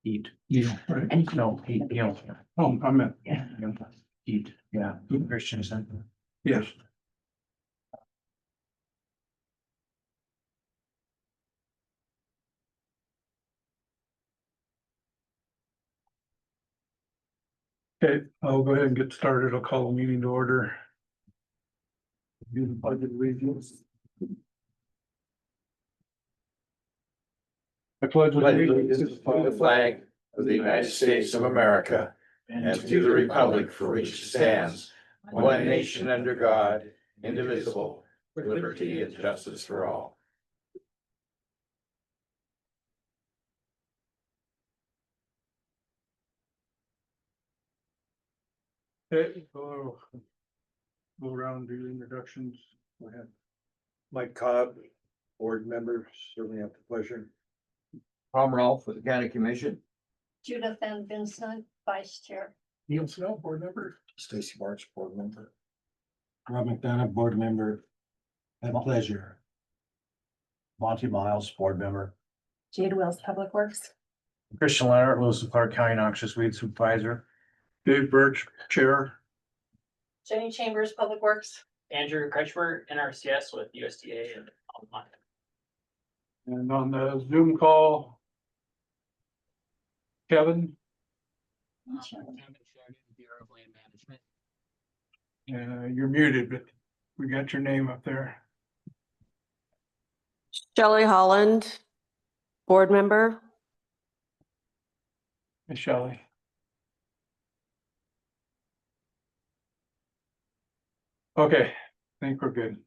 Heat. Yeah, right. And no, heat, Oh, I meant, yeah, heat, yeah, Christensen. yes. Okay, I'll go ahead and get started. I'll call the meeting to order. Do the budget reviews. I pledge allegiance to the flag of the United States of America and to the republic for which it stands, one nation under God, indivisible, with liberty and justice for all. Okay, go around, do introductions. Go ahead. Mike Cobb, board member, certainly have the pleasure. Tom Rolfe with the county commission. Judith Van Vincent, Vice Chair. Neil Snell, board member. Stacy March, board member. Rob McDonough, board member. At pleasure. Monty Miles, board member. Jade Wells, Public Works. Christian Leonard, Lewis and Clark County Noxious Weed Supervisor. Dave Birch, chair. Jenny Chambers, Public Works. Andrew Kretschmer, NRCS with USDA and online. And on the Zoom call, Kevin, Bureau of Land Management. you're muted, but we got your name up there. Shelley Holland, board member. Hey, Shelley. Okay, I think we're good.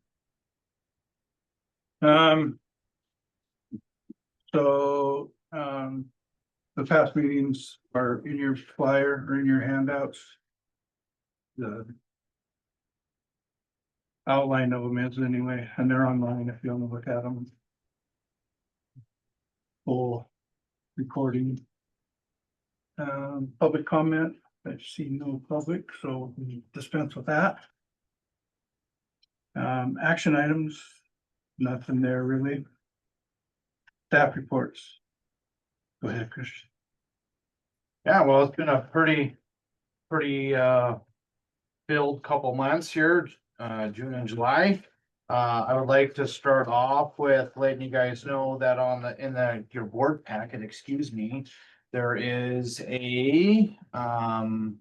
The past meetings are in your flyer or in your handouts. The outline of them is anyway, and they're online if you want to look at them. Full recording. Public comment, I see no public, so we dispense with that. Action items, nothing there really. Staff reports. Go ahead, Christian. Yeah, well, it's been a pretty filled couple months here, June and July. I would like to start off with letting you guys know that in your board packet, excuse me, there is a Fund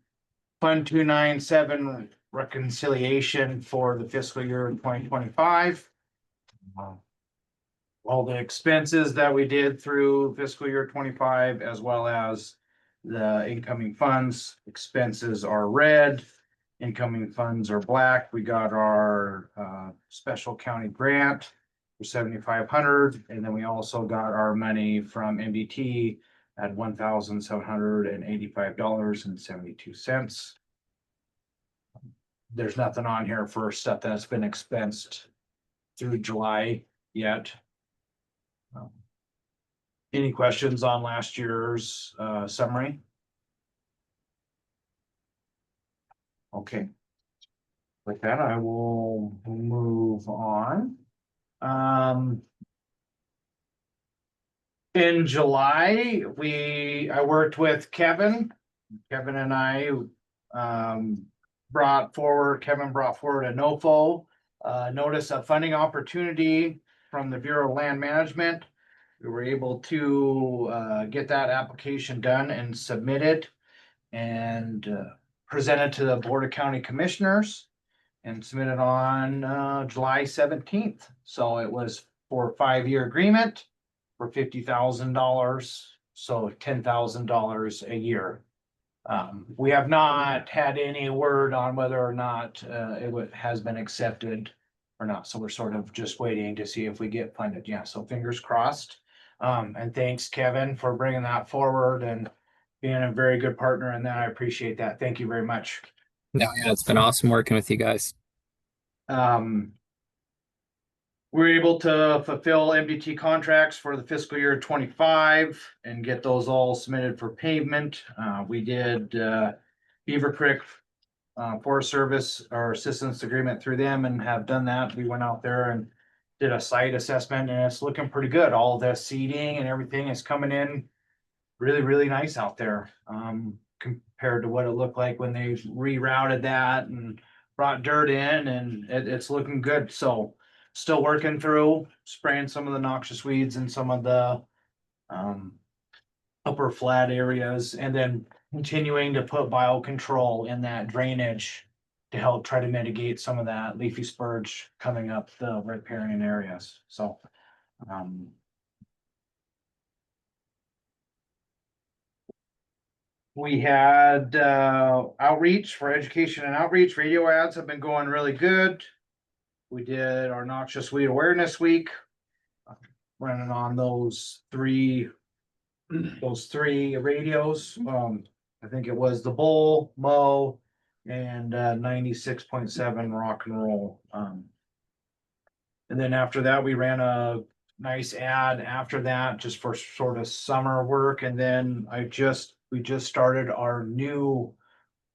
297 reconciliation for the fiscal year 2025. All the expenses that we did through fiscal year 25, as well as the incoming funds. Expenses are red, incoming funds are black. We got our special county grant for $7,500, and then we also got our money from MBT at $1,785.72. There's nothing on here for stuff that's been expensed through July yet. Any questions on last year's summary? Okay. With that, I will move on. In July, I worked with Kevin. Kevin and I brought forward a NOFO notice of funding opportunity from the Bureau of Land Management. We were able to get that application done and submitted and presented to the Board of County Commissioners and submitted on July 17th. So it was for a 5-year agreement for $50,000, so $10,000 a year. We have not had any word on whether or not it has been accepted or not. So we're sort of just waiting to see if we get funded. Yeah, so fingers crossed. And thanks, Kevin, for bringing that forward and being a very good partner in that. I appreciate that. Thank you very much. No, yeah, it's been awesome working with you guys. We're able to fulfill MDT contracts for the fiscal year 25 and get those all submitted for pavement. We did Beaver Creek Forest Service, our assistance agreement through them, and have done that. We went out there and did a site assessment and it's looking pretty good. All the seeding and everything is coming in really, really nice out there. Compared to what it looked like when they rerouted that and brought dirt in, and it's looking good. So still working through spraying some of the noxious weeds and some of the upper flat areas, and then continuing to put biocontrol in that drainage to help try to mitigate some of that leafy spurge coming up the riparian areas. So we had outreach for education and outreach. Radio ads have been going really good. We did our Noxious Weed Awareness Week, running on those three radios. I think it was the Bull, Mo, and 96.7 rock and roll. And then after that, we ran a nice ad after that, just for sort of summer work. And then we just started our new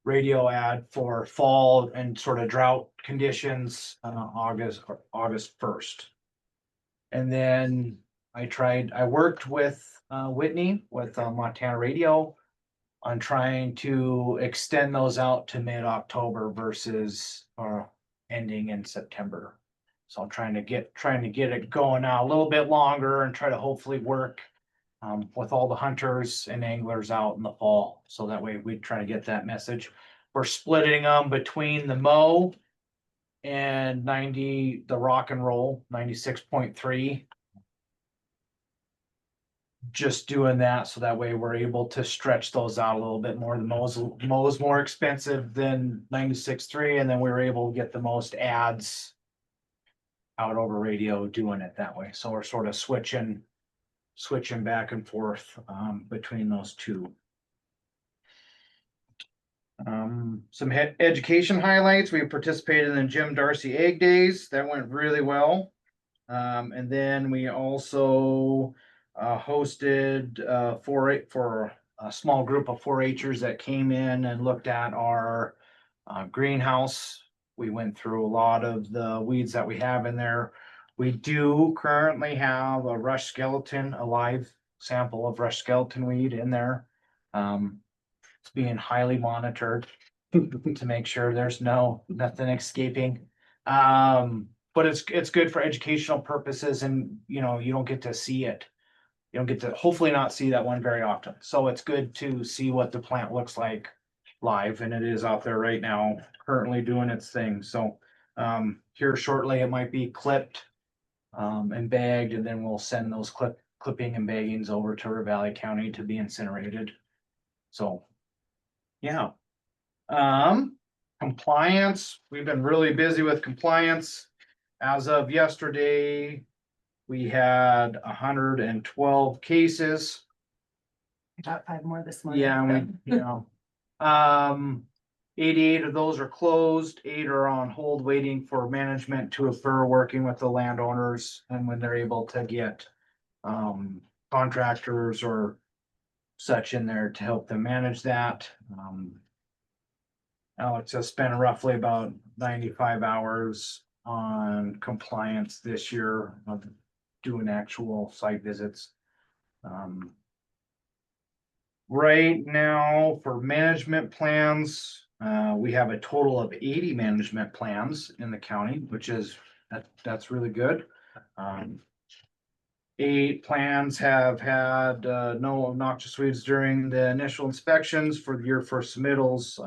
radio ad for fall and sort of drought conditions, August 1st. And then I worked with Whitney with Montana Radio on trying to extend those out to mid-October versus ending in September. So I'm trying to get it going out a little bit longer and try to hopefully work with all the hunters and anglers out in the fall. So that way we try to get that message. We're splitting them between the Mo and the rock and roll 96.3. Just doing that so that way we're able to stretch those out a little bit more. The Mo is more expensive than 96.3, and then we were able to get the most ads out over radio doing it that way. So we're sort of switching back and forth between those two. Some education highlights. We participated in Jim Darcy Egg Days. That went really well. And then we also hosted for a small group of 4-H'ers that came in and looked at our greenhouse. We went through a lot of the weeds that we have in there. We do currently have a rush skeleton, a live sample of rush skeleton weed in there. It's being highly monitored to make sure there's nothing escaping. But it's good for educational purposes, and you don't get to see it. You don't get to hopefully not see that one very often. So it's good to see what the plant looks like live, and it is out there right now, currently doing its thing. So here shortly it might be clipped and bagged, and then we'll send those clipping and baggings over to Ravalli County to be incinerated. So yeah. Compliance, we've been really busy with compliance. As of yesterday, we had 112 cases. About 5 more this morning. Yeah, and 88 of those are closed, 8 are on hold waiting for management to occur, working with the landowners, and when they're able to get contractors or such in there to help them manage that. Alex has spent roughly about 95 hours on compliance this year of doing actual site visits. Right now for management plans, we have a total of 80 management plans in the county, which is, that's really good. 8 plans have had no noxious weeds during the initial inspections for the year for submittals.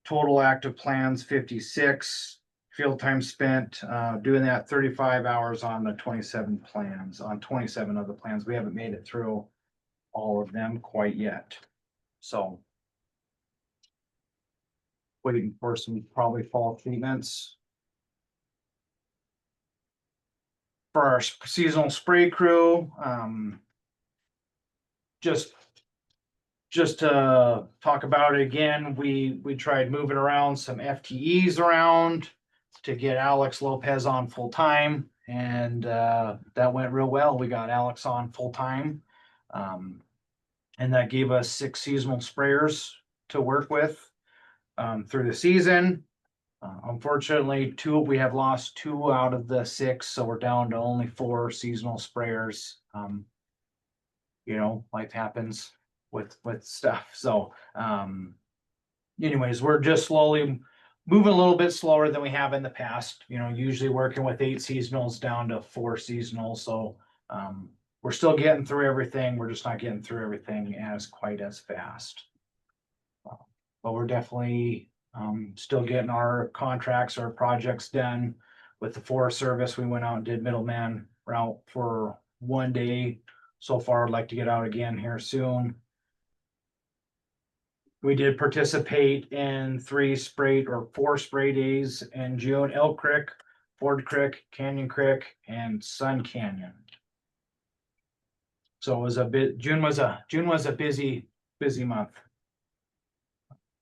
Total active plans 56, field time spent doing that 35 hours on the 27 plans. On 27 of the plans, we haven't made it through all of them quite yet. So waiting for some probably fall treatments. For our seasonal spray crew, just to talk about it again, we tried moving around some FTEs around to get Alex Lopez on full time, and that went real well. We got Alex on full time, and that gave us 6 seasonal sprayers to work with through the season. Unfortunately, we have lost 2 out of the 6, so we're down to only 4 seasonal sprayers. Life happens with stuff. So, anyways, we're just slowly moving a little bit slower than we have in the past. Usually working with 8 seasonals down to 4 seasonals. So, we're still getting through everything. We're just not getting through everything quite as fast. But we're definitely still getting our contracts, our projects done with the Forest Service. We went out and did middleman route for 1 day. So far, I'd like to get out again here soon. We did participate in 4 spray days in June: Elk Creek, Ford Creek, Canyon Creek, and Sun Canyon. So it was June was a busy month.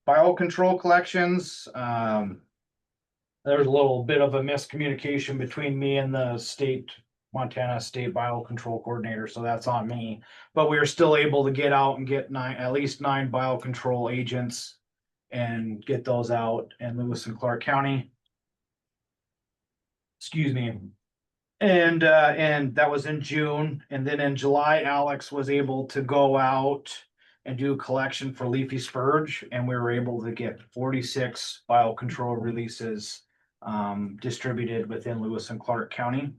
Biocontrol collections. There was a little bit of a miscommunication between me and the Montana State Biocontrol Coordinator, so that's on me. But we were still able to get out and get at least 9 biocontrol agents and get those out in Lewis and Clark County. Excuse me. And that was in June. And then in July, Alex was able to go out and do a collection for leafy spurge, and we were able to get 46 biocontrol releases distributed within Lewis and Clark County.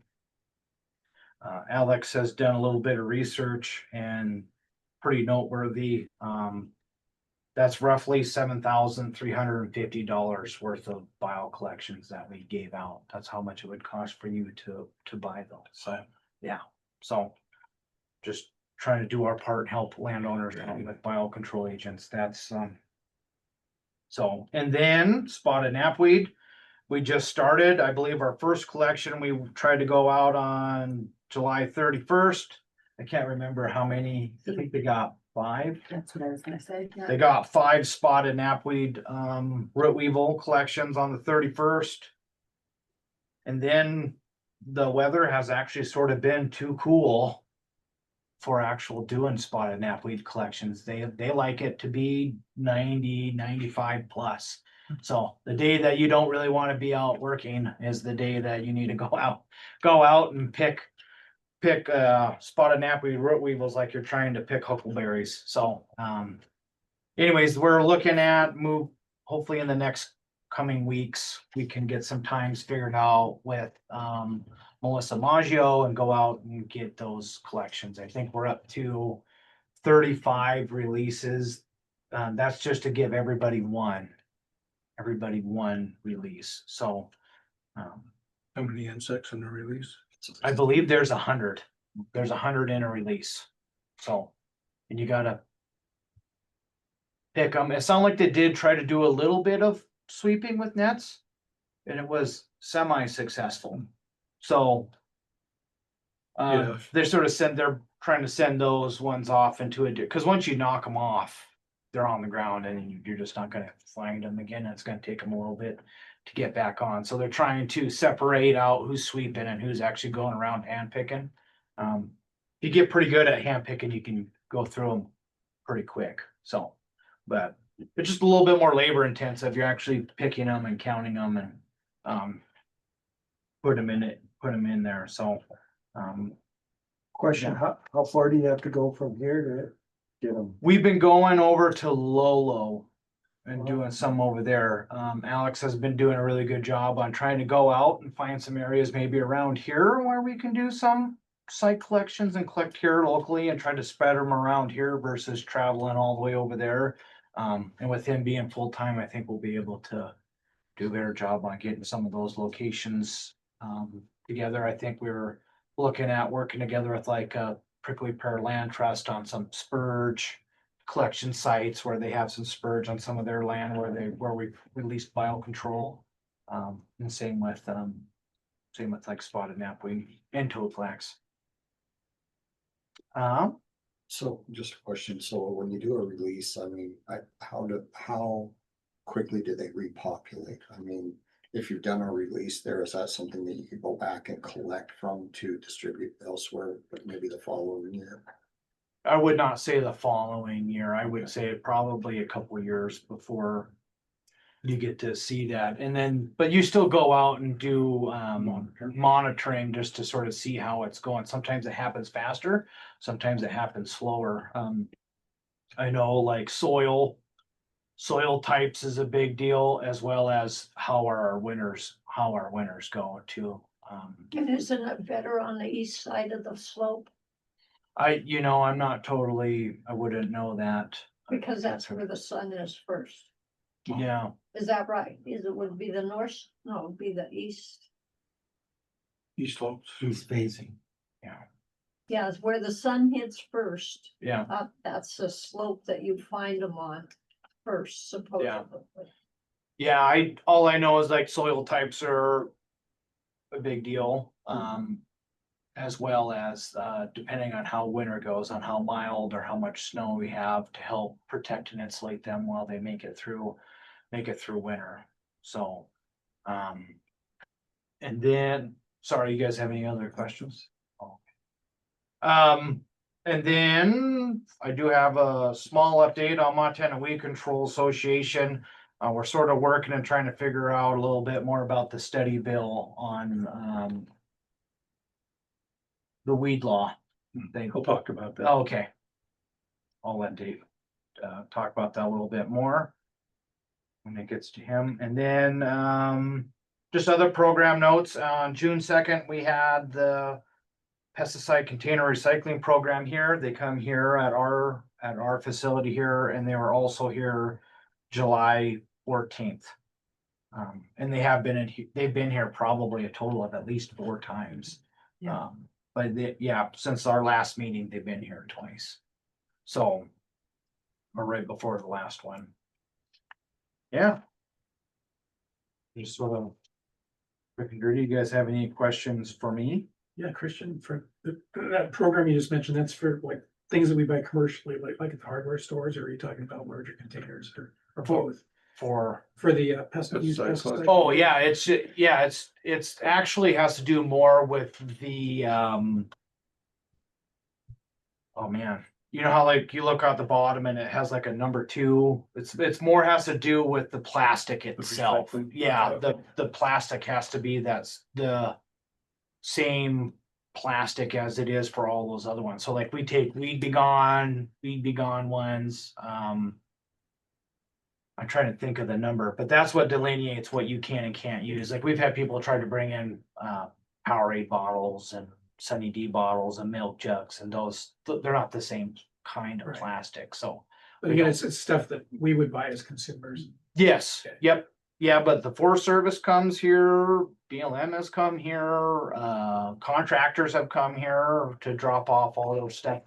Alex has done a little bit of research and pretty noteworthy. That's roughly $7,350 worth of bio collections that we gave out. That's how much it would cost for you to buy those. So yeah, so just trying to do our part, help landowners with biocontrol agents. That's so. And then spotted knapweed. We just started, I believe, our first collection. We tried to go out on July 31st. I can't remember how many. I think they got 5. That's what I was gonna say. Yeah. They got 5 spotted knapweed root weevil collections on the 31st. And then the weather has actually sort of been too cool for actual doing spotted knapweed collections. They like it to be 90, 95 plus. So the day that you don't really want to be out working is the day that you need to go out and pick spotted knapweed root weevils like you're trying to pick huckleberries. So anyways, we're looking at hopefully in the next coming weeks we can get some times figured out with Melissa Maggio and go out and get those collections. I think we're up to 35 releases. That's just to give everybody one release. So How many insects in the release? I believe there's 100. There's 100 in a release. So, and you gotta pick them. It sounded like they did try to do a little bit of sweeping with nets, and it was semi-successful. So, Yeah. they're trying to send those ones off into because once you knock them off, they're on the ground and you're just not gonna find them again. It's gonna take them a little bit to get back on. So they're trying to separate out who's sweeping and who's actually going around hand picking. If you get pretty good at hand picking, you can go through them pretty quick. So, but it's just a little bit more labor intensive. You're actually picking them and counting them and put them in there. So, Question, how far do you have to go from here to get them? we've been going over to Lolo and doing some over there. Alex has been doing a really good job on trying to go out and find some areas maybe around here where we can do some site collections and collect here locally and try to spread them around here versus traveling all the way over there. And with him being full-time, I think we'll be able to do a better job on getting some of those locations together. I think we were looking at working together with like a Prickly Pear Land Trust on some spurge collection sites where they have some spurge on some of their land where we released biocontrol. And same with like spotted knapweed and toadflax. So just a question, so when you do a release, I mean, how quickly do they repopulate? I mean, if you've done a release there, is that something that you could go back and collect from to distribute elsewhere, but maybe the following year? I would not say the following year. I would say probably a couple of years before you get to see that. And then, but you still go out and do monitoring just to sort of see how it's going. Sometimes it happens faster, sometimes it happens slower. I know like soil types is a big deal, as well as how our winters go too. And isn't it better on the east side of the slope? I'm not totally, I wouldn't know that. Because that's where the sun is first. Yeah, Is that right? Would be the north? No, it would be the east. East slopes. He's facing. Yeah, it's where the sun hits first. yeah. That's the slope that you find them on first, supposedly. Yeah, all I know is like soil types are a big deal. As well as, depending on how winter goes, on how mild or how much snow we have to help protect and insulate them while they make it through winter. So, and then, sorry, you guys have any other questions? And then I do have a small update on Montana Weed Control Association. We're sort of working and trying to figure out a little bit more about the study bill on, the weed law thing. We'll talk about that. Oh, okay. I'll let Dave talk about that a little bit more when it gets to him. And then just other program notes. On June 2nd, we had the pesticide container recycling program here. They come here at our facility here, and they were also here July 14th. And they've been here probably a total of at least 4 times. Yeah. But since our last meeting, they've been here twice. So, or right before the last one. Yeah. Just sort of quick and dirty. You guys have any questions for me? Yeah, Christian, for that program you just mentioned, that's for like things that we buy commercially, like at the hardware stores, or are you talking about larger containers or both? For The Pesticide. Oh, yeah, it's actually has to do more with the oh man, you know how like you look out the bottom and it has like a number 2. It's more has to do with the plastic itself. recycling. Yeah, the plastic has to be that's the same plastic as it is for all those other ones. So like we take weed be gone ones. I'm trying to think of the number, but that's what delineates what you can and can't use. Like we've had people try to bring in Powerade bottles and Sunny D bottles and milk jugs, and those they're not the same kind of Right. plastic. So But again, it's stuff that we would buy as consumers. yes, Okay. yep, yeah. But the Forest Service comes here, BLM has come here, contractors have come here to drop off all those stuff.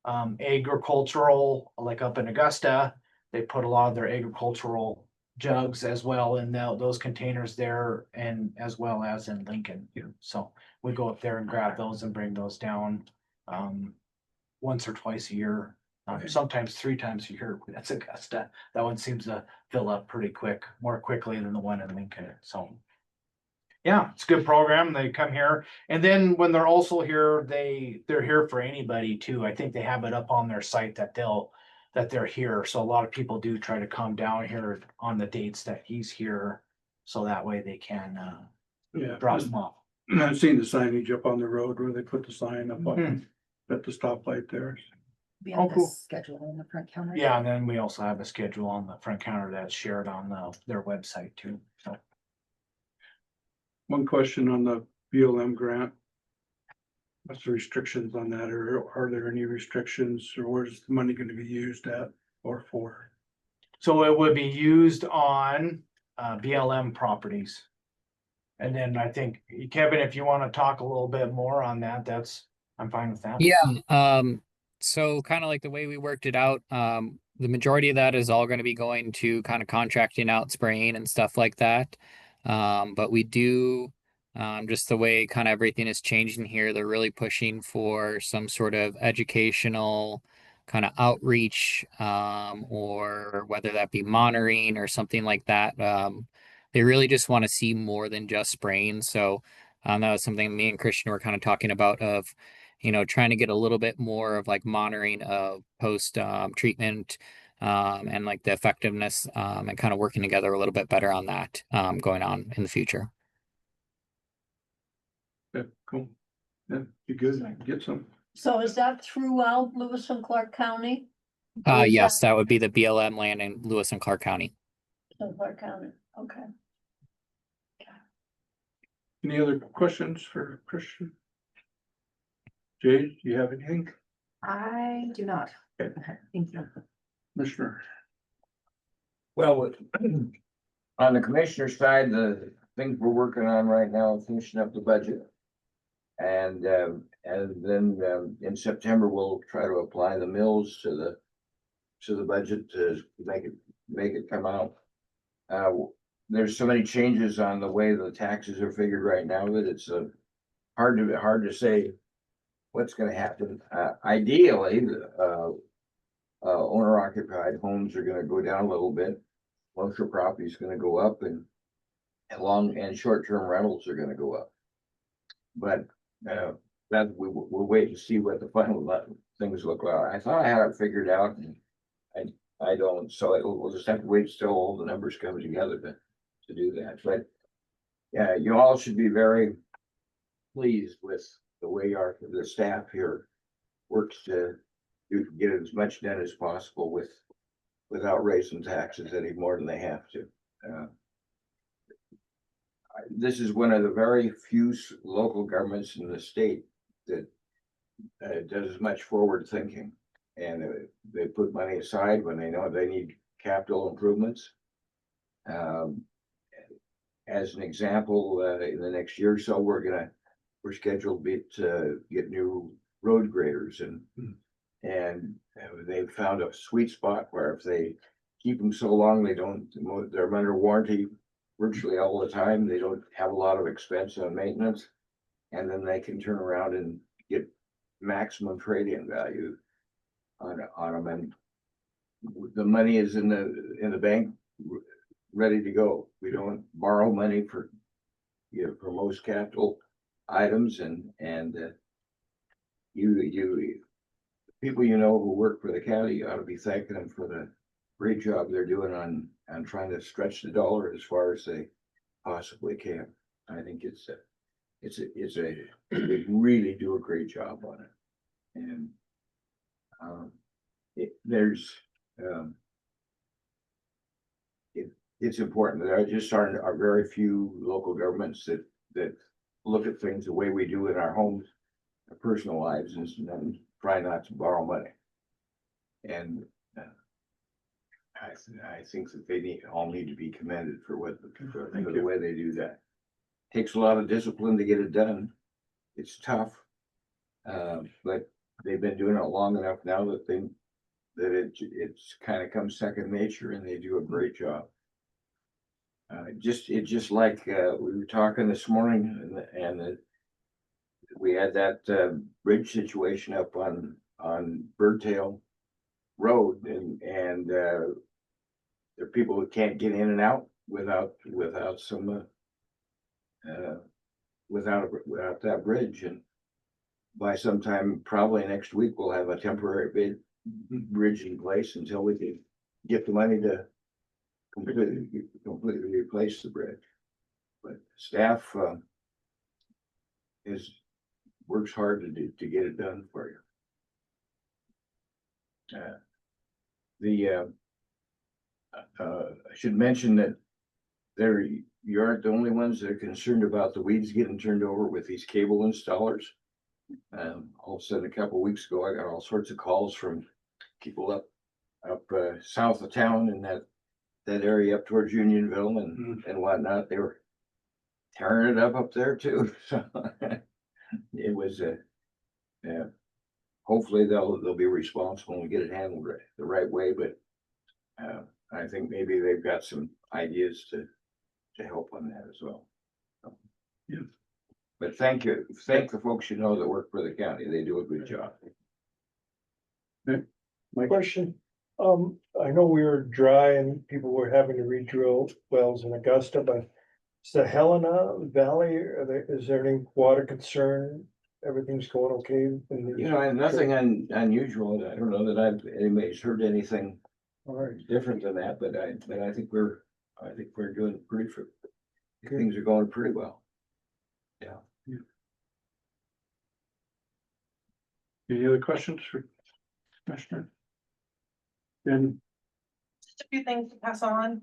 Agricultural, like up in Augusta, they put a lot of their agricultural jugs as well in those containers there, and as well as in Lincoln. So we go up there and grab those and bring those down once or twice a year, Okay. sometimes 3 times a year. That's Augusta. That one seems to fill up pretty quick, more quickly than the one in Lincoln. So yeah, it's a good program. They come here, and then when they're also here, they're here for anybody too. I think they have it up on their site that they're here. So a lot of people do try to come down here on the dates that he's here, so that way they can Yeah. drop them off. I've seen the signage up on the road where they put the sign up Mhm. at the stoplight there. Be Oh, on cool. the schedule on the front counter. Yeah, and then we also have a schedule on the front counter that's shared on their website too. So One question on the BLM grant. What's the restrictions on that, or are there any restrictions, or where's the money gonna be used at or for? So it would be used on BLM properties. And then I think, Kevin, if you want to talk a little bit more on that, I'm fine with that. Yeah, so kind of like the way we worked it out, the majority of that is all going to be going to kind of contracting out spraying and stuff like that. But we do, just the way kind of everything is changing here, they're really pushing for some sort of educational kind of outreach, or whether that be monitoring or something like that. They really just want to see more than just spraying. So that was something me and Christian were kind of talking about of, trying to get a little bit more of like monitoring of post treatment and like the effectiveness, and kind of working together a little bit better on that, going on in the future. Yeah, cool. Yeah, be good, get some. So is that throughout Lewis and Clark County? Or is Yes, that would be the BLM land in Lewis and Clark County. that Clark County, okay. Any other questions for Christian? Jay, do you have anything? I do not. Okay. Thank you. Commissioner? Well, on the commissioner side, the things we're working on right now, finishing up the budget. And then in September, we'll try to apply the mills to the budget to make it come out. There's so many changes on the way the taxes are figured right now that it's hard to say what's gonna happen. Ideally, owner occupied homes are gonna go down a little bit. Commercial property is gonna go up, and long and short-term rentals are gonna go up. But that we'll wait and see what the final things look like. I thought I had it figured out, and I don't, so we'll just have to wait till all the numbers come together to do that. But yeah, you all should be very pleased with the way the staff here works to get as much done as possible without raising taxes any more than they have to. This is one of the very few local governments in the state that does as much forward thinking, and they put money aside when they know they need capital improvements. As an example, in the next year or so, we're scheduled to get new road graders, and they've found a sweet spot where if they keep them so long, they're under warranty virtually all the time. They don't have a lot of expense on maintenance, and then they can turn around and get maximum trade-in value on them. And the money is in the bank, ready to go. We don't borrow money for most capital items, and people who work for the county, you ought to be thanking them for the great job they're doing on trying to stretch the dollar as far as they possibly can. I think they really do a great job on it. And it's important. There just are very few local governments that look at things the way we do in our homes, our personal lives, and try not to borrow money. And I think that they all need to be commended for the way they do that. Takes a lot of discipline to get it done. It's tough, but they've been doing it long enough now that it's kind of comes second nature, and they do a great job. Just like we were talking this morning, and we had that bridge situation up on Birdtail Road, and there are people who can't get in and out without that bridge. And by sometime probably next week, we'll have a temporary bridge in place until we can get the money to completely replace the bridge. But staff works hard to get it done for you. I should mention that you aren't the only ones that are concerned about the weeds getting turned over with these cable installers. All of a sudden, a couple of weeks ago, I got all sorts of calls from people up south of town in that area up towards Unionville and whatnot. They were tearing it up there too. So it was hopefully they'll be responsible and get it handled the right way. But I think maybe they've got some ideas to help on that as well. So, yeah. But thank you. Thank the folks that work for the county. They do a good job. My question, I know we were dry and people were having to re-drill wells in Augusta, but is the Helena Valley, is there any water concern? Everything's going okay? Nothing unusual. I don't know that anybody's heard anything All right. different than that, but I think we're doing things are going pretty well. Any other questions for Commissioner? And Just a few things to pass on.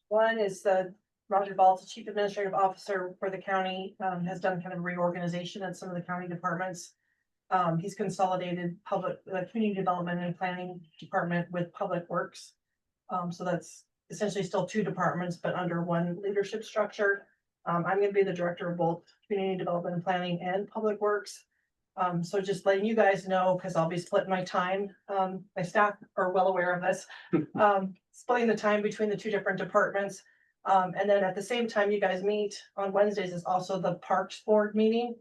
One is that Roger Ball, the Chief Administrative Officer for the county, has done kind of reorganization in some of the county departments. He's consolidated community development and planning department with public works. So that's essentially still two departments, but under one leadership structure. I'm gonna be the director of both community development and planning and public works. So just letting you guys know, because I'll be splitting my time. My staff are well aware of this. Splitting the time between the two different departments. And then at the same time, you guys meet on Wednesdays is also the Parks Board meeting.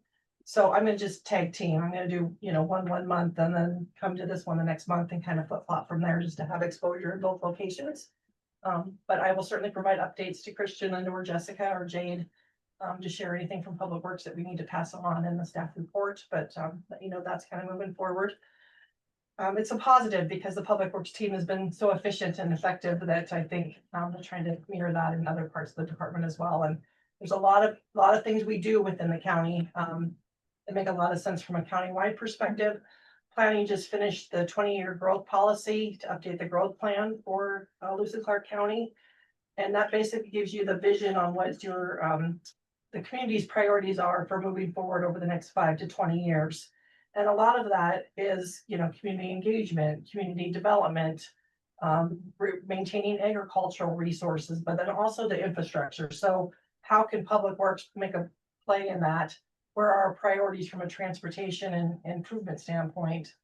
So I'm gonna just tag team. I'm gonna do, one month and then come to this one the next month and kind of flip flop from there just to have exposure in both locations. But I will certainly provide updates to Christian and or Jessica or Jade. To share anything from Public Works that we need to pass on in the staff report, but that's kind of moving forward. It's a positive because the Public Works team has been so efficient and effective that I think they're trying to mirror that in other parts of the department as well. And there's a lot of things we do within the county that make a lot of sense from a countywide perspective. Planning just finished the 20-year growth policy to update the growth plan for Lewis and Clark County. And that basically gives you the vision on what your the community's priorities are for moving forward over the next 5 to 20 years. And a lot of that is, community engagement, community development, maintaining agricultural resources, but then also the infrastructure. So how can Public Works make a play in that? Where are our priorities from a transportation and improvement standpoint?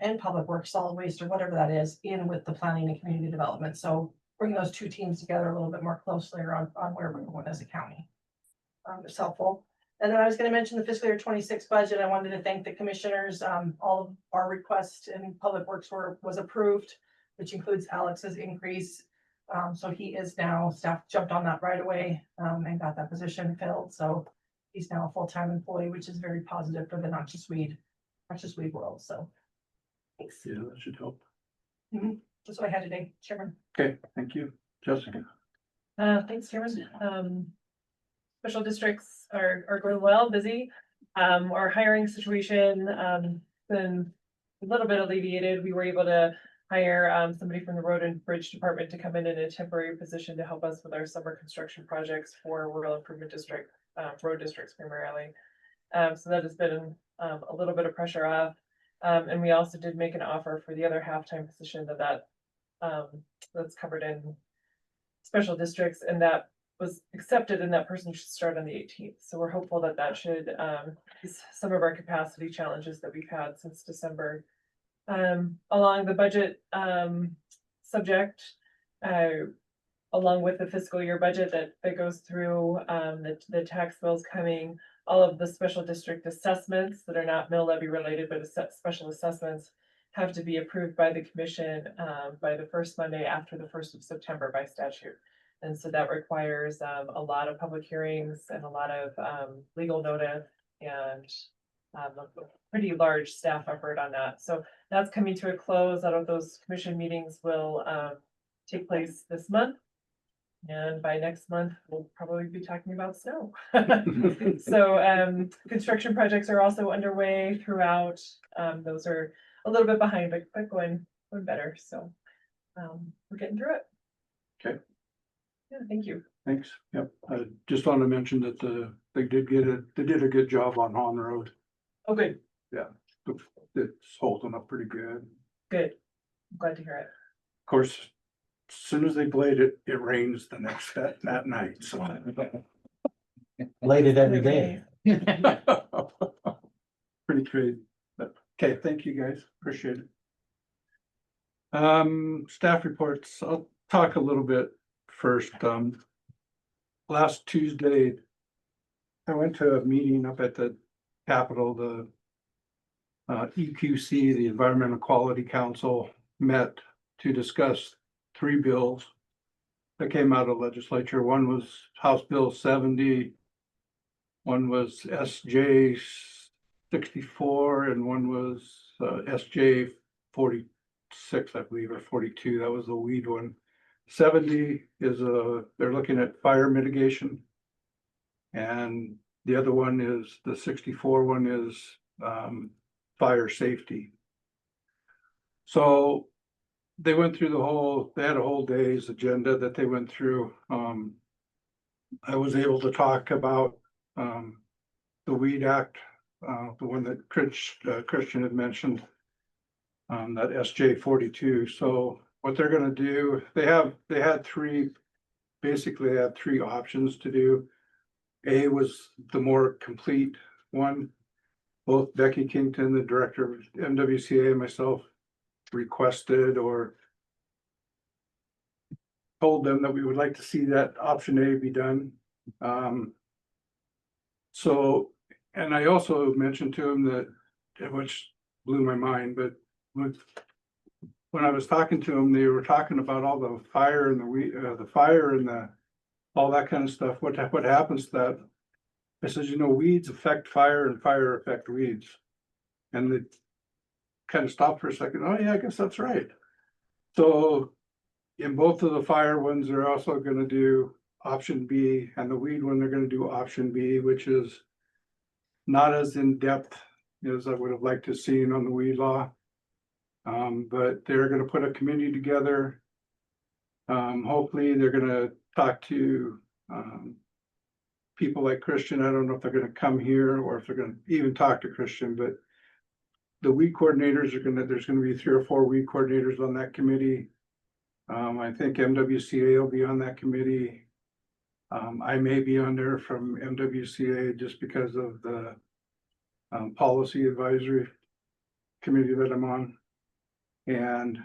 And Public Works, solid waste, or whatever that is, in with the planning and community development. So bring those two teams together a little bit more closely on where we're going as a county. It's helpful. And then I was going to mention the fiscal year 26 budget. I wanted to thank the commissioners. All of our requests in Public Works was approved, which includes Alex's increase. So he is now, staff jumped on that right away and got that position filled. So he's now a full-time employee, which is very positive for the noxious weed world. So thanks. yeah, that should help. That's what I had today, Chairman. Okay, thank you. Jessica. Thanks, Chairman. Special districts are going well, busy. Our hiring situation been a little bit alleviated. We were able to hire somebody from the Road and Bridge Department to come in a temporary position to help us with our summer construction projects for rural improvement district, road districts primarily. So that has been a little bit of pressure off. And we also did make an offer for the other half-time position that's covered in special districts, and that was accepted, and that person should start on the 18th. So we're hopeful that should ease some of our capacity challenges that we've had since December. Along the budget subject, along with the fiscal year budget that goes through the tax bills coming, all of the special district assessments that are not mill levy related, but special assessments have to be approved by the commission by the first Monday after the 1st of September by statute. And so that requires a lot of public hearings and a lot of legal notice and a pretty large staff effort on that. So that's coming to a close. Out of those commission meetings will take place this month. And by next month, we'll probably be talking about snow. So construction projects are also underway throughout. Those are a little bit behind, but going better. So we're getting through it. Okay. Yeah, thank you. Thanks. Yep. I just wanted to mention that they did a good job on Road. Oh, good. Yeah. It's holding up pretty good. Good. I'm glad to hear it. Of course, as soon as they blade it, it rains that night, so. Blade it every day. Pretty crazy, but okay, thank you guys, appreciate it. Staff reports, I'll talk a little bit first. Last Tuesday, I went to a meeting up at the Capitol, the EQC, the Environmental Quality Council, met to discuss 3 bills that came out of legislature. One was House Bill 70, one was SJ 64, and one was SJ 46, I believe, or 42. That was the weed one. 70 is they're looking at fire mitigation. And the other one is, the 64 one is fire safety. So they went through they had a whole day's agenda that they went through. I was able to talk about the Weed Act, the one that Christian had mentioned, that SJ 42. So what they're gonna do, they had three options to do. A was the more complete one. Both Becky Kington, the director of MWCA, and myself requested or told them that we would like to see that option A be done. So, and I also mentioned to him that, which blew my mind, but when I was talking to them, they were talking about all the fire and the fire and all that kind of stuff. What happens to that? I said, weeds affect fire and fire affect weeds. And they kind of stopped for a second. Oh yeah, I guess that's right. So in both of the fire ones, they're also going to do option B, and the weed one, they're going to do option B, which is not as in depth as I would have liked to have seen on the weed law. But they're going to put a committee together. Hopefully they're going to talk to people like Christian. I don't know if they're going to come here or if they're going to even talk to Christian, but the weed coordinators there's going to be 3 or 4 weed coordinators on that committee. I think MWCA will be on that committee. I may be on there from MWCA just because of the policy advisory committee that I'm on. And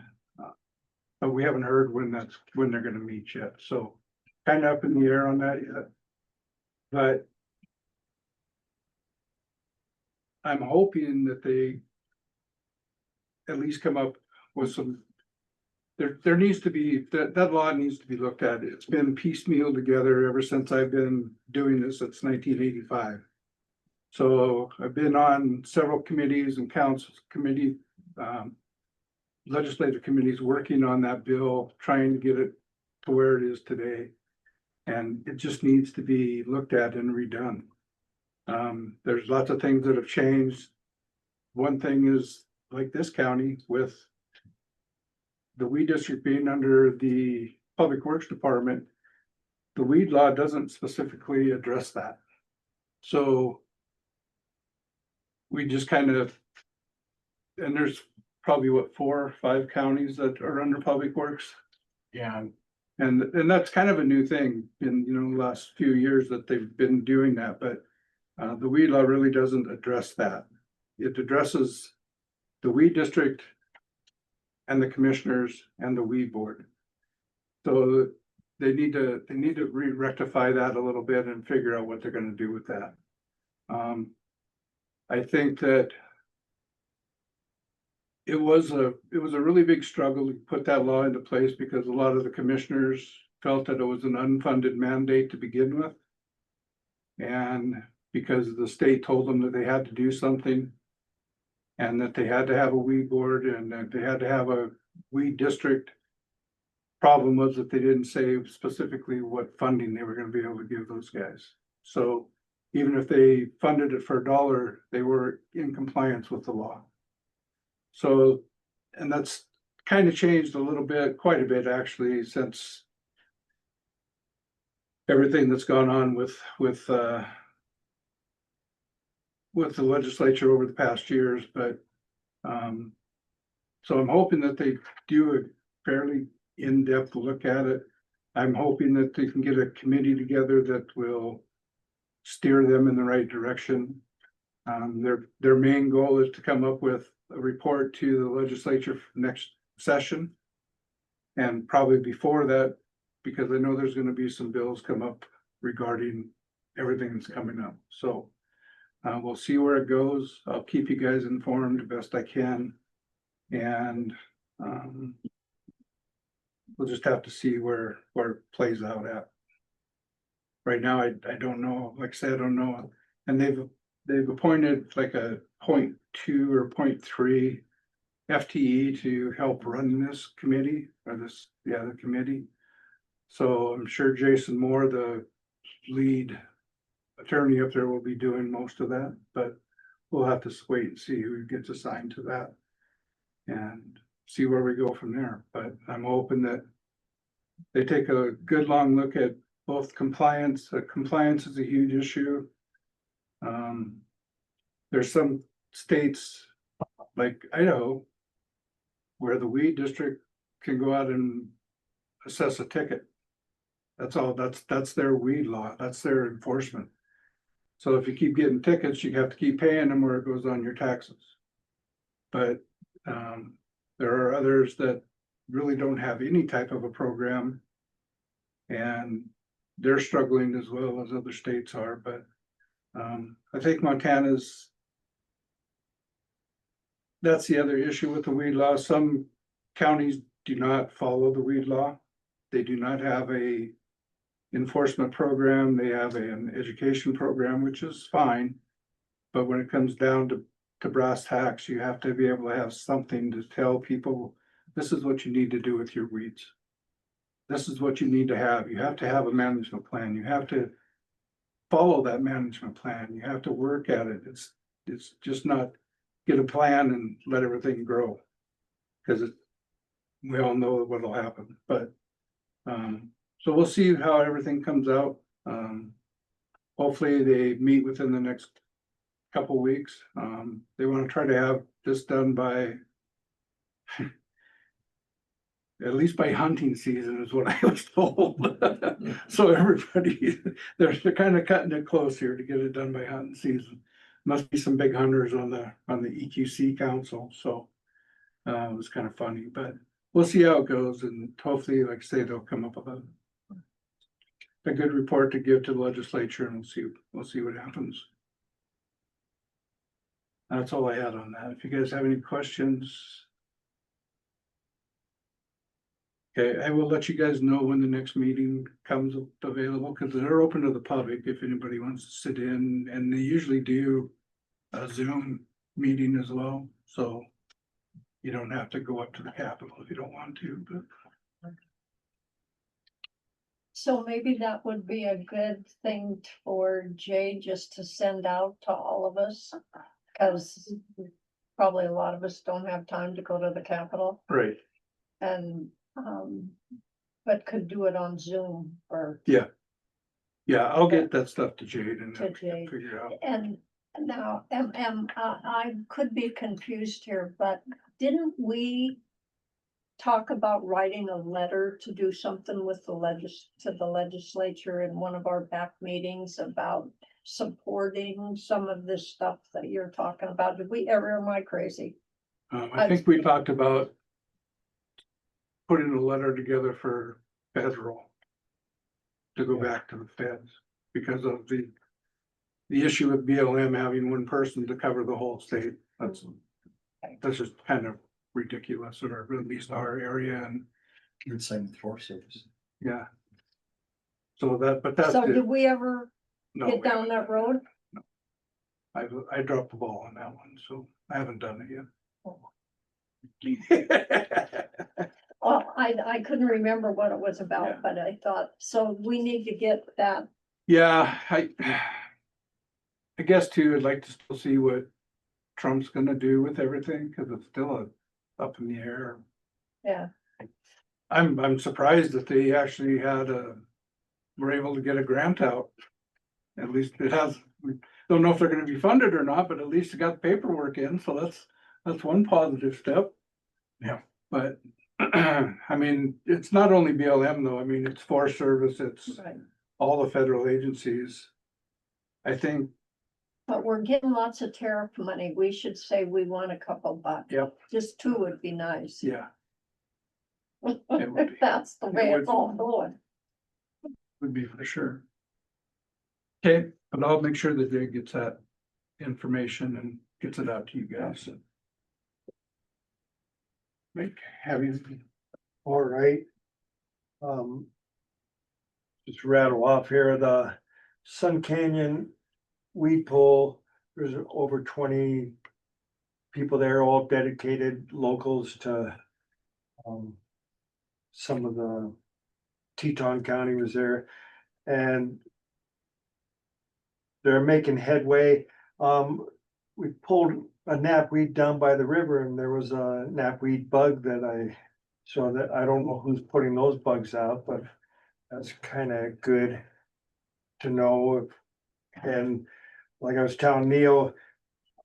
but we haven't heard when they're going to meet yet. So kind of up in the air on that yet. But I'm hoping that they at least come up with some. There needs to be, that law needs to be looked at. It's been piecemeal together ever since I've been doing this since 1985. So I've been on several committees and legislative committees working on that bill, trying to get it to where it is today. And it just needs to be looked at and redone. There's lots of things that have changed. One thing is, like this county, with the weed district being under the Public Works Department, the weed law doesn't specifically address that. So we just kind of, and there's probably 4 or 5 counties that are under Public Works. Yeah. And that's kind of a new thing in, the last few years that they've been doing that, but the weed law really doesn't address that. It addresses the weed district and the commissioners and the weed board. So they need to rectify that a little bit and figure out what they're going to do with that. I think that it was a really big struggle to put that law into place because a lot of the commissioners felt that it was an unfunded mandate to begin with. And because the state told them that they had to do something and that they had to have a weed board and that they had to have a weed district. Problem was that they didn't say specifically what funding they were going to be able to give those guys. So even if they funded it for $1, they were in compliance with the law. So, and that's kind of changed a little bit, quite a bit actually, since everything that's gone on with the legislature over the past years. But so I'm hoping that they do a fairly in-depth look at it. I'm hoping that they can get a committee together that will steer them in the right direction. Their main goal is to come up with a report to the legislature for next session. And probably before that, because I know there's going to be some bills come up regarding everything that's coming up. So we'll see where it goes. I'll keep you guys informed the best I can. And we'll just have to see where it plays out at. Right now, I don't know. Like I said, I don't know. And they've appointed like a 0.2 or 0.3 FTE to help run this committee, or this, yeah, the committee. So I'm sure Jason Moore, the lead attorney up there, will be doing most of that, but we'll have to wait and see who gets assigned to that. And see where we go from there, but I'm hoping that they take a good long look at both compliance. Compliance is a huge issue. There's some states like Idaho where the weed district can go out and assess a ticket. That's all, that's their weed law, that's their enforcement. So if you keep getting tickets, you have to keep paying them where it goes on your taxes. But there are others that really don't have any type of a program. And they're struggling as well as other states are, but I think Montana's. That's the other issue with the weed law. Some counties do not follow the weed law. They do not have a enforcement program. They have an education program, which is fine. But when it comes down to brass tacks, you have to be able to have something to tell people, this is what you need to do with your weeds. This is what you need to have. You have to have a management plan. You have to follow that management plan. You have to work at it. It's just not get a plan and let everything grow. Because we all know what'll happen, but so we'll see how everything comes out. Hopefully they meet within the next couple weeks. They want to try to have this done by at least by hunting season is what I was told. So everybody, they're kind of cutting it close here to get it done by hunting season. Must be some big hunters on the EQC council, so it was kind of funny, but we'll see how it goes, and hopefully, like I say, they'll come up with a good report to give to the legislature, and we'll see what happens. That's all I had on that. If you guys have any questions. Okay, I will let you guys know when the next meeting comes available, because they're open to the public if anybody wants to sit in, and they usually do a Zoom meeting as well, so you don't have to go up to the Capitol if you don't want to, but. So maybe that would be a good thing for Jay just to send out to all of us. Cause probably a lot of us don't have time to go to the Capitol Right. and, but could do it on Zoom or. Yeah, I'll get that stuff to Jade and To Jade. figure it out. And now, I could be confused here, but didn't we talk about writing a letter to do something with to the legislature in one of our back meetings about supporting some of this stuff that you're talking about? Did we ever, am I crazy? I think we talked about putting a letter together for federal to go back to the feds because of the issue with BLM having one person to cover the whole state. That's just kind of ridiculous, or at least our area, and You'd say with Forest Service. yeah. So that's So it. did we ever No, get we down that road? I dropped the ball on that one, so I haven't done it Oh. yet. Well, I couldn't remember what it was Yeah. about, but I thought, so we need to get that. Yeah, I guess too, I'd like to still see what Trump's gonna do with everything, because it's still up in the air. Yeah. I'm surprised that they actually were able to get a grant out. At least it has, we don't know if they're gonna be funded or not, but at least it got the paperwork in, so that's one positive step. Yeah. But I mean, it's not only BLM though, I mean, it's Forest Service, it's Right. all the federal agencies. I think, But we're getting lots of tariff money. We should say we want a couple bucks. yep, Just two would be nice. yeah, it would be. That's the way would it's all going. would be for sure. Okay, but I'll make sure that Jay gets that information and gets it out to you guys. Have you, All right. Just rattle off here, the Sun Canyon weed pull, there's over 20 people there, all dedicated locals to, some of the Teton County was there, and they're making headway. We pulled a knapweed down by the river and there was a knapweed bug so that I don't know who's putting those bugs out, but that's kind of good to know. And like I was telling Neil,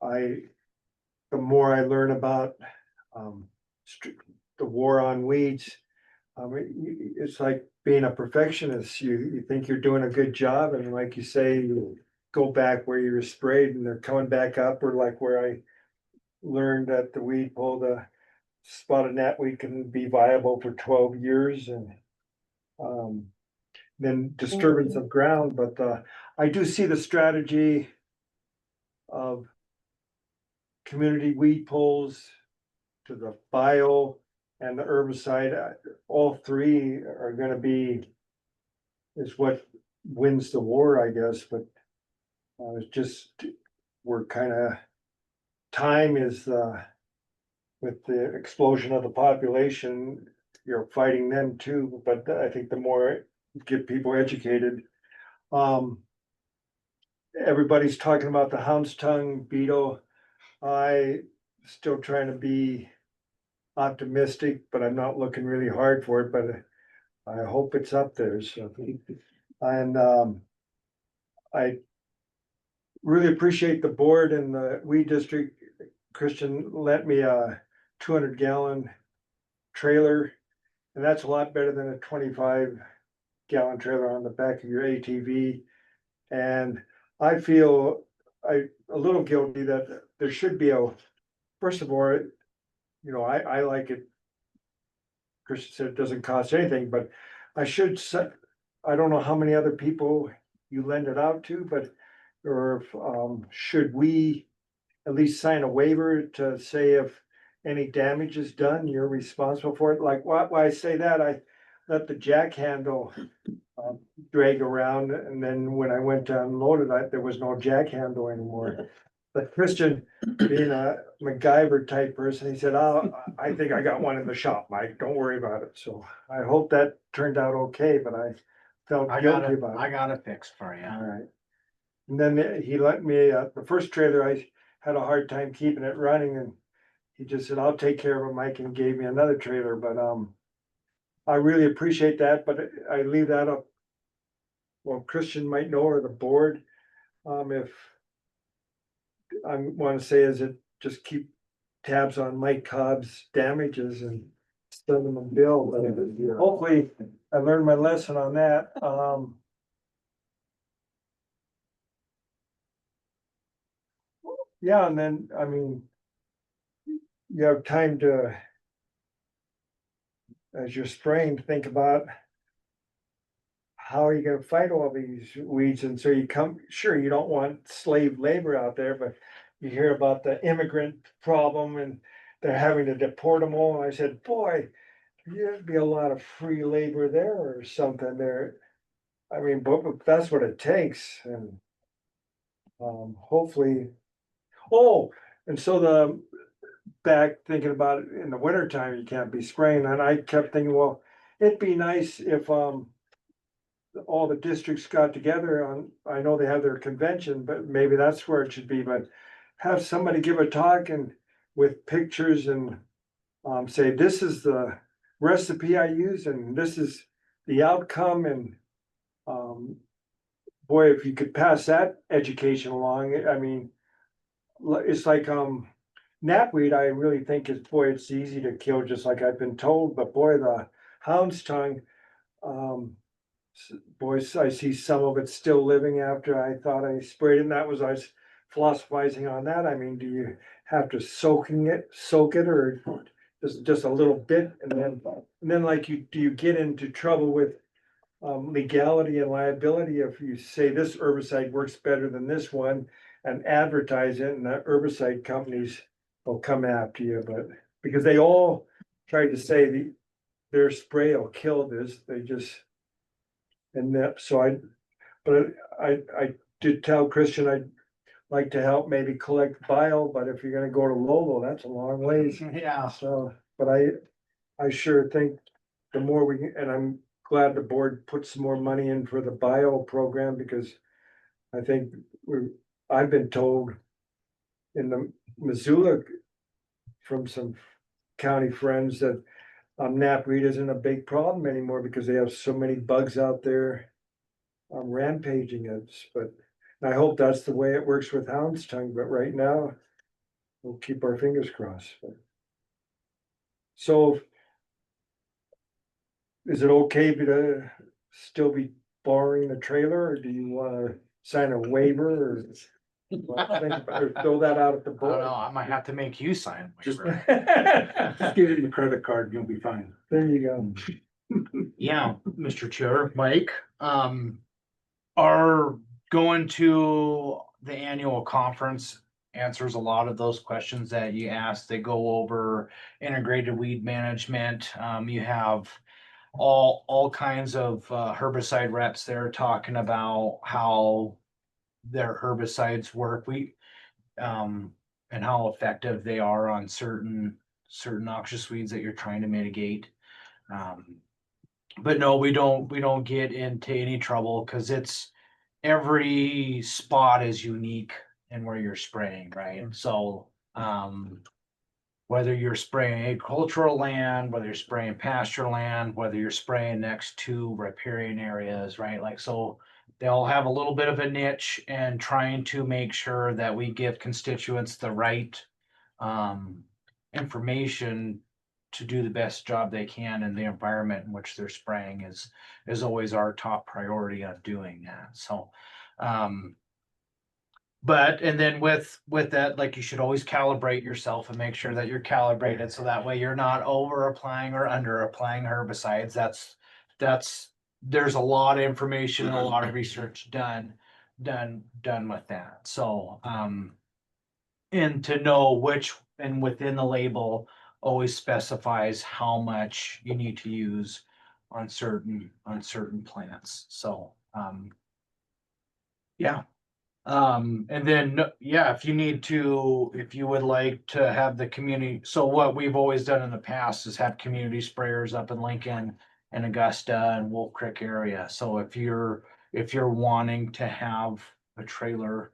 the more I learn about, the war on weeds, it's like being a perfectionist. You think you're doing a good job, and like you say, you go back where you were sprayed and they're coming back up, or like where I learned that the weed pull, the spotted knapweed can be viable for 12 years and then disturbance of ground, but I do see the strategy of community weed pulls to the bio and the herbicide. All three are gonna be, is what wins the war, I guess, but it's just, we're kind of, time is with the explosion of the population, you're fighting them too, but I think the more get people educated. Everybody's talking about the hound's tongue beetle. I still trying to be optimistic, but I'm not looking really hard for it, but I hope it's up there, so. And I really appreciate the board and the weed district. Christian lent me a 200-gallon trailer, and that's a lot better than a 25-gallon trailer on the back of your ATV. And I feel a little guilty that there should be first of all, I like it. Christian said it doesn't cost anything, but I should set, I don't know how many other people you lend it out to, but, or should we at least sign a waiver to say if any damage is done, you're responsible for it? Like, why I say that, I let the jack handle drag around, and then when I went to unload it, there was no jack handle anymore. But Christian, being a MacGyver type person, he said, "Oh, I think I got one in the shop, Mike, don't worry about it." So I hope that turned out okay, but I felt guilty about it. I got it fixed for you. All right. And then he let me, the first trailer, I had a hard time keeping it running, and he just said, "I'll take care of it, Mike," and gave me another trailer, but I really appreciate that, but I leave that up. Well, Christian might know, or the board, if I want to say is it just keep tabs on Mike Cobb's damages and send them a bill. But hopefully I learned my lesson on that. Yeah, and then, I mean, you have time to, as you're spraying, think about how are you gonna fight all these weeds? And so sure, you don't want slave labor out there, but you hear about the immigrant problem and they're having to deport them all. And I said, boy, there'd be a lot of free labor there or something there. I mean, but that's what it takes, and hopefully, and so back thinking about it, in the wintertime, you can't be spraying, and I kept thinking, well, it'd be nice if all the districts got together I know they have their convention, but maybe that's where it should be, but have somebody give a talk and with pictures and say, this is the recipe I use and this is the outcome, and boy, if you could pass that education along, I mean, it's like knapweed, I really think it's easy to kill, just like I've been told, but boy, the hound's tongue, boys, I see some of it still living after I thought I sprayed it, and I was philosophizing on that. I mean, do you have to soak it, or just a little bit, and then like do you get into trouble with legality and liability if you say this herbicide works better than this one and advertise it, and the herbicide companies will come after you, but because they all tried to say their spray will kill this, they just. And that, so I did tell Christian, like to help maybe collect bile, but if you're gonna go to Lolo, that's a long ways. Yeah, So, but I sure think the more we, and I'm glad the board put some more money in for the bio program, because I think I've been told in the Missoula from some county friends that knapweed isn't a big problem anymore because they have so many bugs out there rampaging it, but I hope that's the way it works with hound's tongue, but right now we'll keep our fingers crossed. So is it okay to still be borrowing the trailer, or do you wanna sign a waiver, or throw that out at the I don't board? know, I might have to make you sign. a Just- waiver. Just give him a credit card, you'll be fine. There you go. Yeah, Mr. Chair, Mike, are going to the annual conference answers a lot of those questions that you asked. They go over integrated weed management. You have all kinds of herbicide reps there talking about how their herbicides work. And how effective they are on certain noxious weeds that you're trying to mitigate. But no, we don't get into any trouble because it's every spot is unique in where you're spraying, right? So, whether you're spraying agricultural land, whether you're spraying pasture land, whether you're spraying next to riparian areas, right? Like, so they all have a little bit of a niche, and trying to make sure that we give constituents the right information to do the best job they can in the environment in which they're spraying is always our top priority of doing that. So, but, and then with that, like, you should always calibrate yourself and make sure that you're calibrated, so that way you're not over applying or under applying herbicides. There's a lot of information and a lot of research done with that. So, and to know which, and within the label always specifies how much you need to use on certain plants. So, yeah. And then, yeah, if you would like to have the community, so what we've always done in the past is have community sprayers up in Lincoln and Augusta and Wolf Creek area. So if you're wanting to have a trailer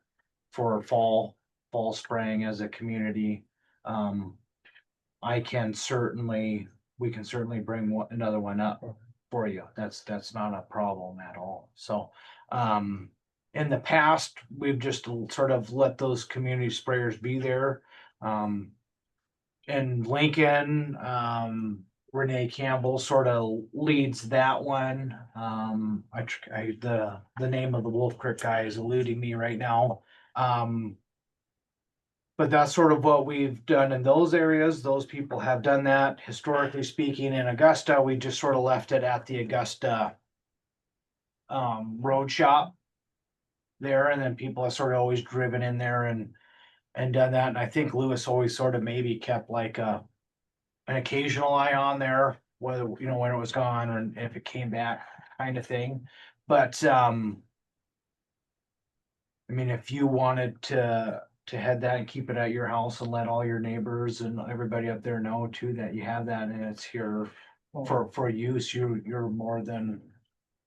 for fall spraying as a community, we can certainly bring another one up for you. That's not a problem at all. So, in the past, we've just sort of let those community sprayers be there. In Lincoln, Renee Campbell sort of leads that one. The name of the Wolf Creek guy is eluding me right now. But that's sort of what we've done in those areas. Those people have done that. Historically speaking, in Augusta, we just sort of left it at the Augusta road shop there, and then people have sort of always driven in there and done that. And I think Lewis always sort of maybe kept like an occasional eye on there, whether, when it was gone and if it came back, kind of thing. But I mean, if you wanted to head that and keep it at your house and let all your neighbors and everybody up there know too that you have that and it's here for use, you're more than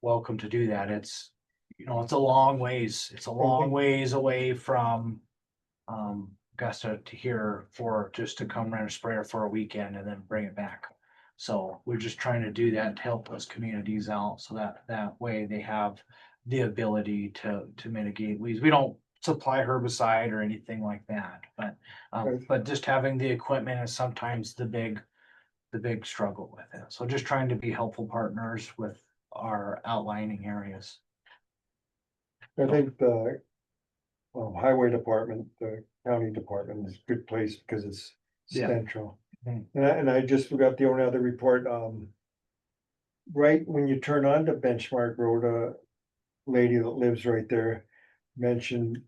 welcome to do that. It's it's a long ways. It's a long ways away from Augusta to here for just to come rent a sprayer for a weekend and then bring it back. So we're just trying to do that to help those communities out, so that way they have the ability to mitigate weeds. We don't supply herbicide or anything like that, but just having the equipment is sometimes the big struggle with it. So just trying to be helpful partners with our outlining areas. I think the highway department, the county department is a good place because it's Yeah. central. Mhm. And I just forgot the only other report, right when you turn onto Benchmark Road, a lady that lives right there mentioned,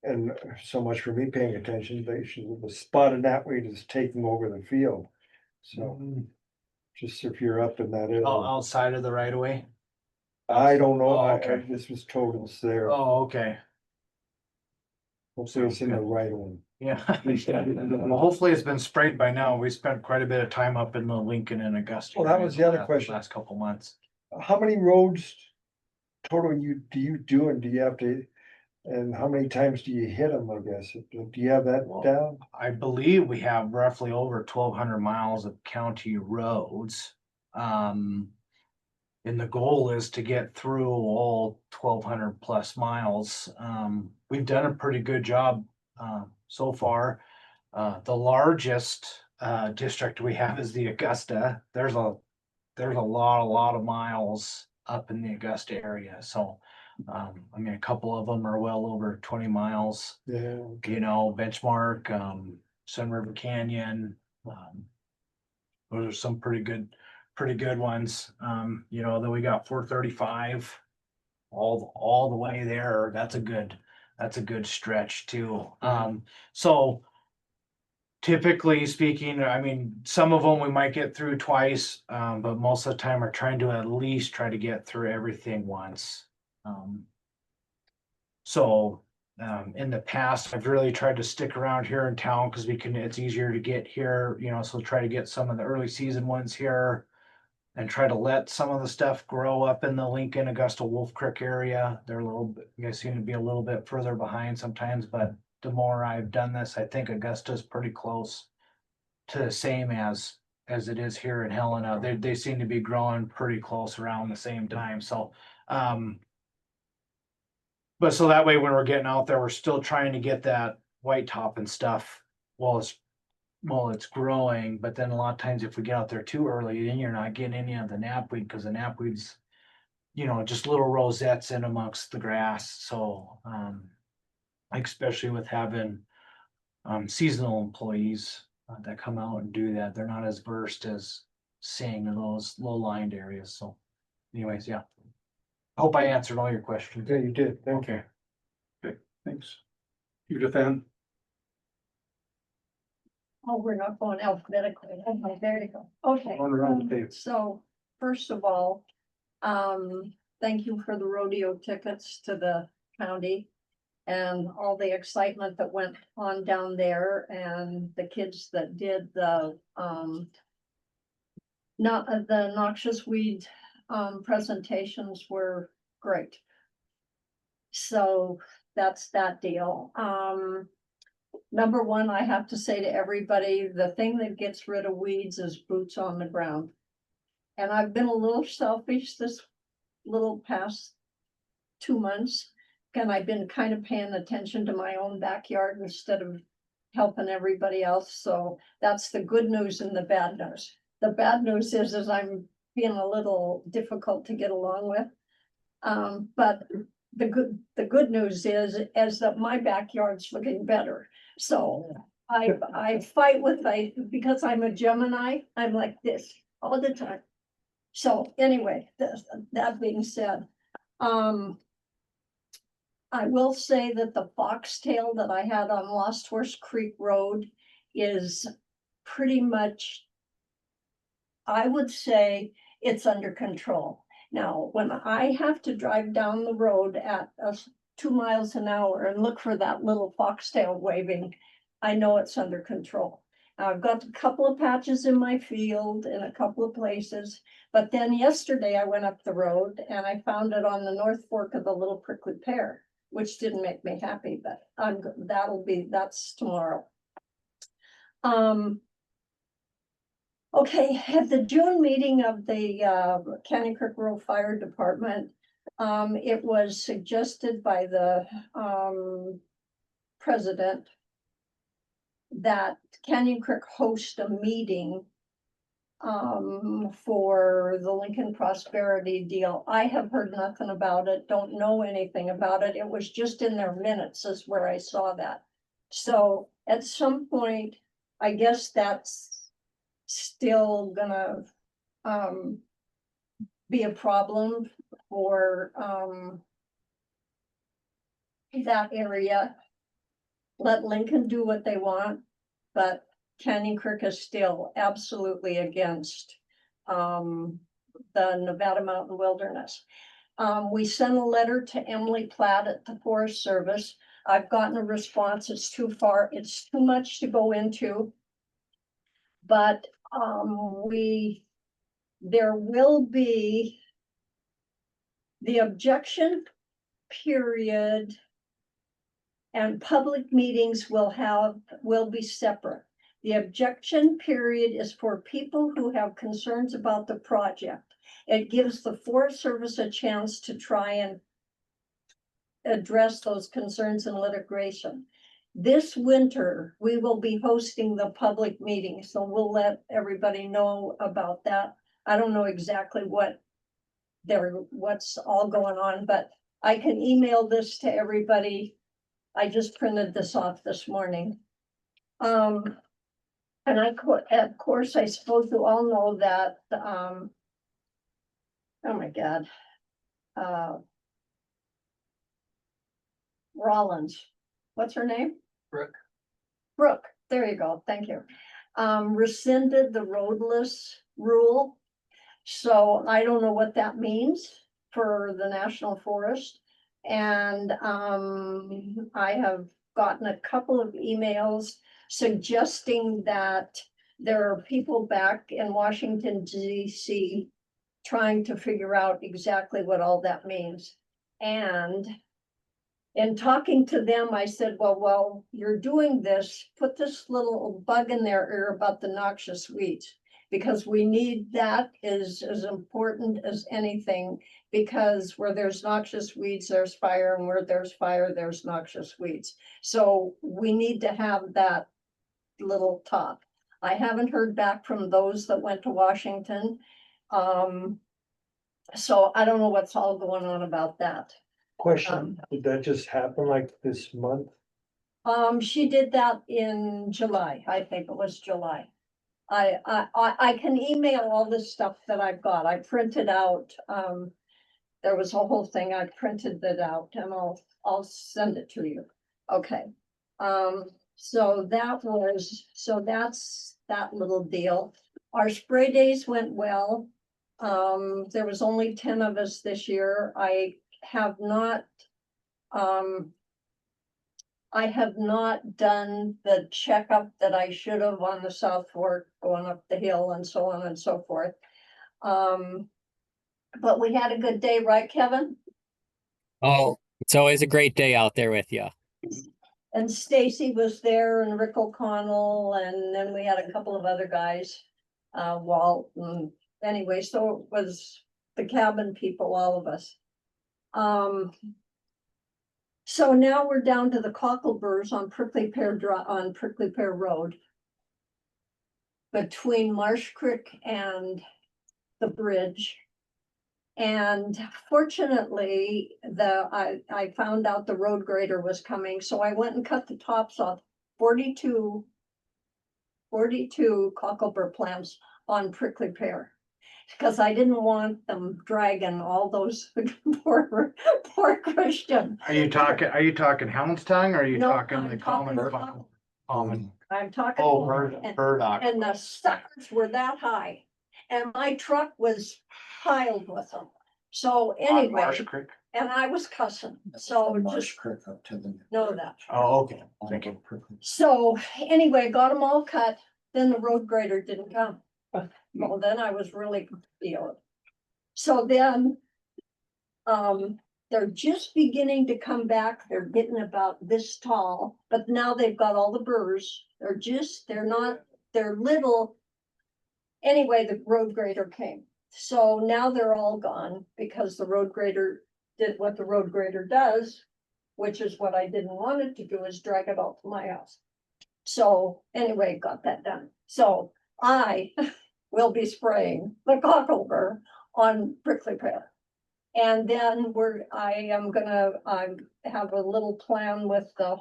and so much for me paying attention, the spot of knapweed is taking over the field. So just if you're up in that area, Outside of the right of way. I don't know, Oh, I okay. just was told it's there. Oh, okay. Hopefully it's in the right one. Yeah. Well, hopefully it's been sprayed by now. We spent quite a bit of time up in the Lincoln and Augusta. Well, that area was the other last- question. Last couple months. How many roads total do you do and do you have to, and how many times do you hit them, I guess? Do you have that down? I believe we have roughly over 1,200 miles of county roads. And the goal is to get through all 1,200 plus miles. We've done a pretty good job so far. The largest district we have is the Augusta. There's a lot of miles up in the Augusta area. So, I mean, a couple of them are well over 20 miles. Yeah. You know, Benchmark, Sun River Canyon. Those are some pretty good ones. You know, then we got 435 all the way there. That's a good stretch too. So typically speaking, I mean, some of them we might get through twice, but most of the time we're trying to at least try to get through everything once. So in the past, I've really tried to stick around here in town because it's easier to get here, you know, so try to get some of the early season ones here and try to let some of the stuff grow up in the Lincoln, Augusta, Wolf Creek area. They're a little bit, you guys seem to be a little bit further behind sometimes, but the more I've done this, I think Augusta's pretty close to the same as it is here in Helena. They seem to be growing pretty close around the same time. So, but so that way when we're getting out there, we're still trying to get that white top and stuff while it's growing. But then a lot of times if we get out there too early, then you're not getting any of the knapweed because the knapweed's, you know, just little rosettes in amongst the grass. So, especially with having seasonal employees that come out and do that, they're not as versed as seeing in those low-lined areas. So anyways, yeah. I hope I answered all your questions. Yeah, you did. Thank you. Okay. Okay, thanks. Judith Ann? Oh, we're not going alphabetically. Okay, there you go. Okay. Going around the table. So first of all, thank you for the rodeo tickets to the county and all the excitement that went on down there and the kids that did the noxious weed presentations were great. So that's that deal. Number one, I have to say to everybody, the thing that gets rid of weeds is boots on the ground. And I've been a little selfish this little past 2 months. And I've been kind of paying attention to my own backyard instead of helping everybody else. So that's the good news and the bad news. The bad news is I'm being a little difficult to get along with. But the good news is that my backyard's looking better. So I fight because I'm a Gemini, I'm like this all the time. So anyway, that being said, I will say that the foxtail that I had on Lost Horse Creek Road is pretty much, I would say it's under control. Now, when I have to drive down the road at 2 miles an hour and look for that little foxtail waving, I know it's under control. Now, I've got a couple of patches in my field in a couple of places, but then yesterday I went up the road and I found it on the North Fork of the Little Prickly Pear, which didn't make me happy, but that's tomorrow. Okay, at the June meeting of the Canyon Creek Rural Fire Department, it was suggested by the president that Canyon Creek host a meeting for the Lincoln Prosperity deal. I have heard nothing about it, don't know anything about it. It was just in their minutes is where I saw that. So at some point, I guess that's still gonna be a problem for that area. Let Lincoln do what they want, but Canyon Creek is still absolutely against the Nevada Mountain Wilderness. We sent a letter to Emily Platt at the Forest Service I've gotten a response, it's too far, it's too much to go into. But, there will be the objection period and public meetings will be separate. The objection period is for people who have concerns about the project. It gives the Forest Service a chance to try and address those concerns in litigation. This winter, we will be hosting the public meeting, so we'll let everybody know about that. I don't know exactly what's all going on, but I can email this to everybody. I just printed this off this morning. And of course, I suppose you all know that, oh my God. Rollins, what's her name? Brooke, there you go, thank you. Rescinded the roadless rule. So I don't know what that means for the National Forest. And I have gotten a couple of emails suggesting that there are people back in Washington, D.C. trying to figure out exactly what all that means. And in talking to them, I said, well, you're doing this, put this little bug in their ear about the noxious weeds, because we need that is as important as anything, because where there's noxious weeds, there's fire, and where there's fire, there's noxious weeds. So we need to have that little talk. I haven't heard back from those that went to Washington. So I don't know what's all going on about that. Question, did that just happen like this month? She did that in July, I think it was July. I can email all this stuff that I've got, I printed out, there was a whole thing, I printed that out and I'll send it to you. Okay, so that's that little deal. Our spray days went well. There was only 10 of us this year. I have not done the checkup that I should have on the South Fork, going up the hill and so on and so forth. But we had a good day, right, Kevin? Oh, it's always a great day out there with you. And Stacy was there and Rick O'Connell, and then we had a couple of other guys, Walt, and anyway, so it was the cabin people, all of us. So now we're down to the cockleburs on Prickly Pear Road, between Marsh Creek and the bridge. And fortunately, I found out the road grader was coming, so I went and cut the tops off 42 cocklebur plants on Prickly Pear, because I didn't want them dragging all those poor Christian. Are you talking hound's tongue, or are you No, talking I'm the talking common? I'm talking. Oh, and- burdock. And the suckers were that high, and my truck was piled with them. So On anyway, Marsh Creek? and I was cussing, so Marsh just Creek up to the. know that. Oh, okay, thank you. So anyway, got them all cut, then the road grader didn't come. Well, then I was really confused. So then, they're just beginning to come back. They're getting about this tall, but now they've got all the burrs. They're little. Anyway, the road grader came. So now they're all gone because the road grader did what the road grader does, which is what I didn't want it to do, is drag it all to my house. So anyway, got that done. So I will be spraying the cocklebur on Prickly Pear. And then I have a little plan with the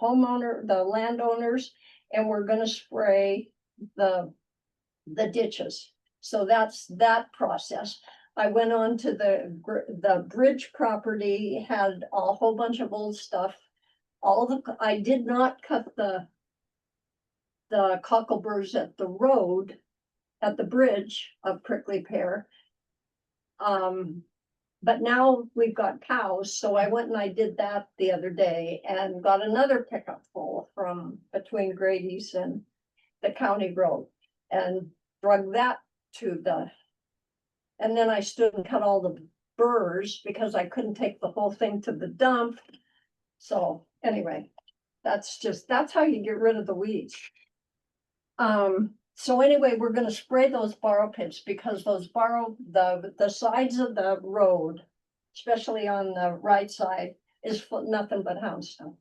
landowners, and we're gonna spray the ditches. So that's that process. I went on to the bridge property, had a whole bunch of old stuff. I did not cut the cockleburs at the road, at the bridge of Prickly Pear. But now we've got cows, so I went and I did that the other day and got another pickup full from between Grady's and the county road and drug that to the. And then I stood and cut all the burrs because I couldn't take the whole thing to the dump. So anyway, that's how you get rid of the weeds. So anyway, we're gonna spray those borrow pits because those the sides of the road, especially on the right side, is nothing but houndstone.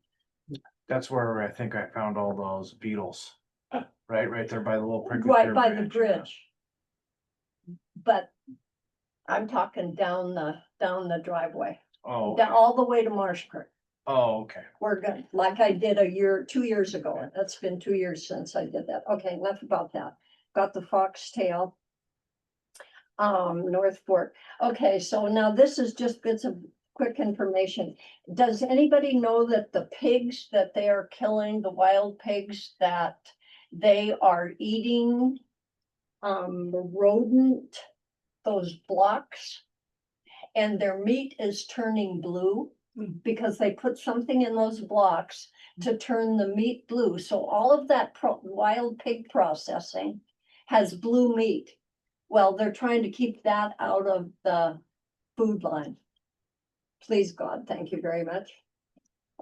That's where I think I found all those beetles. Right there by the little prickly. Right pear by the branch. bridge. But I'm talking down the driveway, Oh, down all the way to Marsh Creek. oh, okay. We're good, like I did 2 years ago. That's been 2 years since I did that. Okay, enough about that. Got the foxtail. North Fork. Okay, so now this is just bits of quick information. Does anybody know that the pigs that they are killing, the wild pigs, that they are eating rodent, those blocks, and their meat is turning blue because they put something in those blocks to turn the meat blue. So all of that wild pig processing has blue meat. Well, they're trying to keep that out of the food line. Please God, thank you very much.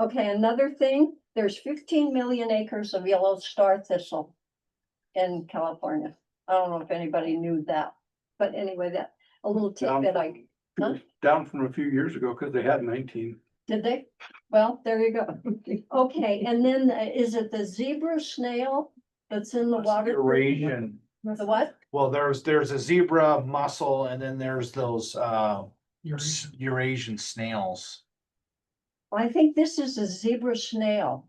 Okay, another thing, there's 15 million acres of yellow star thistle in California. I don't know if anybody knew that, but anyway, that a little tidbit Huh? Down from a few years ago, because they had 19. Did they? Well, there you go. Okay, and then is it the zebra snail that's in the water? Eurasian. The what? Well, there's a zebra mussel and then there's those Eurasian snails. I think this is a zebra snail.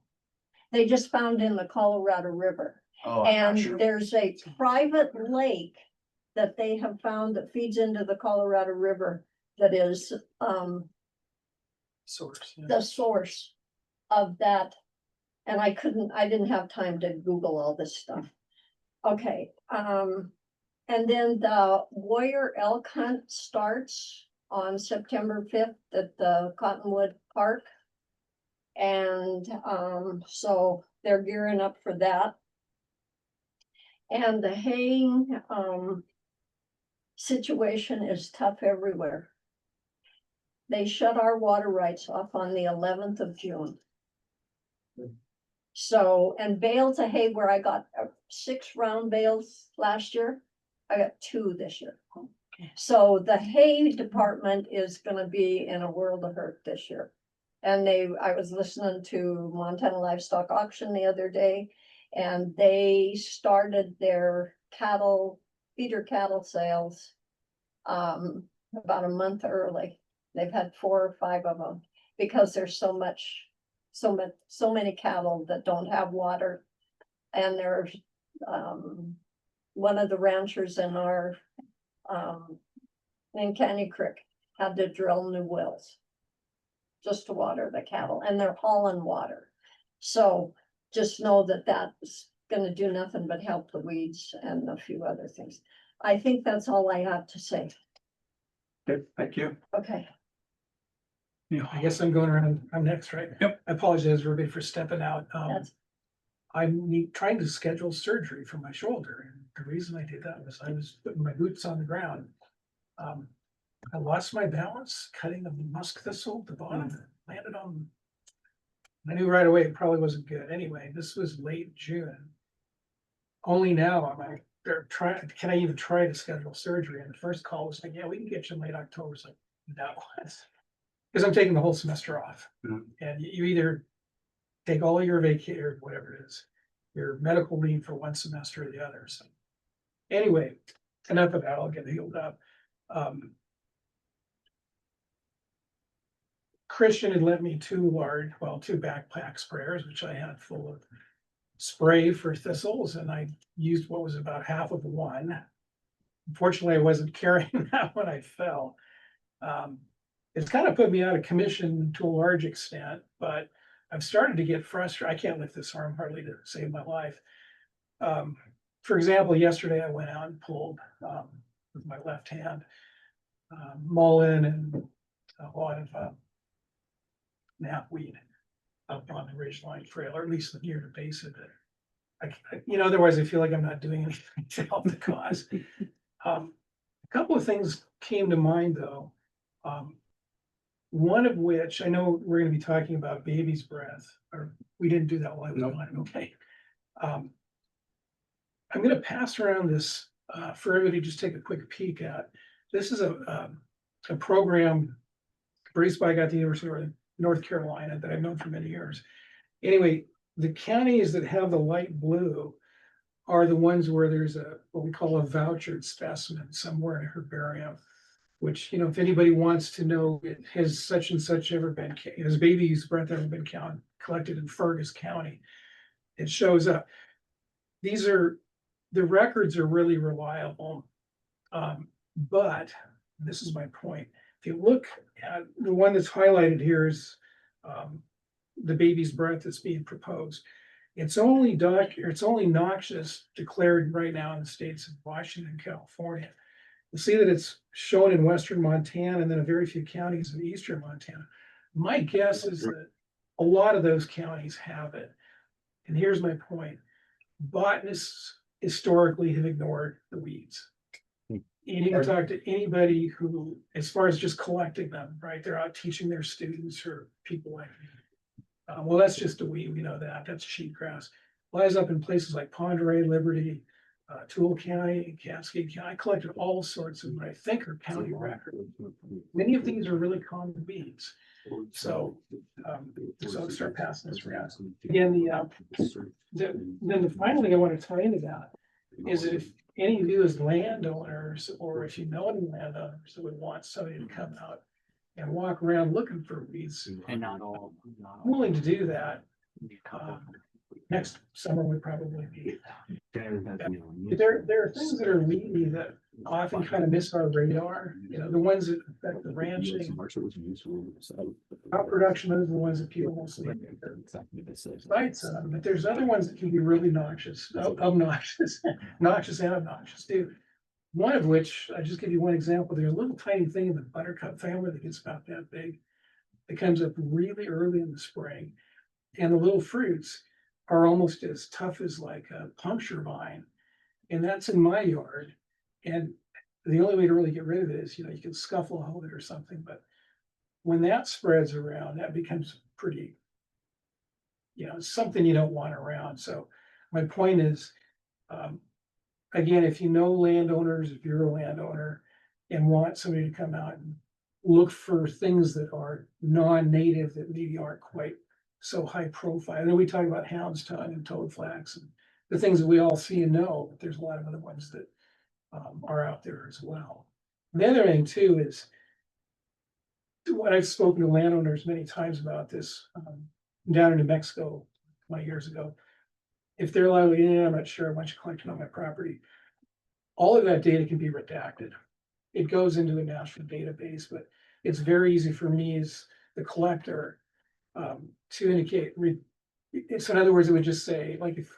They just found in the Colorado River. Oh, I'm not And sure. there's a private lake that they have found that feeds into the Colorado River that is Source. Yeah. the source of that. And I didn't have time to Google all this stuff. Okay, and then the Warrior Elk Hunt starts on September 5th at the Cottonwood Park. And so they're gearing up for that. And the haying situation is tough everywhere. They shut our water rights off on the 11th of June. So, and bales of hay where I got 6 round bales last year, I got 2 this year. So the hay department is gonna be in a world of hurt this year. And I was listening to Montana Livestock Auction the other day, and they started their feeder cattle sales about a month early. They've had 4 or 5 of them because there's so many cattle that don't have water. And there's one of the ranchers in our in Canny Creek had to drill new wells just to water the cattle, and they're hauling water. So just know that that's gonna do nothing but help the weeds and a few other things. I think that's all I have to say. Okay, thank you. Okay. Yeah, I guess I'm going around, I'm next, right? Yep. I apologize everybody for stepping out. That's I'm trying to schedule surgery for my shoulder, and the reason I did that was I was putting my boots on the ground. I lost my balance, cutting a musk thistle at the bottom, landed on. I knew right away it probably wasn't good. Anyway, this was late June. Only now I'm like, they're trying, can I even try to schedule surgery? And the first call was like, yeah, we can get you in late October. It's like, no. Because I'm taking the whole semester off. And you either take all your vacay or whatever it is, your medical leave for one semester or the other. So anyway, enough of that, I'll get healed up. Christian had lent me 2 backpack sprayers, which I had full of spray for thistles, and I used what was about half of one. Unfortunately, I wasn't carrying that when I fell. It's kind of put me out of commission to a large extent, but I've started to get frustrated. I can't lift this arm hardly to save my life. For example, yesterday I went out and pulled with my left hand mullein and knapweed up on the Ridgeline Trail, or at least near the base of it. Otherwise I feel like I'm not doing anything to help the cause. A couple of things came to mind though. One of which, I know we're gonna be talking about baby's breath, or we didn't do that while I was on, okay. I'm gonna pass around this, for everybody to just take a quick peek at. This is a program Birdseye got the University of North Carolina that I've known for many years. Anyway, the counties that have the light blue are the ones where there's what we call a vouchered specimen somewhere in a herbarium. Which, if anybody wants to know, has such and such ever been, has baby's breath ever been collected in Fergus County? It shows up. The records are really reliable. But this is my point. If you look at the one that's highlighted here is the baby's breath that's being proposed. It's only noxious declared right now in the states of Washington and California. You see that it's shown in western Montana and then a very few counties in eastern Montana. My guess is that a lot of those counties have it. And here's my point. Botanists historically have ignored the weeds. You can talk to anybody who, as far as just collecting them, right? They're out teaching their students or people like me. Well, that's just a weed, we know that. That's cheatgrass. Lies up in places like Ponderay, Liberty, Toole County, Cascade County. I collected all sorts of what I think are county records. Many of these are really common weeds. So I'll start passing this around. Again, then the final thing I want to tie into that is that if any of you as landowners, or if you know any landowners that would want somebody to come out and walk around looking for weeds, And not all. I'm willing to do that. Next summer would probably be. There are things that are weedy that often kind of miss our radar, the ones that affect the ranching. Crop production, those are the ones that people mostly sites on, but there's other ones that can be really noxious, obnoxious, noxious and obnoxious too. One of which, I'll just give you one example. There's a little tiny thing in the buttercup family that gets about that big. It comes up really early in the spring, and the little fruits are almost as tough as like a puncture vine. And that's in my yard. And the only way to really get rid of it is, you can scuffle hold it or something. But when that spreads around, that becomes pretty, something you don't want around. So my point is, again, if you know landowners, if you're a landowner and want somebody to come out and look for things that are non-native that maybe aren't quite so high profile. I know we talk about hound's tongue and toadflax and the things that we all see and know, but there's a lot of other ones that are out there as well. And the other thing too is what I've spoken to landowners many times about this down in New Mexico 20 years ago. If they're like, I'm not sure, I want you collecting on my property. All of that data can be redacted. It goes into a national database, but it's very easy for me as the collector to indicate. So in other words, it would just say, like, if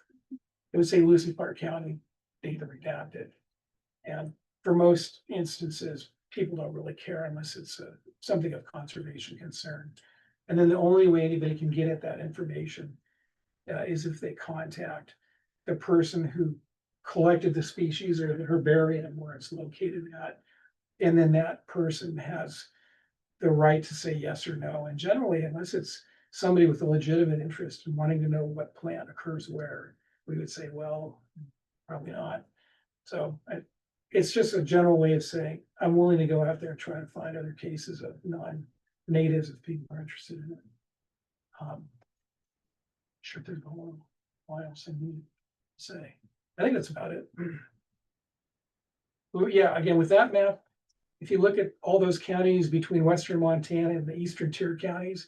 it would say Lucy Park County data redacted. And for most instances, people don't really care unless it's something of conservation concern. And then the only way anybody can get at that information is if they contact the person who collected the species or the herbarium where it's located at. And then that person has the right to say yes or no. And generally, unless it's somebody with a legitimate interest in wanting to know what plant occurs where, we would say, well, probably not. So it's just a general way of saying, I'm willing to go out there and try to find other cases of non-natives if people are interested in it. Sure, there's a whole lot else I need to say. I think that's about it. But yeah, again, with that map, if you look at all those counties between western Montana and the eastern tier counties,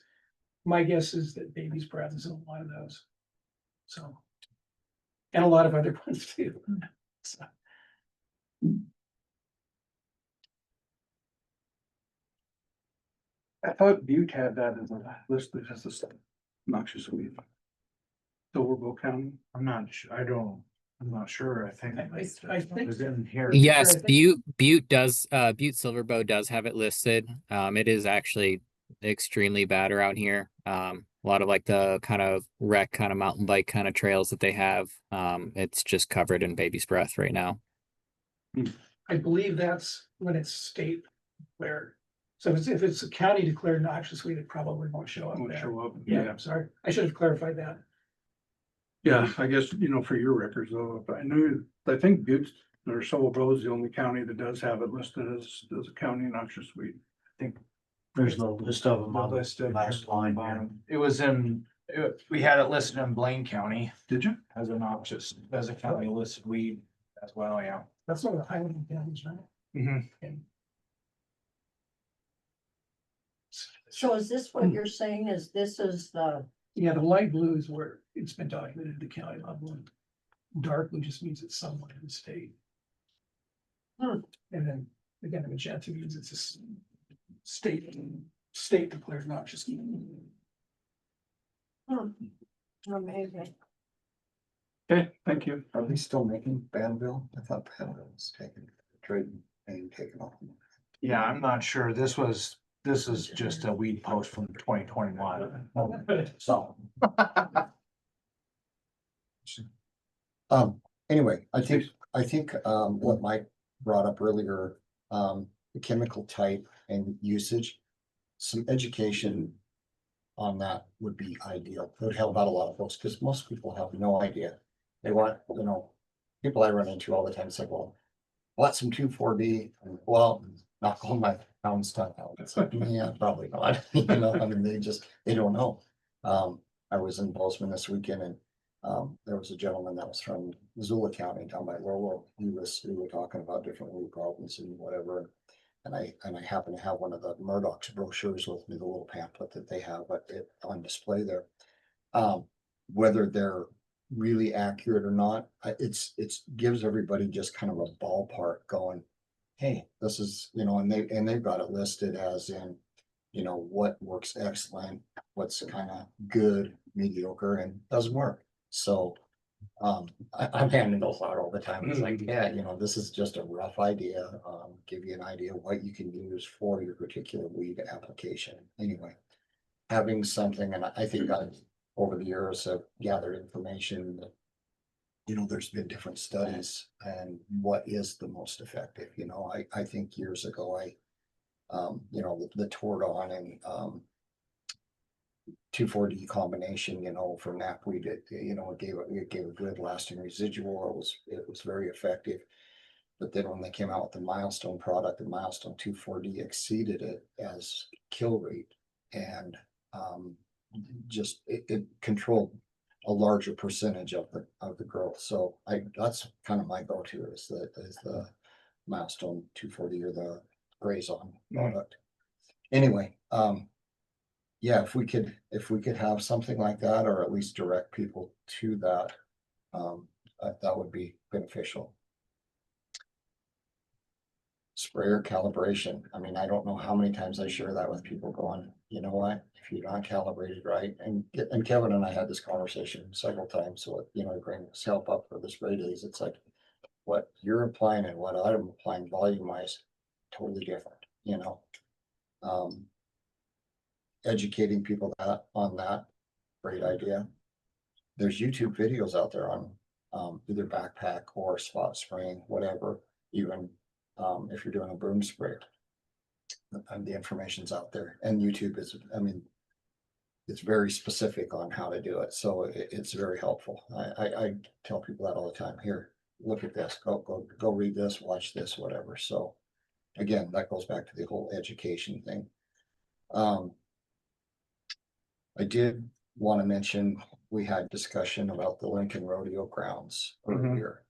my guess is that baby's breath is in a lot of those. So, and a lot of other ones too. So. I thought Butte had that as a list as a noxious weed. Silverbow County. I'm not sure. I'm not sure. I think I think it was in here. Yes, Butte does, Butte Silverbow does have it listed. It is actually extremely bad around here. A lot of like the kind of wreck kind of mountain bike kind of trails that they have. It's just covered in baby's breath right now. I believe that's when it's state declared. So if it's a county declared noxious weed, it probably won't show up Won't there. show up. Yeah, I'm sorry. I should have clarified that. Yeah, I guess, for your records though, if I think Butte or Silver is the only county that does have it listed as a county noxious weed. There's the list of them on the last line. It was we had it listed in Blaine County Did you? as a noxious, as a county listed weed as well, yeah. That's one of the Highland counties, right? Mhm. So is this what you're saying is this is the, Yeah, the light blue is where it's been documented at the county level. And dark blue just means it's somewhere in the state. Hmm. And then again, the magenta means it's a state declared noxious. amazing. Okay, thank you. Are they still making Banville? I thought Banville was taken, trade and taken off. Yeah, I'm not sure. This is just a weed post from 2021. So. Anyway, I think, what Mike brought up earlier, the chemical type and usage, some education on that would be ideal. It would help out a lot of folks, because most people have no idea. They want, people I run into all the time say, well, want some 2,4-D? Well, not on my pound stuff out. It's like, yeah, probably not. I mean, they don't know. I was in Bozeman this weekend, and there was a gentleman that was from Missoula County down by Lowell. We were talking about different weed problems and whatever. And I happen to have one of the Murdoch's brochures with me, the little pamphlet that they have on display there. Whether they're really accurate or not, it's gives everybody just kind of a ballpark going, hey, this is, and they've got it listed as in, what works excellent, what's kind of good, mediocre, and doesn't work. So I'm handing those out all the time. It's like, yeah, this is just a rough idea, give you an idea of what you can use for your particular weed application. Anyway, having something, and I think over the years have gathered information that, there's been different studies and what is the most effective. I think years ago, the Tordon and 2,4-D combination, for knapweed, it gave a good lasting residual. It was very effective. But then when they came out with the Milestone product, the Milestone 2,4-D exceeded it as kill rate, and just it controlled a larger percentage of the growth. So that's kind of my go-to is the Milestone 2,4-D or the Grazon product. Anyway, yeah, if we could have something like that, or at least direct people to that, that would be beneficial. Sprayer calibration. I mean, I don't know how many times I share that with people going, you know what, if you're not calibrated right, and Kevin and I had this conversation several times, so, bring this help up for the spray days. It's like, what you're applying and what I'm applying volume wise, totally different, educating people on that, great idea. There's YouTube videos out there on either backpack or spot spraying, whatever, even if you're doing a boom spray. The information's out there, and YouTube is, it's very specific on how to do it, so it's very helpful. I tell people that all the time. Here, look at this, go read this, watch this, whatever. So again, that goes back to the whole education thing. I did want to mention, we had discussion about the Lincoln Rodeo grounds earlier.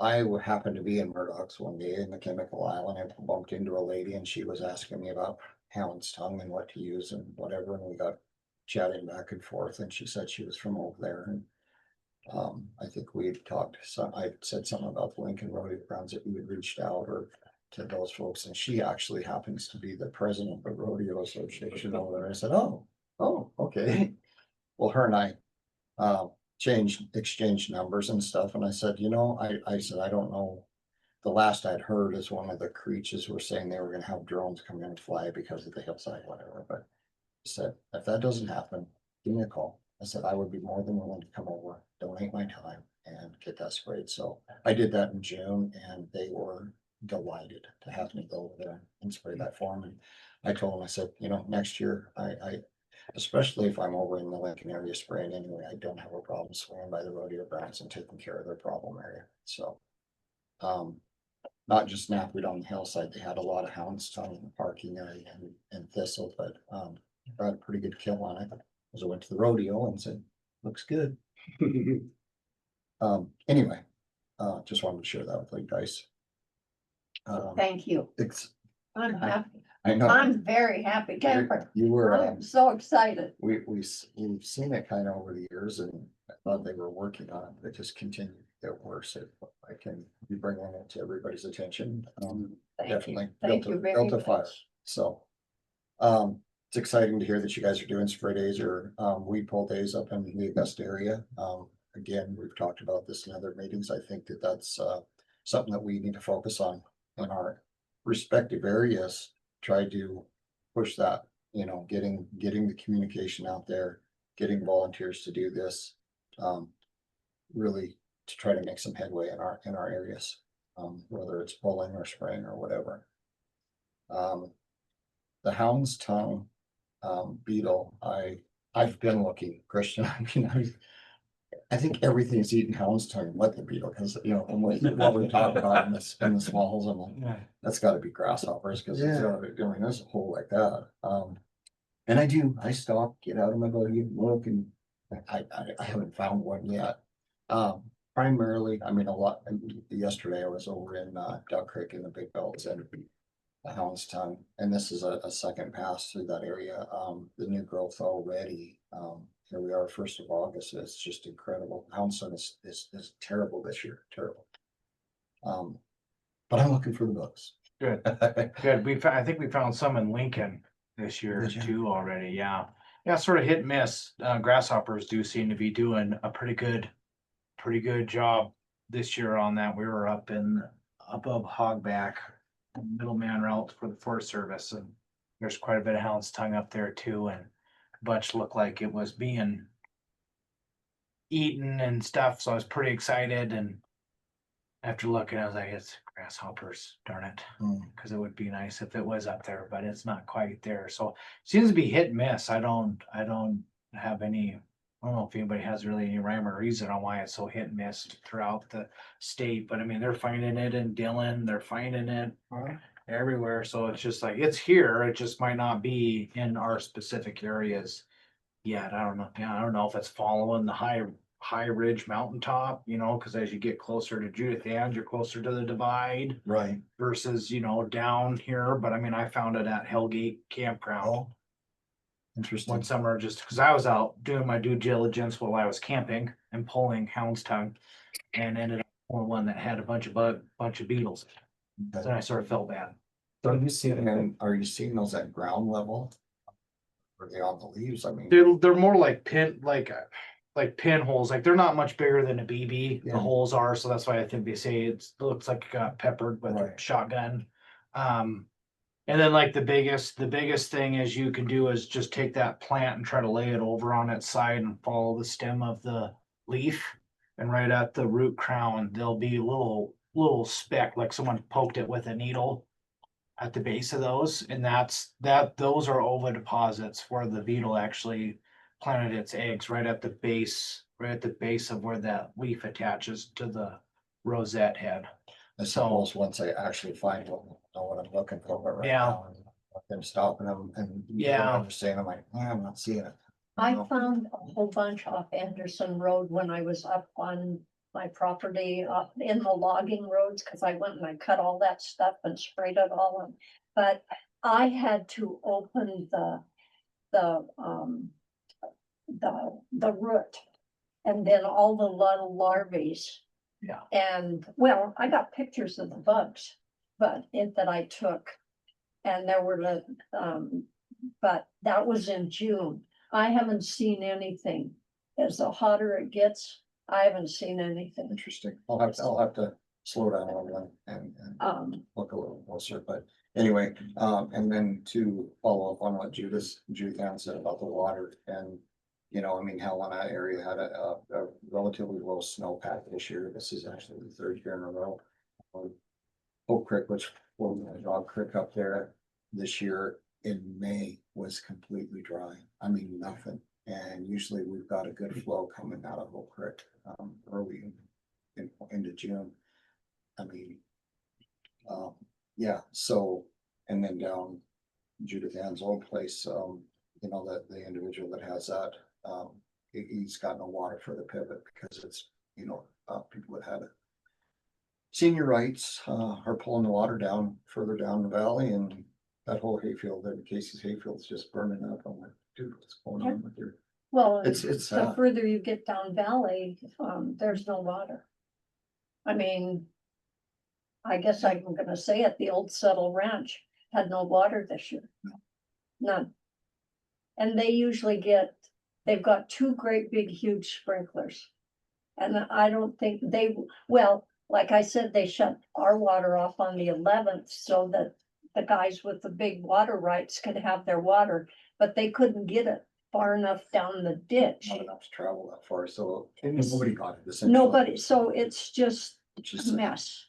I happened to be in Murdoch's one day in the Chemical Island and bumped into a lady, and she was asking me about hound's tongue and what to use and whatever, and we got chatting back and forth, and she said she was from over there, and I think we had talked, I said something about the Lincoln Rodeo grounds, that we had reached out or to those folks, and she actually happens to be the president of the Rodeo Association over there. I said, oh, okay. Well, her and I exchanged numbers and stuff, and I said, I said, I don't know. The last I'd heard is one of the Creeches were saying they were gonna have drones come in and fly because of the hillside, whatever, but said, if that doesn't happen, give me a call. I said, I would be more than willing to come over, donate my time and get that sprayed. So I did that in June and they were delighted to have me go over there and spray that for them. And I told them, I said, you know, next year, especially if I'm over in the Lincoln area spraying anyway, I don't have a problem swinging by the rodeo grounds and taking care of their problem area. So, not just knapweed on the hillside, they had a lot of houndstone in the parking area and thistle, but, got a pretty good kill on it. As I went to the rodeo and said, looks good. Anyway, just wanted to share that with you guys. Thank you. It's, I'm happy. I know. I'm very happy camper. You were, I'm so excited. we've seen it kind of over the years and I thought they were working on it, but it just continued to get worse. I can be bringing it to everybody's attention. Thank Definitely you. Thank you very built a fire. much. So, it's exciting to hear that you guys are doing spray days or, weed pull days up in the Augusta area. Again, we've talked about this in other meetings. I think that that's, something that we need to focus on in our respective areas. Try to push that, you know, getting the communication out there, getting volunteers to do this. Really to try to make some headway in our areas, whether it's pulling or spraying or whatever. The hound's tongue beetle, I've been looking, Christian. I mean, I think everything's eating hound's tongue with the beetle, because you know, and what we talked about in the smalls, I'm like, that's gotta be grasshoppers, because it's doing this a hole like that. And I stop, get out of my buggy, look, and I haven't found one yet. Primarily, I mean, a lot, yesterday I was over in Duck Creek in the Big Belts and the hound's tongue, and this is a second pass through that area. The new growth already, here we are, 1st of August, it's just incredible. Hound's tongue is terrible this year, terrible. But I'm looking for the bugs. Good, good. I think we found some in Lincoln this year Did you? too already, yeah. Yeah, sort of hit and miss. Grasshoppers do seem to be doing a pretty good job this year on that. We were up above Hogback, middleman route for the Forest Service, and there's quite a bit of hound's tongue up there too, and a bunch looked like it was being eaten and stuff, so I was pretty excited, and after looking, I was like, it's grasshoppers, darn it. Cause it would be nice if it was up there, but it's not quite there. So seems to be hit and miss. I don't have any, I don't know if anybody has really any rhyme or reason on why it's so hit and miss throughout the state, but I mean, they're finding it in Dillon, they're finding it everywhere. So it's just like, it's here. It just might not be in our specific areas yet. I don't know. Yeah, I don't know if it's following the high ridge mountaintop, you know, because as you get closer to Judith Ann, you're closer to the divide Right. versus, you know, down here. But I mean, I found it at Hellgate Campground Interesting. one summer, just because I was out doing my due diligence while I was camping and pulling hound's tongue, and ended up pulling one that had a bunch of beetles. So I sort of felt bad. So are you seeing those at ground level? Or are they on the leaves? I mean, They're more like pinholes, like they're not much bigger than a BB, Yeah. the holes are, so that's why I think they say it looks like it got peppered with a Right. shotgun. And then like the biggest thing is you can do is just take that plant and try to lay it over on its side and follow the stem of the leaf. And right at the root crown, there'll be a little speck, like someone poked it with a needle at the base of those, and those are ova deposits where the beetle actually planted its eggs right at the base of where that leaf attaches to the rosette head. I suppose once I actually find one, I know what I'm looking for, but right now, I'm stopping them and. I'm saying, I'm like, I'm not seeing it. I found a whole bunch off Anderson Road when I was up on my property in the logging roads, because I went and I cut all that stuff and sprayed it all in. But I had to open the root, and then all the little larvae. Yeah. And well, I got pictures of the bugs, but that I took, and there were but that was in June. I haven't seen anything. As the hotter it gets, I haven't seen anything. Interesting. I'll have to slow down a little and look a little closer, but Anyway, and then to follow up on what Judith Ann said about the water and, you know, I mean, Helena area had a relatively low snowpack this year. This is actually the third year in a row. Oak Creek, which formed the Dog Creek up there this year in May was completely dry. I mean, nothing. And usually we've got a good flow coming out of Oak Creek, early into June. I mean, yeah, so, and then down Judith Ann's old place, you know, that the individual that has that, he's got no water for the pivot because it's, you know, people that had it. Senior rights, are pulling the water down further down the valley, and that whole hayfield, that Casey's hayfield's just burning up. I'm like, dude, what's going on with your? Well, It's the sad. further you get down valley, there's no water. I mean, I guess I'm gonna say it, the old Settle Ranch had no water this year. None. And they usually they've got two great big huge sprinklers. And I don't think well, like I said, they shut our water off on the 11th so that the guys with the big water rights could have their water, but they couldn't get it far enough down the ditch. Not enough to travel that far, so nobody got it. Essentially. Nobody, so it's just Just a mess.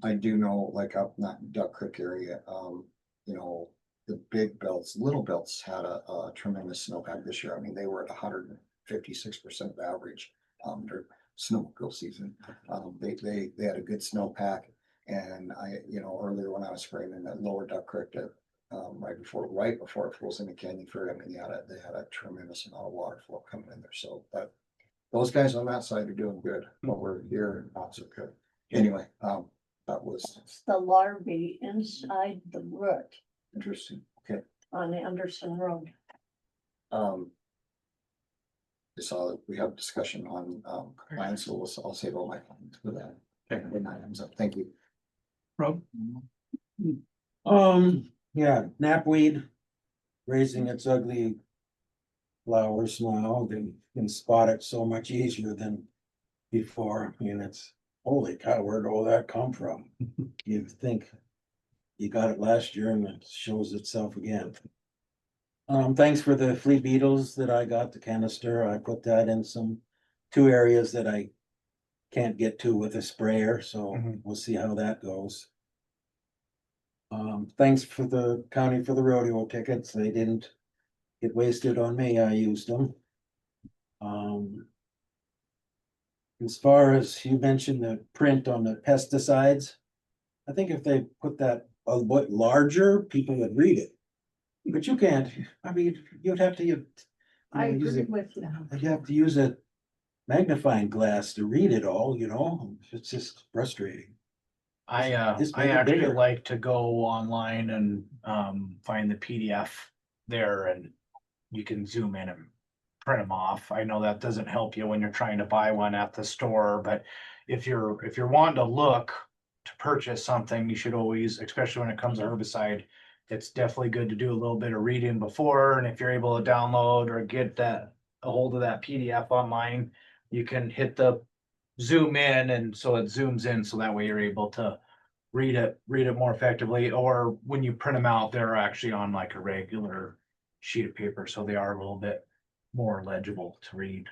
I do know, like up in that Duck Creek area, you know, the big belts, little belts had a tremendous snowpack this year. I mean, they were at 156% of average, during snowmobile season. They had a good snowpack, and you know, earlier when I was spraying in that lower Duck Creek that, right before it flows into Canyon Ferry, I mean, they had a tremendous amount of water flow coming in there. So, but those guys on that side are doing good, but we're here not so good. Anyway, that was It's the larvae inside the root interesting. Okay. on the Anderson Road. I saw that we have discussion on, compliance, so I'll save all my comments for that. Okay, when that comes up. Thank you. Rob? Yeah, knapweed raising its ugly flowers now. They can spot it so much easier than before. I mean, it's, holy cow, where'd all that come from? You'd think you got it last year and it shows itself again. Thanks for the flea beetles that I got, the canister. I put that in two areas that I can't get to with a sprayer, so we'll see how that goes. Thanks for the county for the rodeo tickets. They didn't get wasted on me. I used them. As far as you mentioned the print on the pesticides, I think if they put that a bit larger, people would read it. But you can't, I mean, you'd have to. I agree with you. You have to use a magnifying glass to read it all, you know, it's just frustrating. Just I make it actually bigger. like to go online and, find the PDF there and you can zoom in and print them off. I know that doesn't help you when you're trying to buy one at the store, but if you're wanting to look to purchase something, you should always, especially when it comes to herbicide, it's definitely good to do a little bit of reading before, and if you're able to download or get a hold of that PDF online, you can hit the zoom in, and so it zooms in, so that way you're able to read it more effectively. Or when you print them out, they're actually on like a regular sheet of paper, so they are a little bit more legible to read.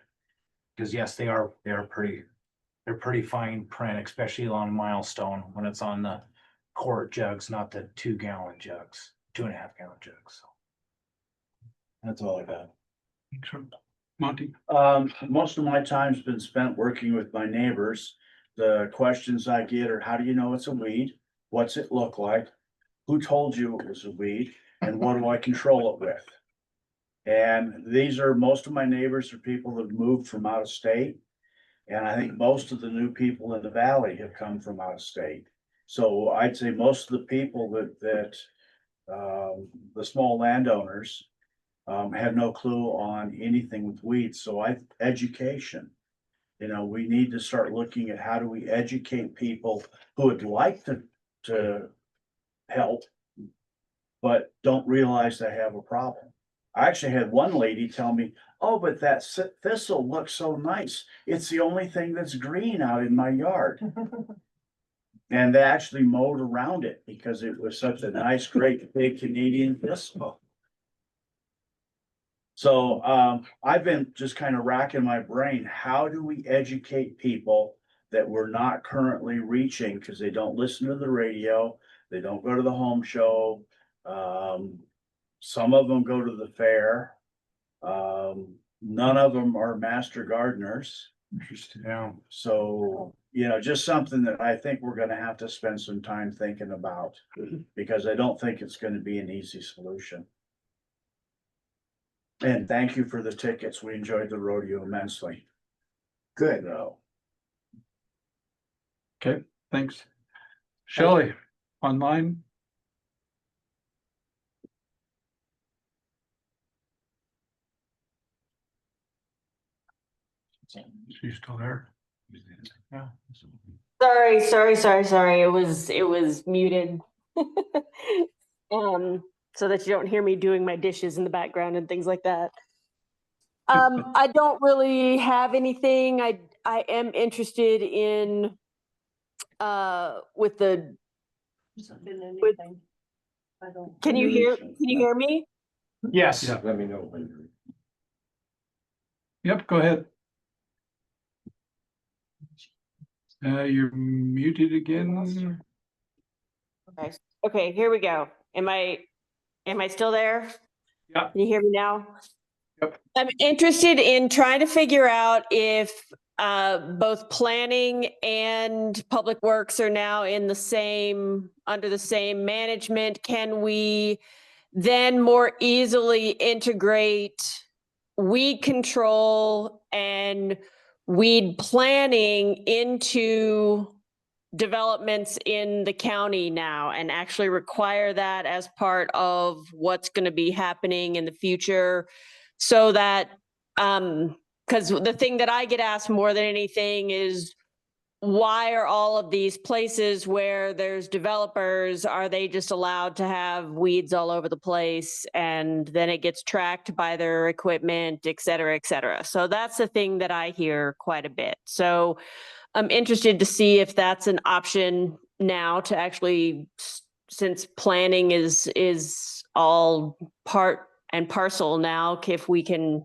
Because yes, they're pretty fine print, especially on Milestone when it's on the quart jugs, not the 2-gallon jugs, 2.5-gallon jugs. So. That's all I got. Monty? Most of my time's been spent working with my neighbors. The questions I get are, how do you know it's a weed? What's it look like? Who told you it was a weed? And what do I control it with? And most of my neighbors are people that moved from out of state. And I think most of the new people in the valley have come from out of state. So I'd say most of the people that the small landowners have no clue on anything with weeds. So education, you know, we need to start looking at how do we educate people who would like to help, but don't realize they have a problem. I actually had one lady tell me, oh, but that thistle looks so nice. It's the only thing that's green out in my yard. And they actually mowed around it because it was such a nice, great, big Canadian thistle. So, I've been just kind of racking my brain, how do we educate people that we're not currently reaching because they don't listen to the radio, they don't go to the home show. Some of them go to the fair. None of them are master gardeners. Interesting. Yeah. So, you know, just something that I think we're gonna have to spend some time thinking about, because I don't think it's gonna be an easy solution. And thank you for the tickets. We enjoyed the rodeo immensely. Good. So, Okay, thanks. Shelley, online? She's still there? Yeah. Sorry. It was muted. So that you don't hear me doing my dishes in the background and things like that. I don't really have anything. I am interested in with the Hasn't been anything. I don't. can you hear me? Yes. Yeah. Let me know when you're. Yep, go ahead. You're muted again. Okay, here we go. Am I still there? Yeah. Can you hear me now? Yep. I'm interested in trying to figure out if both planning and public works are now in the same, under the same management. Can we then more easily integrate weed control and weed planning into developments in the county now and actually require that as part of what's going to be happening in the future, so that because the thing that I get asked more than anything is, why are all of these places where there's developers, are they just allowed to have weeds all over the place, and then it gets tracked by their equipment, et cetera, et cetera. So that's the thing that I hear quite a bit. So I'm interested to see if that's an option now to actually, since planning is all part and parcel now, if we can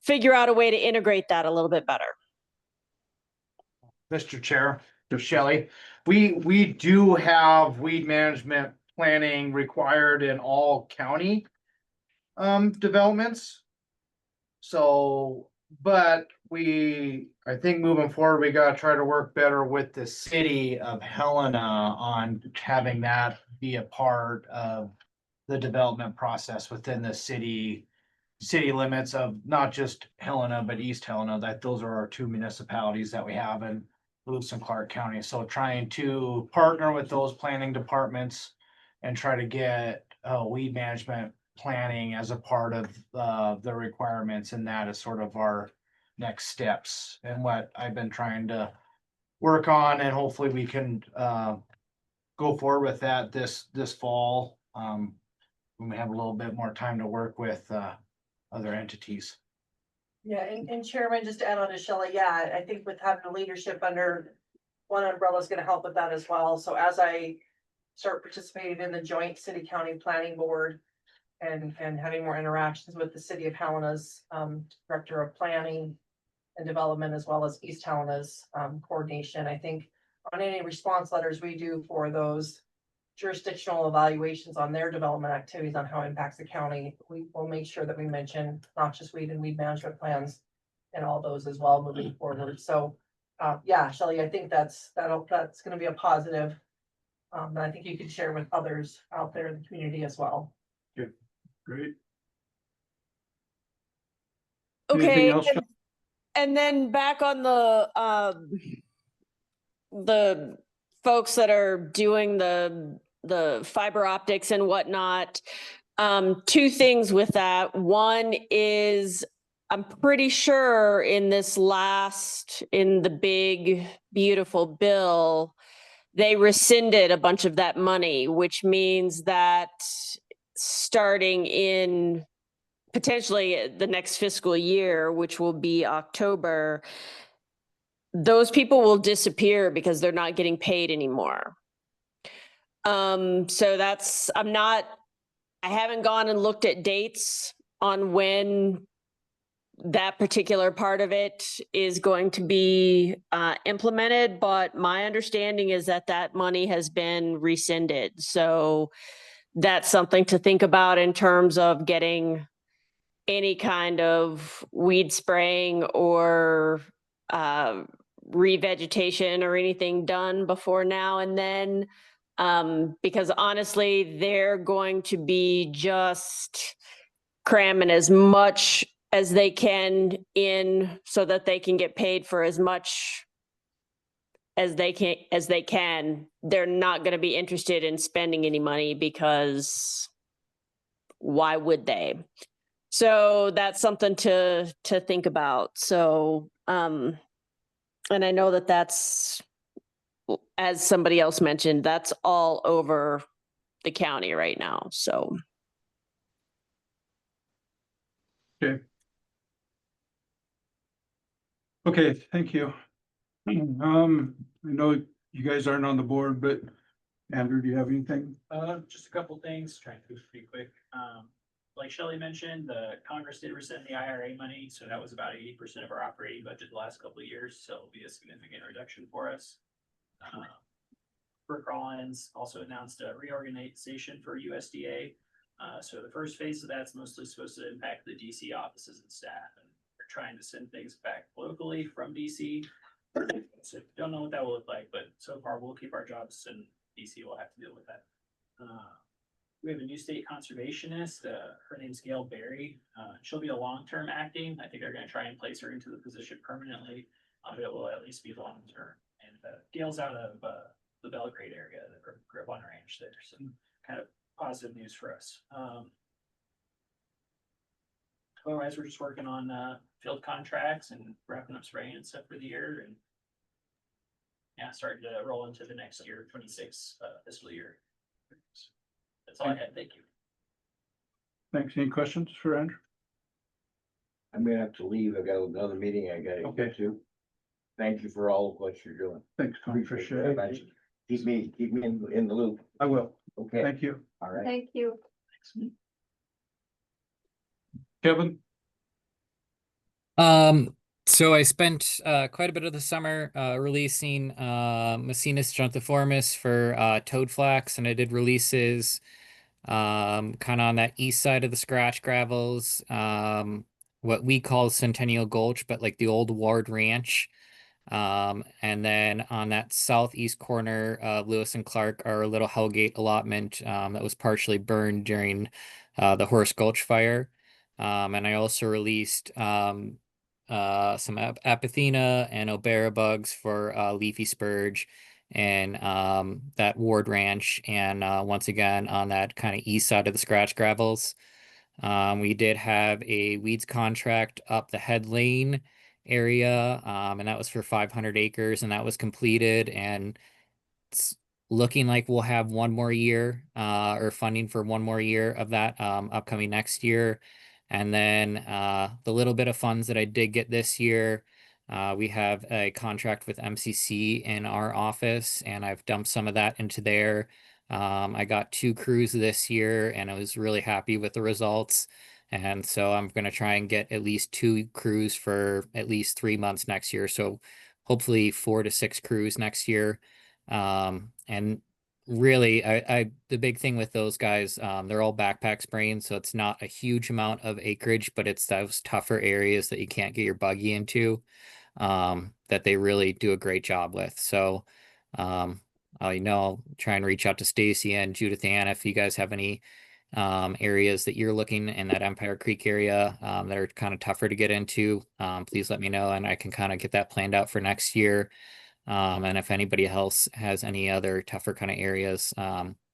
figure out a way to integrate that a little bit better. Mr. Chair, Shelley, we do have weed management planning required in all county developments. So, but I think moving forward, we gotta try to work better with the city of Helena on having that be a part of the development process within the city limits of not just Helena, but East Helena, that those are our two municipalities that we have in Lewis and Clark County. So trying to partner with those planning departments and try to get weed management planning as a part of the requirements, and that is sort of our next steps and what I've been trying to work on, and hopefully we can go forward with that this fall when we have a little bit more time to work with other entities. Yeah, and Chairman, just to add on to Shelley, yeah, I think with having the leadership under one umbrella is gonna help with that as well. So as I start participating in the joint city-county planning board and having more interactions with the city of Helena's director of planning and development, as well as East Helena's coordination, I think on any response letters we do for those jurisdictional evaluations on their development activities on how it impacts the county, we will make sure that we mention noxious weed and weed management plans and all those as well moving forward. So yeah, Shelley, I think that's gonna be a positive that I think you could share with others out there in the community as well. Good, great. Okay, Anything else? and then back on the folks that are doing the fiber optics and whatnot. Two things with that. One is, I'm pretty sure in the big, beautiful bill, they rescinded a bunch of that money, which means that starting in potentially the next fiscal year, which will be October, those people will disappear because they're not getting paid anymore. So that's, I haven't gone and looked at dates on when that particular part of it is going to be implemented, but my understanding is that that money has been rescinded. So that's something to think about in terms of getting any kind of weed spraying or revegetation or anything done before now and then. Because honestly, they're going to be just cramming as much as they can in so that they can get paid for as much as they can. They're not going to be interested in spending any money because why would they? So that's something to think about. So and I know that that's, as somebody else mentioned, that's all over the county right now. So Okay, thank you. I know you guys aren't on the board, but Andrew, do you have anything? Just a couple things, trying to do this pretty quick. Like Shelley mentioned, the Congress did rescind the IRA money, so that was about 80% of our operating budget the last couple of years, so it'll be a significant reduction for us. Brooke Rollins also announced a reorganization for USDA. So the first phase of that's mostly supposed to impact the DC offices and staff, and we're trying to send things back locally from DC. So don't know what that will look like, but so far we'll keep our jobs, and DC will have to deal with that. We have a new state conservationist. Her name's Gail Berry. She'll be a long-term acting. I think they're going to try and place her into the position permanently, but it will at least be long-term. And Gail's out of the Belgrade area, the Grip on Ranch there. So kind of positive news for us. Otherwise, we're just working on field contracts and wrapping up spraying and stuff for the year, and yeah, starting to roll into the next year, 26 fiscal year. That's all I had. Thank you. Thanks. Any questions for Andrew? I'm gonna have to leave. I got another meeting I gotta Okay. get to. Thank you for all of what you're doing. Thanks, Tony, for Appreciate it. sharing. Keep me in the loop. I will. Okay, Thank you. all right. Thank you. Kevin? So I spent quite a bit of the summer releasing Macinus strontiformis for toad flax, and I did releases kind of on that east side of the scratch gravels, what we call Centennial Gulch, but like the old Ward Ranch. And then on that southeast corner of Lewis and Clark, our little Hellgate allotment that was partially burned during the Horse Gulch fire. And I also released some Apothena and Obera bugs for leafy spurge and that Ward Ranch, and once again on that kind of east side of the scratch gravels. We did have a weeds contract up the head lane area, and that was for 500 acres, and that was completed, and it's looking like we'll have one more year or funding for one more year of that upcoming next year. And then the little bit of funds that I did get this year, we have a contract with MCC in our office, and I've dumped some of that into there. I got 2 crews this year, and I was really happy with the results. And so I'm going to try and get at least 2 crews for at least 3 months next year. So hopefully 4 to 6 crews next year. And really, the big thing with those guys, they're all backpack spraying, so it's not a huge amount of acreage, but it's those tougher areas that you can't get your buggy into, that they really do a great job with. So, I'll try and reach out to Stacy and Judith Ann if you guys have any areas that you're looking in that Empire Creek area that are kind of tougher to get into. Please let me know, and I can kind of get that planned out for next year. And if anybody else has any other tougher kind of areas,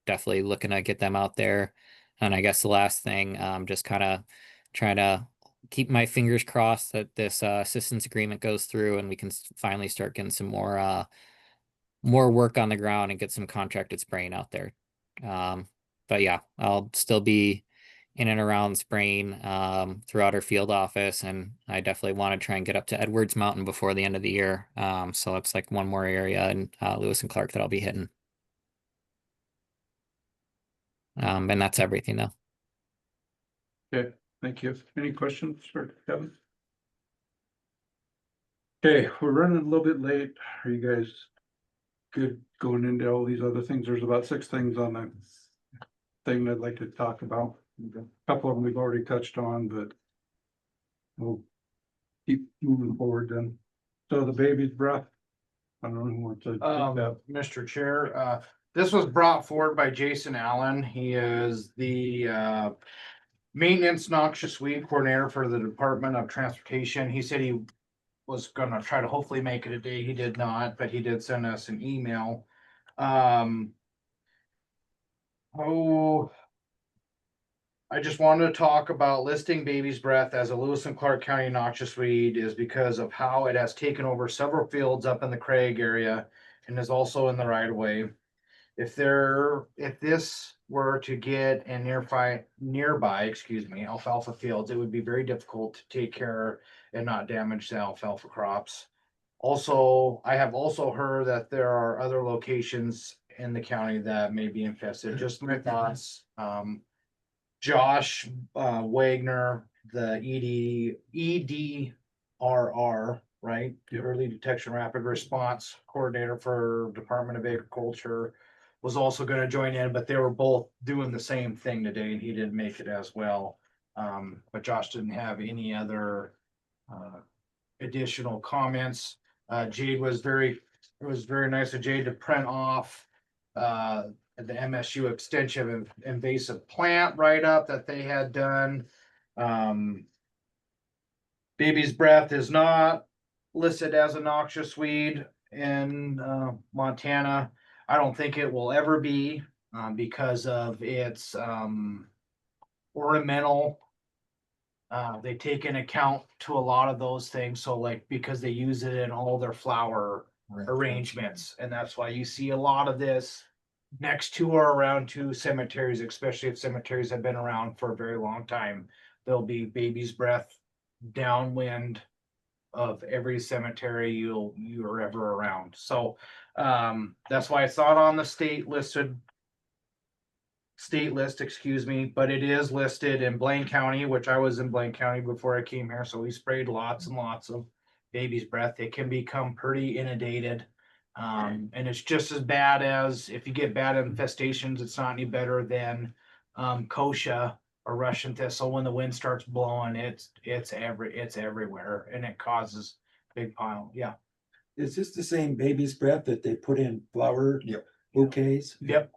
definitely looking to get them out there. And I guess the last thing, just kind of trying to keep my fingers crossed that this assistance agreement goes through and we can finally start getting some more work on the ground and get some contracted spraying out there. But yeah, I'll still be in and around spraying throughout our field office, and I definitely want to try and get up to Edwards Mountain before the end of the year. So it's like one more area in Lewis and Clark that I'll be hitting. And that's everything though. Okay, thank you. Any questions for Kevin? Okay, we're running a little bit late. Are you guys good going into all these other things? There's about 6 things on the thing I'd like to talk about. A couple of them we've already touched on, but we'll keep moving forward then. So the baby's breath. I don't know who wants to take that. Mr. Chair, this was brought forward by Jason Allen. He is the maintenance noxious weed coordinator for the Department of Transportation. He said he was gonna try to hopefully make it a day. He did not, but he did send us an email. I just wanted to talk about listing baby's breath as a Lewis and Clark County noxious weed is because of how it has taken over several fields up in the Craig area and is also in the right of way. If this were to get in nearby, alfalfa fields, it would be very difficult to take care and not damage the alfalfa crops. Also, I have also heard that there are other locations in the county that may be infested. Just my thoughts. Josh Wagner, the EDRR, right? The Early Detection Rapid Response Coordinator for Department of Agriculture, was also going to join in, but they were both doing the same thing today, and he didn't make it as well. But Josh didn't have any other additional comments. It was very nice of Jade to print off the MSU extension of invasive plant write-up that they had done. Baby's breath is not listed as a noxious weed in Montana. I don't think it will ever be because of its ornamental. They take in account to a lot of those things. So like, because they use it in all their flower arrangements, and that's why you see a lot of this next to or around to cemeteries, especially if cemeteries have been around for a very long time. There'll be baby's breath downwind of every cemetery you're ever around. So that's why it's not on the state list, excuse me, but it is listed in Blaine County, which I was in Blaine County before I came here. So we sprayed lots and lots of baby's breath. It can become pretty inundated. And it's just as bad as if you get bad infestations, it's not any better than kochia or Russian thistle. When the wind starts blowing, it's everywhere, and it causes big pile. Yeah. Is this the same baby's breath that they put in flower Yep. bouquets? Yep.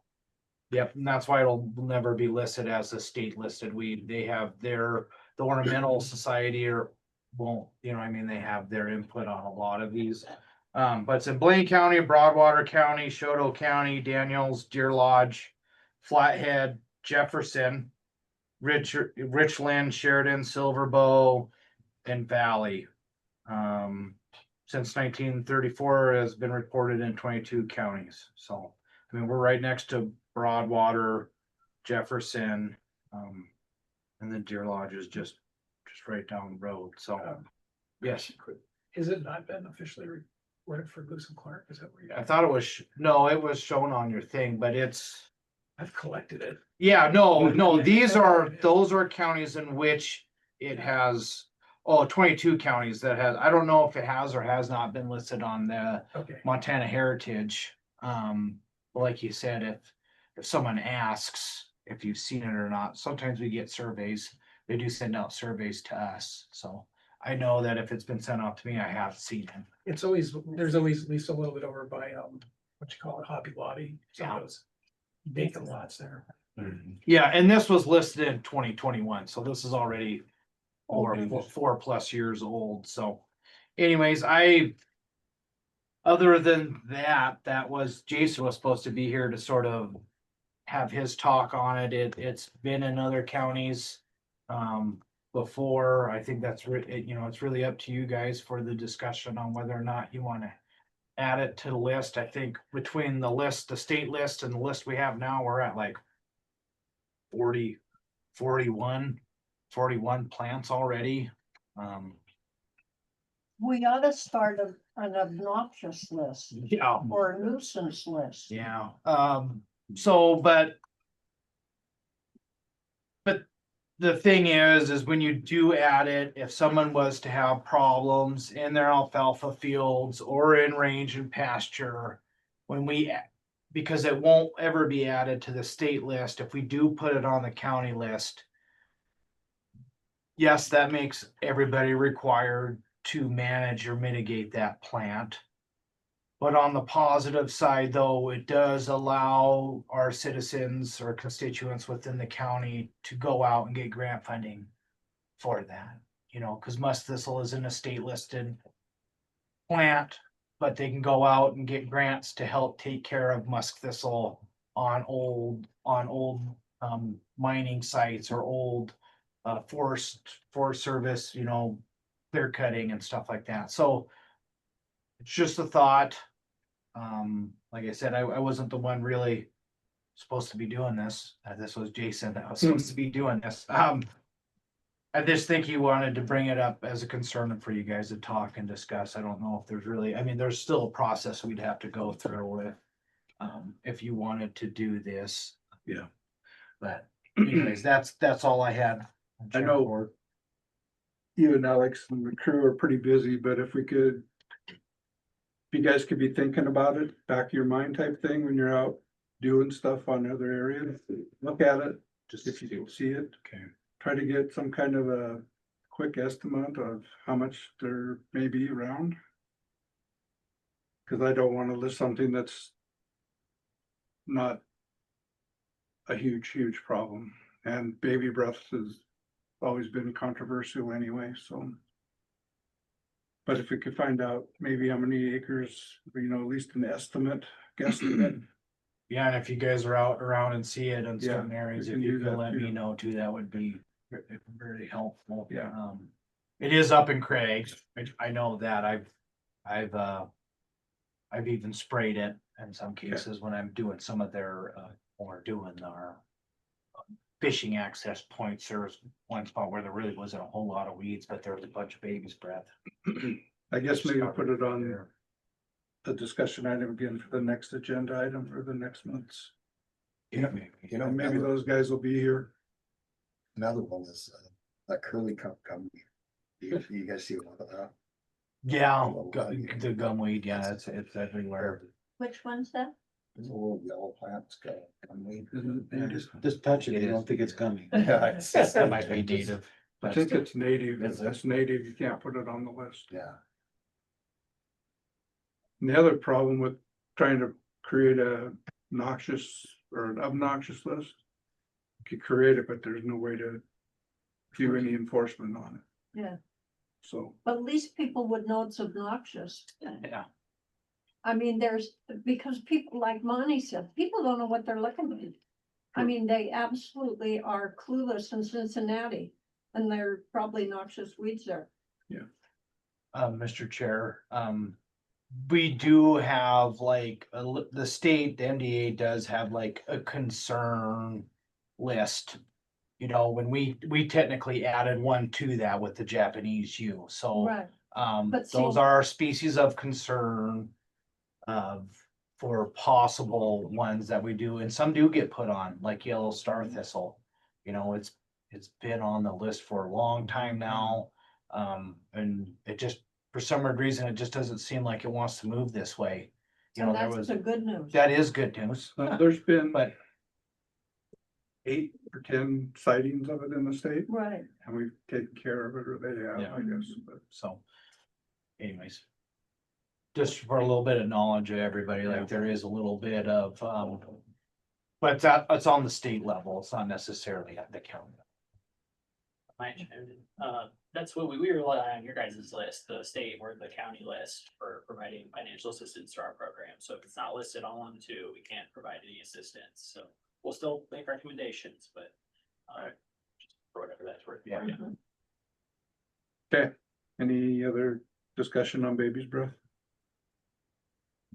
And that's why it'll never be listed as a state listed weed. They have the Ornamental Society or won't, they have their input on a lot of these. But it's in Blaine County, Broadwater County, Choteau County, Daniels, Deer Lodge, Flathead, Jefferson, Richland, Sheridan, Silver Bow, and Valley. Since 1934 has been reported in 22 counties. So, we're right next to Broadwater, Jefferson, and then Deer Lodge is just right down the road. So, yes. Is it not been officially reported for Lewis and Clark? Is that where you? I thought it was, no, it was shown on your thing, but I've collected it. yeah, no, those are counties in which it has, 22 counties that has, I don't know if it has or has not been listed on the Okay. Montana Heritage. Like you said, if someone asks if you've seen it or not, sometimes we get surveys. They do send out surveys to us. So I know that if it's been sent out to me, I have seen it. There's always at least a little bit over by, what you call it, Hobby Lobby. Some of those vacant lots there. Yeah, and this was listed in 2021, so this is already four plus years old. So anyways, other than that was Jason was supposed to be here to sort of have his talk on it. It's been in other counties before. I think that's it's really up to you guys for the discussion on whether or not you want to add it to the list. I think between the state list and the list we have now, we're at like 40 41 plants already. We ought to start an obnoxious list Yeah. or a nuisance list. Yeah, so, but the thing is when you do add it, if someone was to have problems in their alfalfa fields or in range and pasture, when because it won't ever be added to the state list, if we do put it on the county list, yes, that makes everybody required to manage or mitigate that plant. But on the positive side, though, it does allow our citizens or constituents within the county to go out and get grant funding for that. You know, because musk thistle isn't a state listed plant, but they can go out and get grants to help take care of musk thistle on old mining sites or old forest service, you know, clear cutting and stuff like that. So it's just a thought. Like I said, I wasn't the one really supposed to be doing this. This was Jason that was supposed to be doing this. I just think he wanted to bring it up as a concern for you guys to talk and discuss. I don't know if there's really, I mean, there's still a process we'd have to go through with, if you wanted to do this. Yeah. But anyways, that's all I had. I know you and Alex and the crew are pretty busy, but if you guys could be thinking about it, back of your mind type thing when you're out doing stuff on other areas, look at it, just if you don't see it. Okay. Try to get some kind of a quick estimate of how much there may be around. Cause I don't wanna list something that's not a huge problem. And baby breath has always been controversial anyway, so. But if we could find out maybe how many acres, you know, at least an estimate, guesstimate. Yeah, and if you guys are out around and see it in Yeah, certain areas, we if can you do could that let me too. know too, that would be very helpful. Yeah. It is up in Craig. I know that I've even sprayed it in some cases when I'm doing some of their, when we're doing our fishing access points. There was one spot where there really wasn't a whole lot of weeds, but there was a bunch of baby's breath. I guess maybe put it on there. a discussion item again for the next agenda item for the next month's. You know, And maybe those guys will be here. another one is that curly cup gum. Do you guys see one of that? Yeah, the gumweed, yeah, it's everywhere. Which one's that? There's a little yellow plant's got gumweed. Just touch it, you don't think it's coming. Yeah, That might be native. I think it's native. Is If it's native, you can't put it on the list. Yeah. And the other problem with trying to create a noxious or an obnoxious list. You could create it, but there's no way to do any enforcement on it. Yeah, So, but at least people would know it's obnoxious. Yeah. I mean, because people, like Monty said, people don't know what they're looking at. I mean, they absolutely are clueless in Cincinnati, and they're probably noxious weeds there. Mr. Chair, we do have like, the state, the MDA does have like a concern list. You know, when we technically added one to that with the Japanese U, so, Right, But those see- are species of concern for possible ones that we do, and some do get put on, like yellow star thistle. You know, it's been on the list for a long time now. And it just, for some odd reason, it just doesn't seem like it wants to move this way. You know, and there that's was, the good news. that is good news, there's been but 8 or 10 sightings of it in the state, Right, and we've taken care of it, or they have, Yeah. I guess, but. so anyways. Just for a little bit of knowledge of everybody, like there is a little bit of, but it's on the state level. It's not necessarily at the county. That's what we rely on your guys' list, the state or the county list for providing financial assistance to our program. So if it's not listed on 1, 2, we can't provide any assistance. So we'll still make recommendations, but just for whatever that's worth. Yeah. Okay, any other discussion on baby's breath?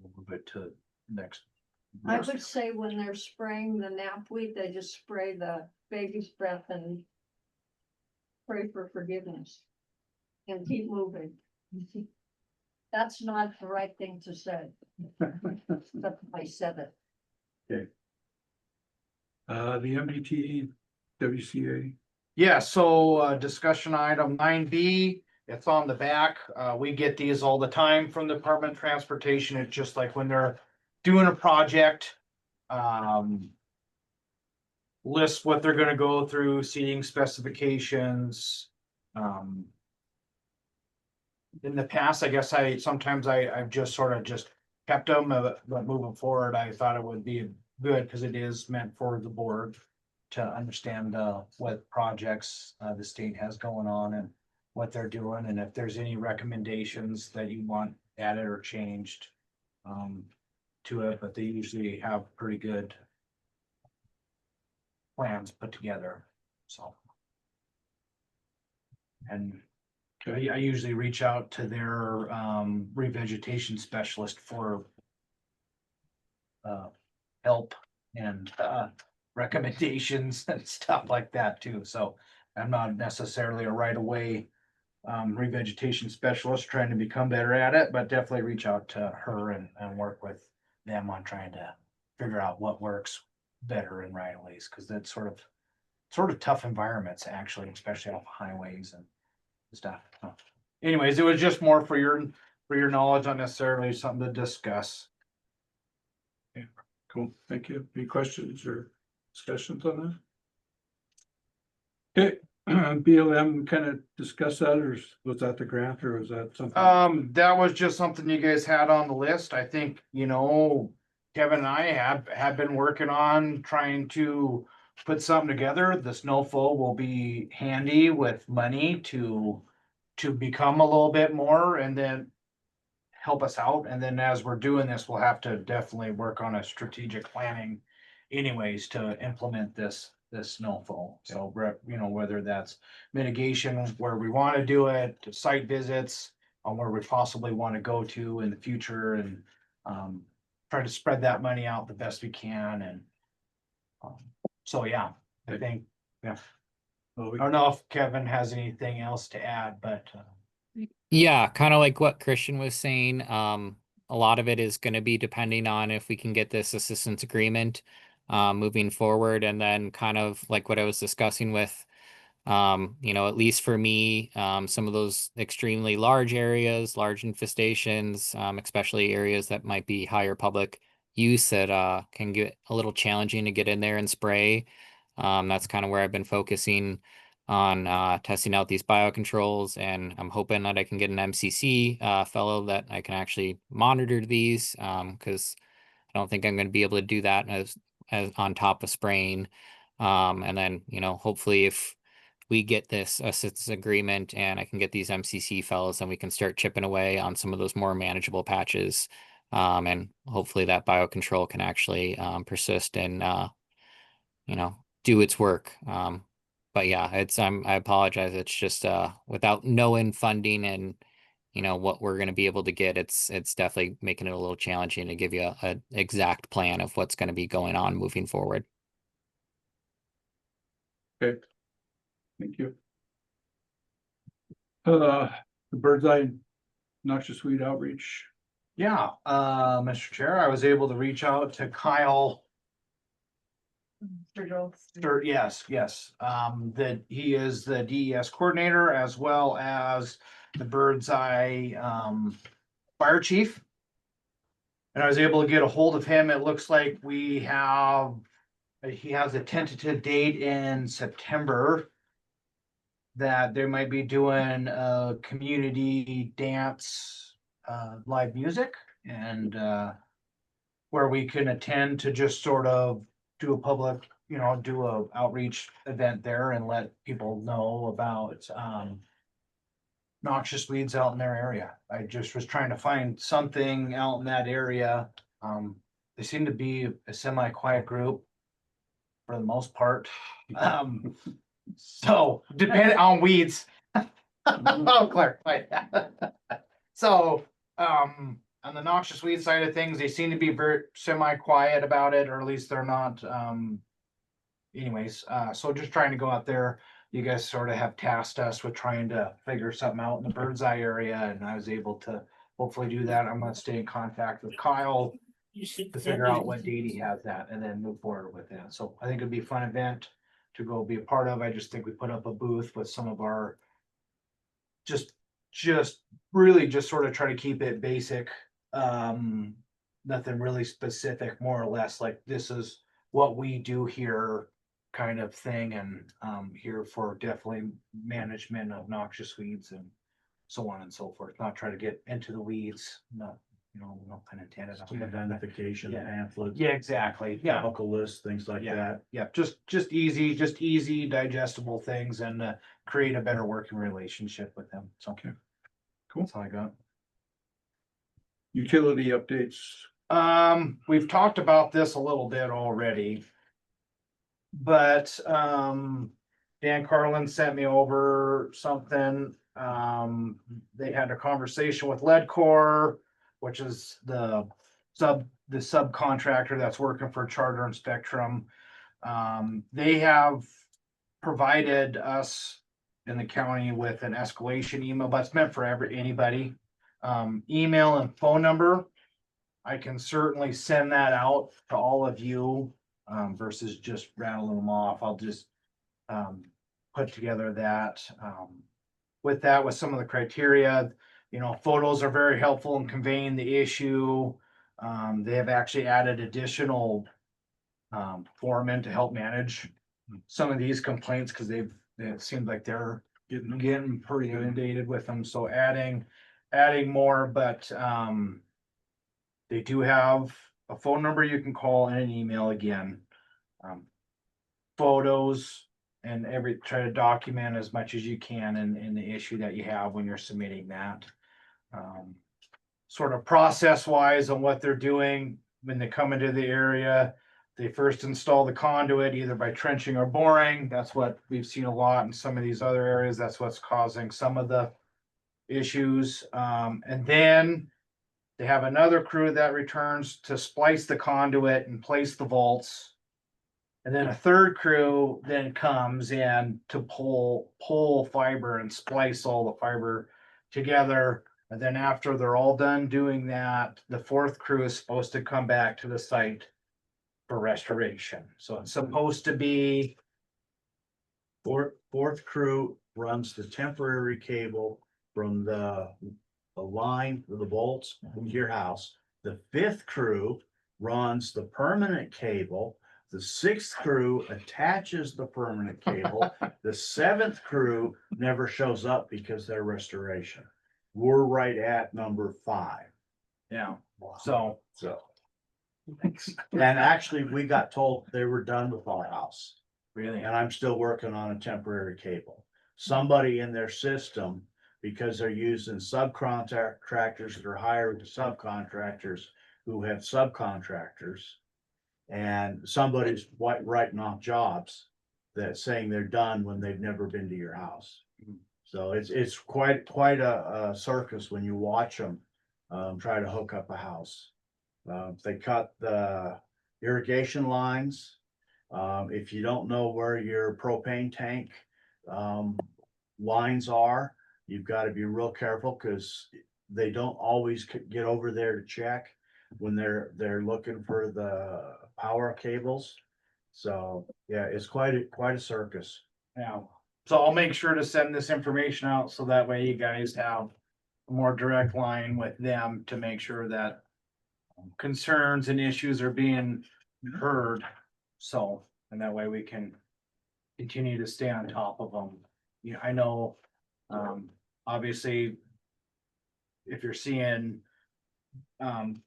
We'll move it to next. I would say when they're spraying the knapweed, they just spray the biggest breath and pray for forgiveness and keep moving. That's not the right thing to say, but I said it. The MBTA, WCA. Yeah, so discussion item 9B, it's on the back. We get these all the time from the Department of Transportation. It's just like when they're doing a project. List what they're gonna go through, seating specifications. In the past, I guess sometimes I've just sort of just kept them, but moving forward, I thought it would be good because it is meant for the board to understand what projects the state has going on and what they're doing, and if there's any recommendations that you want added or changed to it, but they usually have pretty good plans put together, so. And I usually reach out to their revegetation specialist for help and recommendations and stuff like that too. So I'm not necessarily a right away revegetation specialist trying to become better at it, but definitely reach out to her and work with them on trying to figure out what works better in right of ways, because that's sort of tough environments actually, especially off highways and stuff. Anyways, it was just more for your knowledge, not necessarily something to discuss. Cool, thank you. Any questions or discussions on that? Okay, BLM, kind of discuss that, or was that the grant, or was that something? That was just something you guys had on the list. I think, Kevin and I have been working on trying to put something together. The snowfall will be handy with money to become a little bit more and then help us out. And then as we're doing this, we'll have to definitely work on a strategic planning anyways to implement this snowfall. So, whether that's mitigation where we want to do it, to site visits on where we possibly want to go to in the future, and try to spread that money out the best we can. And so, yeah, I think, yeah. Well, I don't know if Kevin has anything else to add, but Yeah, kind of like what Christian was saying. A lot of it is going to be depending on if we can get this assistance agreement moving forward, and then kind of like what I was discussing with, at least for me, some of those extremely large areas, large infestations, especially areas that might be higher public use that can get a little challenging to get in there and spray. That's kind of where I've been focusing on testing out these biocontrols, and I'm hoping that I can get an MCC fellow that I can actually monitor these, because I don't think I'm going to be able to do that as on top of spraying. And then, hopefully if we get this assistance agreement and I can get these MCC fellows, then we can start chipping away on some of those more manageable patches. And hopefully that biocontrol can actually persist and, do its work. But yeah, I apologize. It's just without knowing funding and what we're going to be able to get, it's definitely making it a little challenging to give you a exact plan of what's going to be going on moving forward. Okay, thank you. The Birdseye noxious weed outreach. yeah, Mr. Chair, I was able to reach out to Kyle. Yes, that he is the DES coordinator as well as the Birdseye fire chief. And I was able to get a hold of him. It looks like he has a tentative date in September that they might be doing a community dance, live music, and where we can attend to just sort of do a public, do a outreach event there and let people know about noxious weeds out in their area. I just was trying to find something out in that area. They seem to be a semi-quiet group for the most part. So depending on weeds. I'll clarify that. So, on the noxious weed side of things, they seem to be very semi-quiet about it, or at least they're not, anyways, so just trying to go out there. You guys sort of have tasked us with trying to figure something out in the Birdseye area, and I was able to hopefully do that. I'm gonna stay in contact with Kyle to figure out what date he has that and then move forward with that. So I think it'd be a fun event to go be a part of. I just think we put up a booth with some of our just really just sort of try to keep it basic. Nothing really specific, more or less like this is what we do here kind of thing. And here for definitely management of noxious weeds and so on and so forth. Not try to get into the weeds, no, no pun intended. Identification Yeah. pamphlets. Yeah, exactly. Yeah. Chemical lists, things like Yeah. that. Yeah, just easy digestible things and create a better working relationship with them. So Okay. Cool. that's all I got. Utility updates. We've talked about this a little bit already. But Dan Carlin sent me over something. They had a conversation with Leadcore, which is the subcontractor that's working for Charter and Spectrum. They have provided us in the county with an escalation email, but it's meant for anybody. Email and phone number. I can certainly send that out to all of you, versus just rattling them off. I'll just put together that. With that, with some of the criteria, photos are very helpful in conveying the issue. They have actually added additional foremen to help manage some of these complaints because it seems like they're getting pretty inundated with them. So adding more, but they do have a phone number you can call and an email again. Photos and try to document as much as you can in the issue that you have when you're submitting that. Sort of process wise on what they're doing when they come into the area. They first install the conduit either by trenching or boring. That's what we've seen a lot in some of these other areas. That's what's causing some of the issues. And then they have another crew that returns to splice the conduit and place the vaults. And then a third crew then comes in to pull fiber and splice all the fiber together. And then after they're all done doing that, the fourth crew is supposed to come back to the site for restoration. So it's supposed to be. Fourth crew runs the temporary cable from the line for the bolts to your house. The fifth crew runs the permanent cable. The sixth crew attaches the permanent cable. The seventh crew never shows up because they're restoration. We're right at number 5. Yeah. So And actually, we got told they were done with our house. really, And I'm still working on a temporary cable. Somebody in their system, because they're using subcontractors that are hired subcontractors who have subcontractors. And somebody's writing off jobs that saying they're done when they've never been to your house. So it's quite a circus when you watch them try to hook up a house. They cut the irrigation lines. If you don't know where your propane tank lines are, you've got to be real careful because they don't always get over there to check when they're looking for the power cables. So yeah, it's quite a circus. yeah. So I'll make sure to send this information out so that way you guys have a more direct line with them to make sure that concerns and issues are being heard. So, and that way we can continue to stay on top of them. I know, obviously, if you're seeing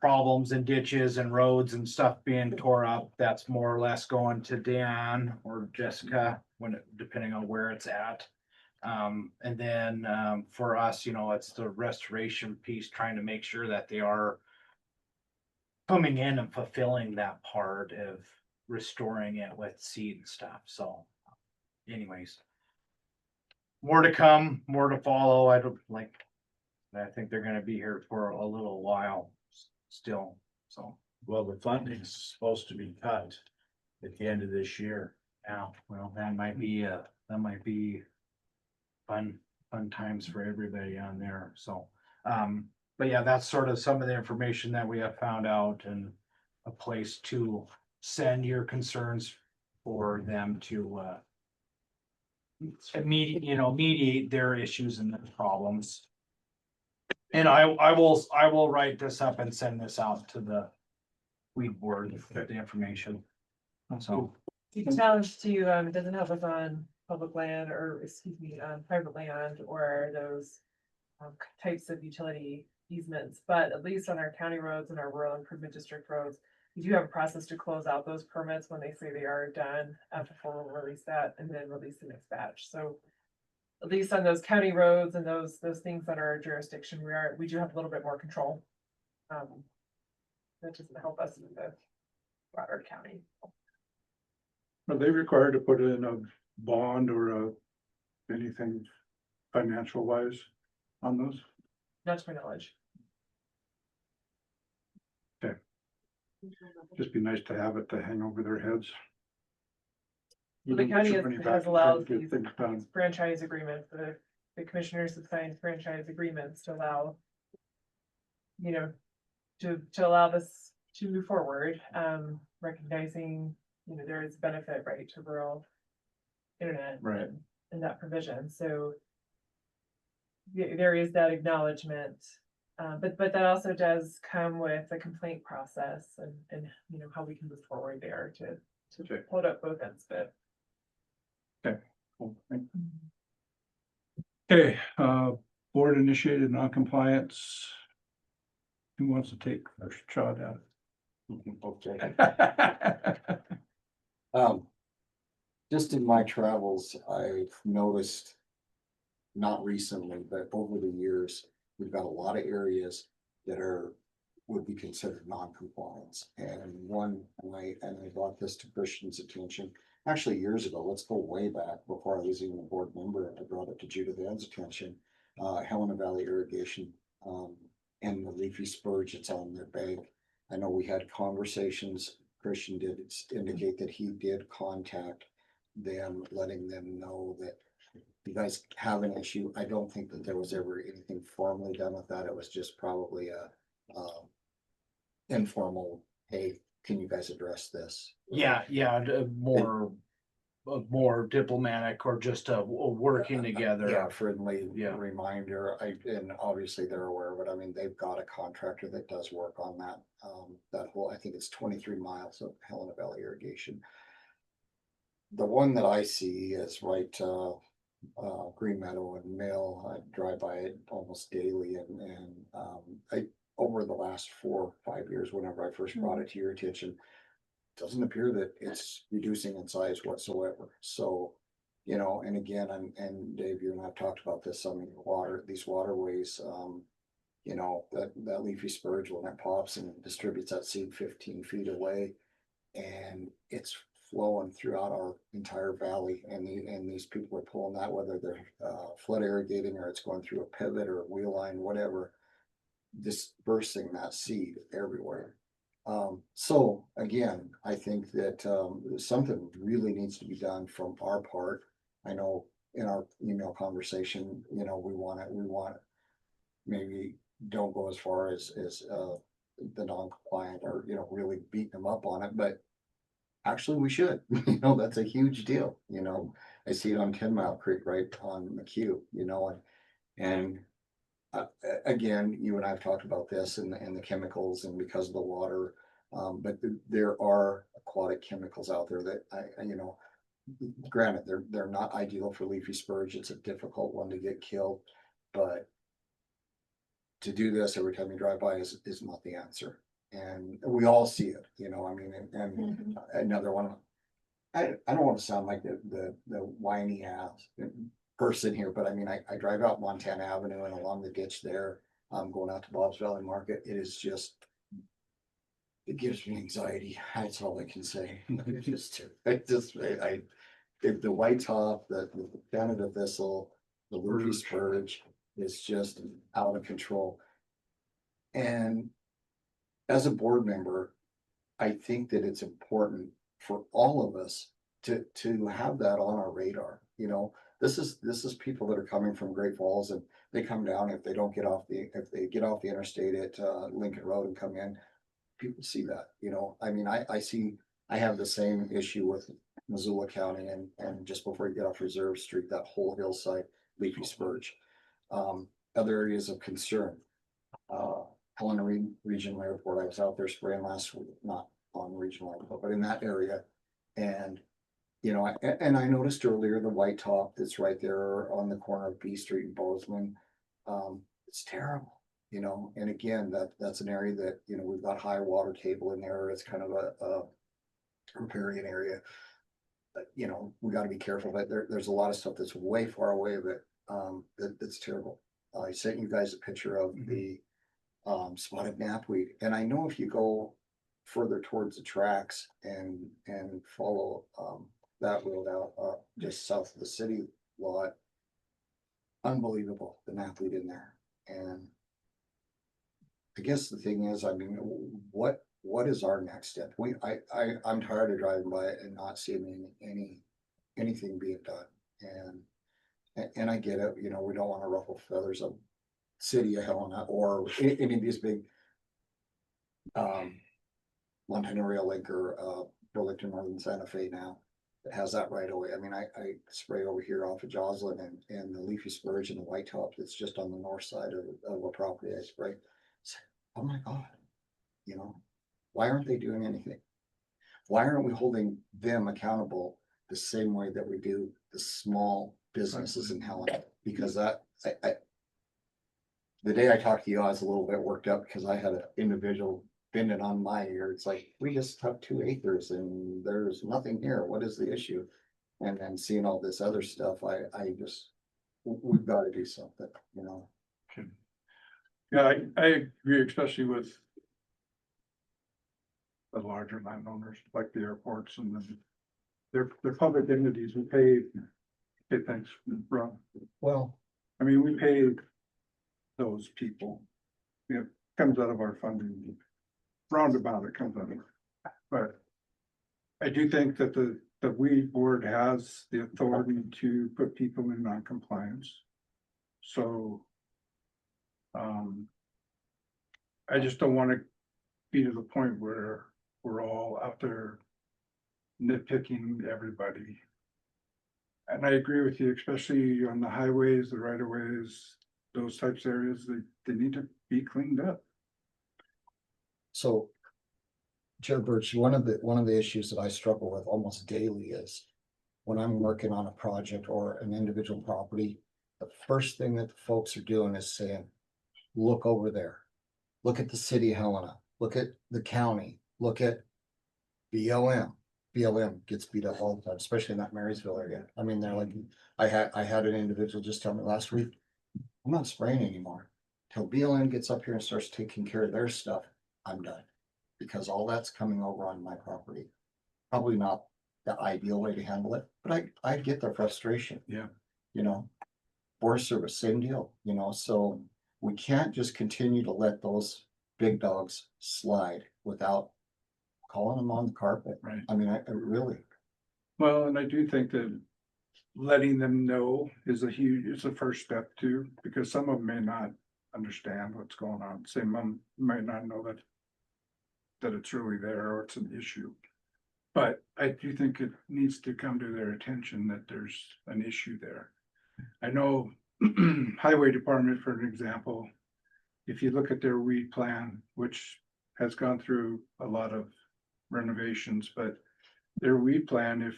problems in ditches and roads and stuff being tore up, that's more or less going to Dan or Jessica depending on where it's at. And then for us, it's the restoration piece, trying to make sure that they are coming in and fulfilling that part of restoring it with seed and stuff. So anyways, more to come, more to follow. I think they're gonna be here for a little while still, so. Well, the funding's supposed to be cut at the end of this year. Yeah, well, that might be fun times for everybody on there, so. But yeah, that's sort of some of the information that we have found out and a place to send your concerns for them to, mediate their issues and their problems. And I will write this up and send this out to the weed board, the information. So, You can challenge to, it doesn't help us on public land or, excuse me, private land or those types of utility easements, but at least on our county roads and our rural improvement district roads, we do have a process to close out those permits when they say they are done, before we'll release that and then release the next batch. So at least on those county roads and those things that are our jurisdiction, we do have a little bit more control. That doesn't help us in the broader county. Are they required to put in a bond or anything financial wise on those? Not to my knowledge. Just be nice to have it to hang over their heads. The county has allowed Get these things done. franchise agreements, the commissioners have signed franchise agreements to allow, to allow this to move forward, recognizing, there is benefit, right, to rural internet. Right. And that provision, so there is that acknowledgement, but that also does come with a complaint process and how we can move forward there to Okay. hold up both ends of it. Cool, thank you. Okay, board initiated non-compliance. Who wants to take first shot at Okay. it? Just in my travels, I've noticed, not recently, but over the years, we've got a lot of areas that would be considered non-compliance. And I brought this to Christian's attention, actually years ago, let's go way back before I was even a board member, I brought it to Judith Ann's attention. Helena Valley Irrigation, and the leafy spurge that's on their bank. I know we had conversations, Christian did indicate that he did contact them, letting them know that you guys have an issue. I don't think that there was ever anything formally done with that. It was just probably a informal, hey, can you guys address this? yeah, more diplomatic or just a working together. Yeah, friendly Yeah. reminder. And obviously they're aware of it. I mean, they've got a contractor that does work on that. That whole, I think it's 23 miles of Helena Valley Irrigation. The one that I see is right, Green Meadow and Mill. I drive by it almost daily and over the last 4 or 5 years, whenever I first brought it to your attention, doesn't appear that it's reducing in size whatsoever. So, and again, and Dave, you and I've talked about this, I mean, these waterways, that leafy spurge, when it pops and distributes that seed 15 feet away, and it's flowing throughout our entire valley, and these people are pulling that, whether they're flood irrigating or it's going through a pivot or a wheel line, whatever, dispersing that seed everywhere. So again, I think that something really needs to be done from our part. I know in our email conversation, we want maybe don't go as far as the non-compliant or really beating them up on it, but actually we should. That's a huge deal. I see it on 10 Mile Creek right on McHugh, and again, you and I have talked about this and the chemicals and because of the water, but there are aquatic chemicals out there that granted, they're not ideal for leafy spurge. It's a difficult one to get killed, but to do this every time you drive by is not the answer. And we all see it, and another one, I don't want to sound like the whiny ass person here, but I mean, I drive out Montana Avenue and along the ditch there, going out to Bob's Valley Market. It is just, it gives me anxiety. That's all I can say. The white top, the Canada thistle, the leafy spurge is just out of control. And as a board member, I think that it's important for all of us to have that on our radar, you know, this is people that are coming from Great Falls and they come down, if they don't get off if they get off the interstate at, Lincoln Road and come in, people see that, you know, I mean, I have the same issue with Missoula County and just before you get off Reserve Street, that whole hillside, leafy spurge. Other areas of concern. Helena Regional Airport, I was out there spraying last week, not on regional airport, but in that area. And, you know, and I noticed earlier the white top that's right there on the corner of B Street and Bozeman. It's terrible, you know, and again, that's an area that, you know, we've got high water table in there. It's kind of a riparian area. But, you know, we gotta be careful, but there's a lot of stuff that's way far away of it, that's terrible. I sent you guys a picture of the spotted knapweed, and I know if you go further towards the tracks and follow that road out just south of the city lot, unbelievable, the knapweed in there. And I guess the thing is, I mean, what is our next step? I'm tired of driving by it and not seeing anything being done. And I get it, you know, we don't want to ruffle feathers of city of Helena or any of these big Montana Rail Link or Burlington Northern Santa Fe now that has that right away. I mean, I spray over here off of Joslin and the leafy spurge and the white top that's just on the north side of a property I spray. Oh my God, you know, why aren't they doing anything? Why aren't we holding them accountable the same way that we do the small businesses in Helena? Because the day I talked to you, I was a little bit worked up because I had an individual bending on my ear. It's like, we just have 2 acres and there's nothing here. What is the issue? And then seeing all this other stuff, we've got to do something, you know? Yeah, I agree, especially with the larger landowners like the airports and then they're public entities. We pay thanks, Rob. Well, I mean, we pay those people. It comes out of our funding. Roundabout, it comes out of. But I do think that the weed board has the authority to put people in non-compliance. So I just don't want to be to the point where we're all out there nitpicking everybody. And I agree with you, especially on the highways, the right of ways, those types of areas, they need to be cleaned up. so Chair Birch, one of the issues that I struggle with almost daily is when I'm working on a project or an individual property, the first thing that the folks are doing is saying, look over there. Look at the city of Helena, look at the county, look at BLM. BLM gets beat up all the time, especially in that Marysville area. I mean, they're like, I had an individual just tell me last week, I'm not spraying anymore. Till BLM gets up here and starts taking care of their stuff, I'm done. Because all that's coming over on my property. Probably not the ideal way to handle it, but I get their frustration. Yeah. You know, Forest Service, same deal, you know, so we can't just continue to let those big dogs slide without calling them on the carpet. Right. I mean, I really. Well, and I do think that letting them know is a first step too, because some of them may not understand what's going on. Some might not know that it's really there or it's an issue. But I do think it needs to come to their attention that there's an issue there. I know Highway Department, for an example, if you look at their weed plan, which has gone through a lot of renovations, but their weed plan, if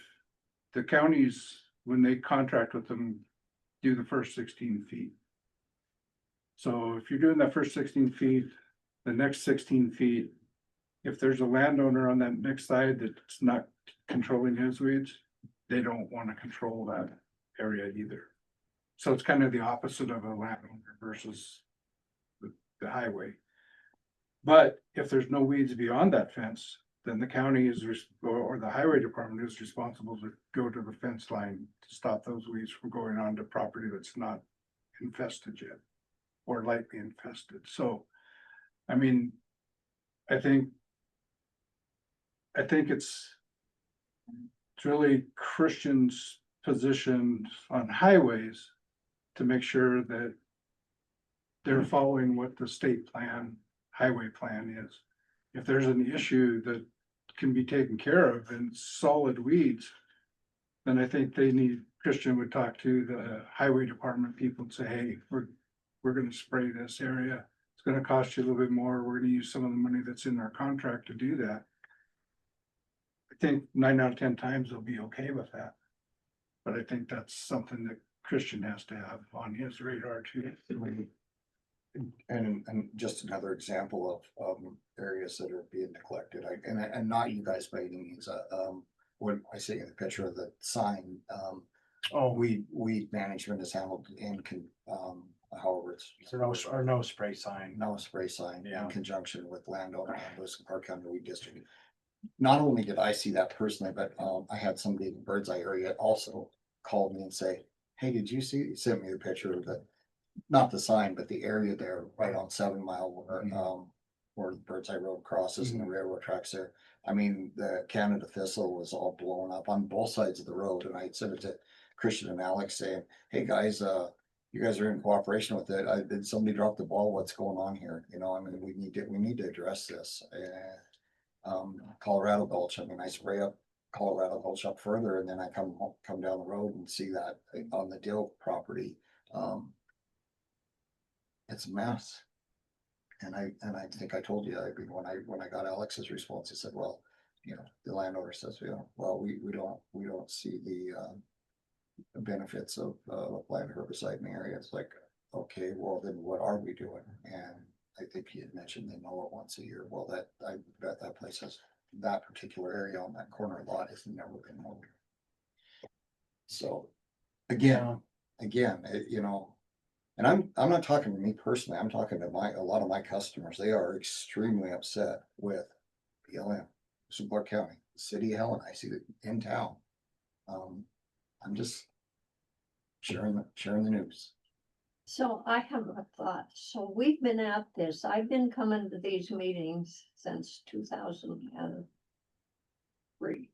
the counties, when they contract with them, do the first 16 feet. So if you're doing that first 16 feet, the next 16 feet, if there's a landowner on that next side that's not controlling his weeds, they don't want to control that area either. So it's kind of the opposite of a landowner versus the highway. But if there's no weeds beyond that fence, then the county or the highway department is responsible to go to the fence line to stop those weeds from going on to property that's not infested yet or lightly infested. So, I mean, I think it's it's really Christian's position on highways to make sure that they're following what the state plan, highway plan is. If there's an issue that can be taken care of in solid weeds, then I think Christian would talk to the highway department people and say, hey, we're gonna spray this area. It's gonna cost you a little bit more. We're gonna use some of the money that's in our contract to do that. I think 9 out of 10 times they'll be okay with that. But I think that's something that Christian has to have on his radar too. And just another example of areas that are being neglected, and not you guys by any means, when I see in the picture of the sign, weed management is handled however it's. Or no spray sign. No spray sign Yeah. in conjunction with landowner and Lewis and Park County Weed District. Not only did I see that personally, but I had somebody in the Birdseye area also call me and say, hey, did you see, sent me a picture of the, not the sign, but the area there right on 7 Mile where the Birdseye Road crosses and the railroad tracks there. I mean, the Canada thistle was all blown up on both sides of the road, and I sent it to Christian and Alex saying, hey guys, you guys are in cooperation with it. Did somebody drop the ball? What's going on here? You know, I mean, we need to address this. Colorado Gulch, I mean, I spray up Colorado Gulch up further, and then I come down the road and see that on the Dill property. It's a mess. And I think I told you, when I got Alex's response, he said, well, you know, the landowner says, you know, well, we don't see the benefits of applying herbicide in the area. It's like, okay, well then what are we doing? And I think he had mentioned they mow it once a year. Well, I bet that place has, that particular area on that corner lot has never been mowed. So again, you know, and I'm not talking to me personally, I'm talking to a lot of my customers. They are extremely upset with BLM, Support County, the city of Helena. I see it in town. I'm just sharing the news. So I have a thought. So we've been at this, I've been coming to these meetings since 2003.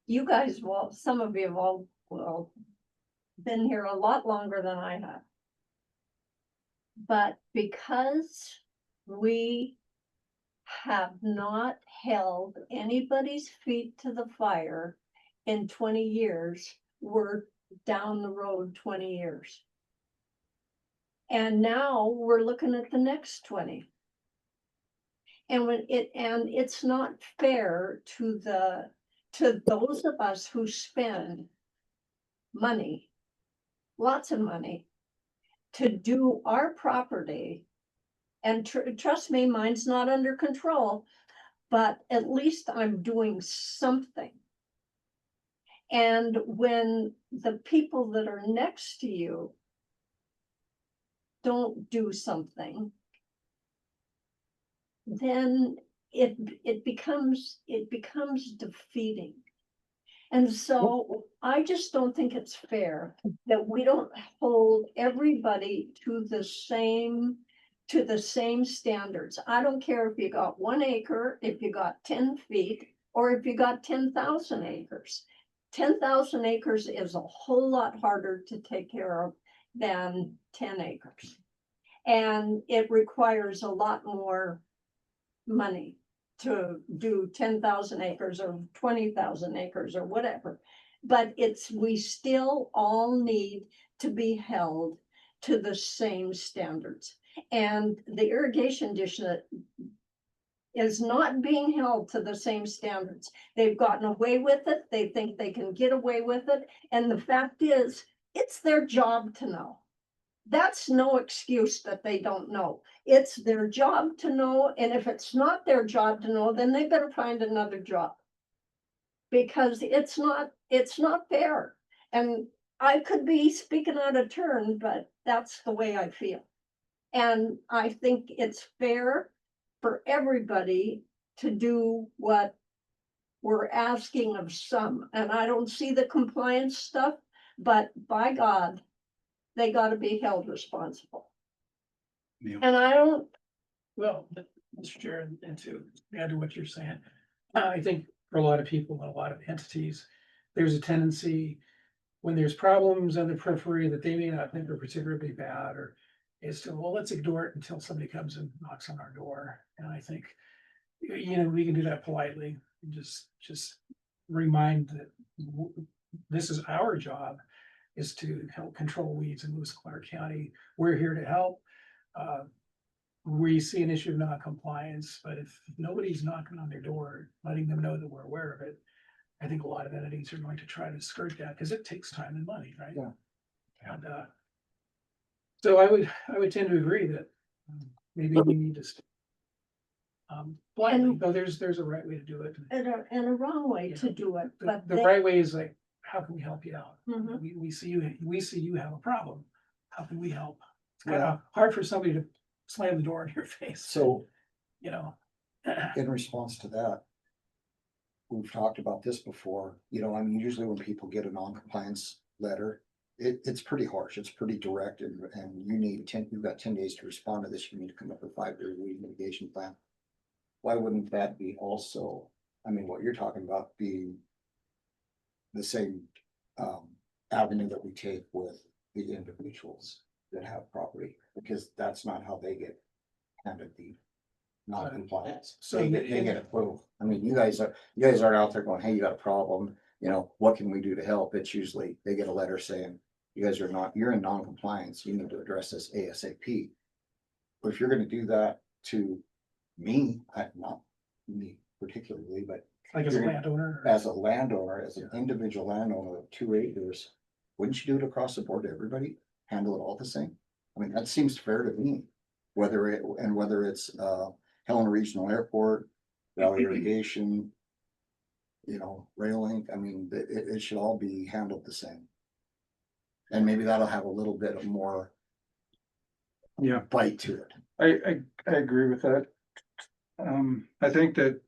You guys, well, some of you have all, well, been here a lot longer than I have. But because we have not held anybody's feet to the fire in 20 years, we're down the road 20 years. And now we're looking at the next 20. And it's not fair to those of us who spend money, lots of money, to do our property. And trust me, mine's not under control, but at least I'm doing something. And when the people that are next to you don't do something, then it becomes defeating. And so I just don't think it's fair that we don't hold everybody to the same standards. I don't care if you got 1 acre, if you got 10 feet, or if you got 10,000 acres. 10,000 acres is a whole lot harder to take care of than 10 acres. And it requires a lot more money to do 10,000 acres or 20,000 acres or whatever. But we still all need to be held to the same standards. And the irrigation district is not being held to the same standards. They've gotten away with it. They think they can get away with it. And the fact is, it's their job to know. That's no excuse that they don't know. It's their job to know. And if it's not their job to know, then they better find another job. Because it's not fair. And I could be speaking out of turn, but that's the way I feel. And I think it's fair for everybody to do what we're asking of some. And I don't see the compliance stuff, but by God, they got to be held responsible. Yeah. And I don't. Well, Mr. Chair, and to add to what you're saying, I think for a lot of people and a lot of entities. There's a tendency when there's problems on the periphery that they may not think are particularly bad, or is to, well, let's ignore it until somebody comes and knocks on our door. And I think, you know, we can do that politely and just remind that this is our job, is to help control weeds in Lewis Clark County. We're here to help. We see an issue of non-compliance, but if nobody's knocking on their door, letting them know that we're aware of it, I think a lot of entities are going to try to skirt that because it takes time and money, right? Yeah. And so I would tend to agree that maybe we need to blindly, though there's a right way to do it. And a wrong way to do it, but The right way is like, how can we help you out? Mhm. We see you have a problem. How can we help? It's kind of hard for somebody to slam the door in your face. So You know, in response to that, we've talked about this before, you know, I mean, usually when people get a non-compliance letter, it's pretty harsh, it's pretty direct, and you've got 10 days to respond to this, you need to come up with a 5-year weed mitigation plan. Why wouldn't that be also, I mean, what you're talking about being the same avenue that we take with the individuals that have property, because that's not how they get handed the non-compliance. So They get approved. I mean, you guys aren't out there going, hey, you got a problem, you know, what can we do to help? It's usually, they get a letter saying, you're in non-compliance, you need to address this ASAP. But if you're gonna do that to me, not me particularly, but like as a landowner. as a landowner, as an individual landowner of 2 acres, wouldn't you do it across the board to everybody? Handle it all the same? I mean, that seems fair to me. Whether it's Helena Regional Airport, Valley Irrigation, you know, Rail Link, I mean, it should all be handled the same. And maybe that'll have a little bit of more bite to it. I agree with that. I think that,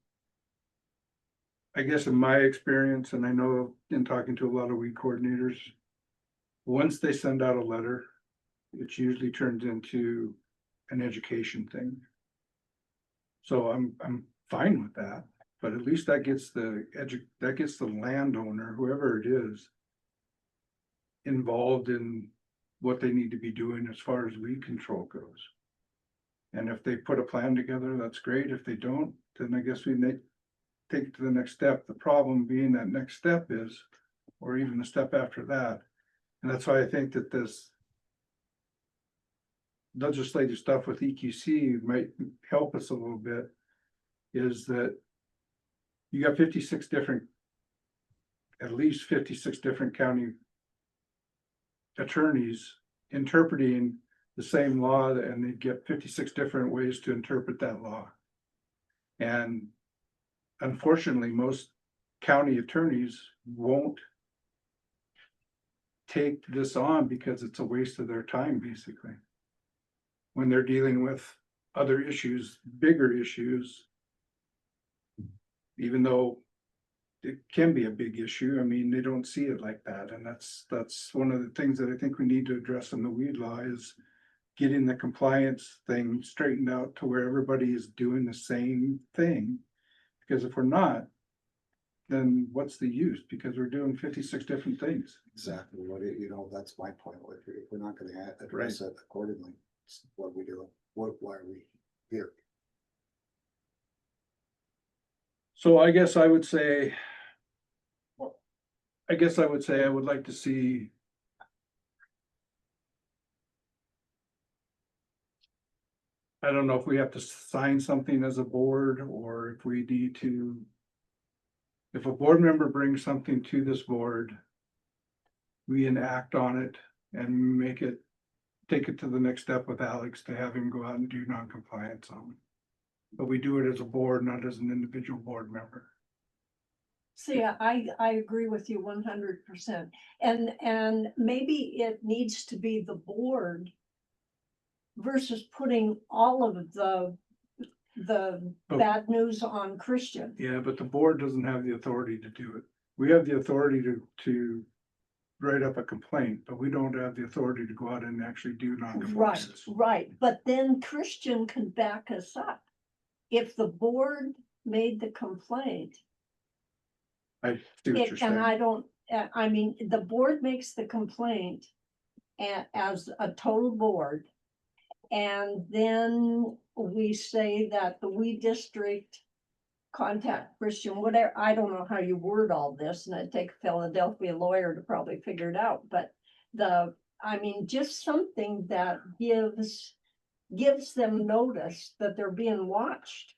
I guess in my experience, and I know in talking to a lot of weed coordinators, once they send out a letter, it usually turns into an education thing. So I'm fine with that, but at least that gets the landowner, whoever it is, involved in what they need to be doing as far as weed control goes. And if they put a plan together, that's great. If they don't, then I guess we take it to the next step. The problem being that next step is, or even the step after that. And that's why I think that this legislative stuff with EQC might help us a little bit, is that you got at least 56 different county attorneys interpreting the same law, and they get 56 different ways to interpret that law. And unfortunately, most county attorneys won't take this on because it's a waste of their time, basically. When they're dealing with other issues, bigger issues, even though it can be a big issue, I mean, they don't see it like that. And that's one of the things that I think we need to address in the weed law, is getting the compliance thing straightened out to where everybody is doing the same thing. Because if we're not, then what's the use? Because we're doing 56 different things. Exactly you know, that's my point. If we're not gonna address it accordingly, what are we doing? Why are we here? So I guess I would say I would like to see I don't know if we have to sign something as a board, or if we need to, if a board member brings something to this board, we enact on it and take it to the next step with Alex to have him go out and do non-compliance on it. But we do it as a board, not as an individual board member. See, I agree with you 100%. And maybe it needs to be the board versus putting all of the bad news on Christian. Yeah, but the board doesn't have the authority to do it. We have the authority to write up a complaint, but we don't have the authority to go out and actually do non-compliance. Right. But then Christian can back us up. If the board made the complaint I see what you're And saying. I don't, I mean, the board makes the complaint as a total board. And then we say that the we district contact Christian, whatever, I don't know how you word all this, and it'd take a Philadelphia lawyer to probably figure it out, but I mean, just something that gives them notice that they're being watched.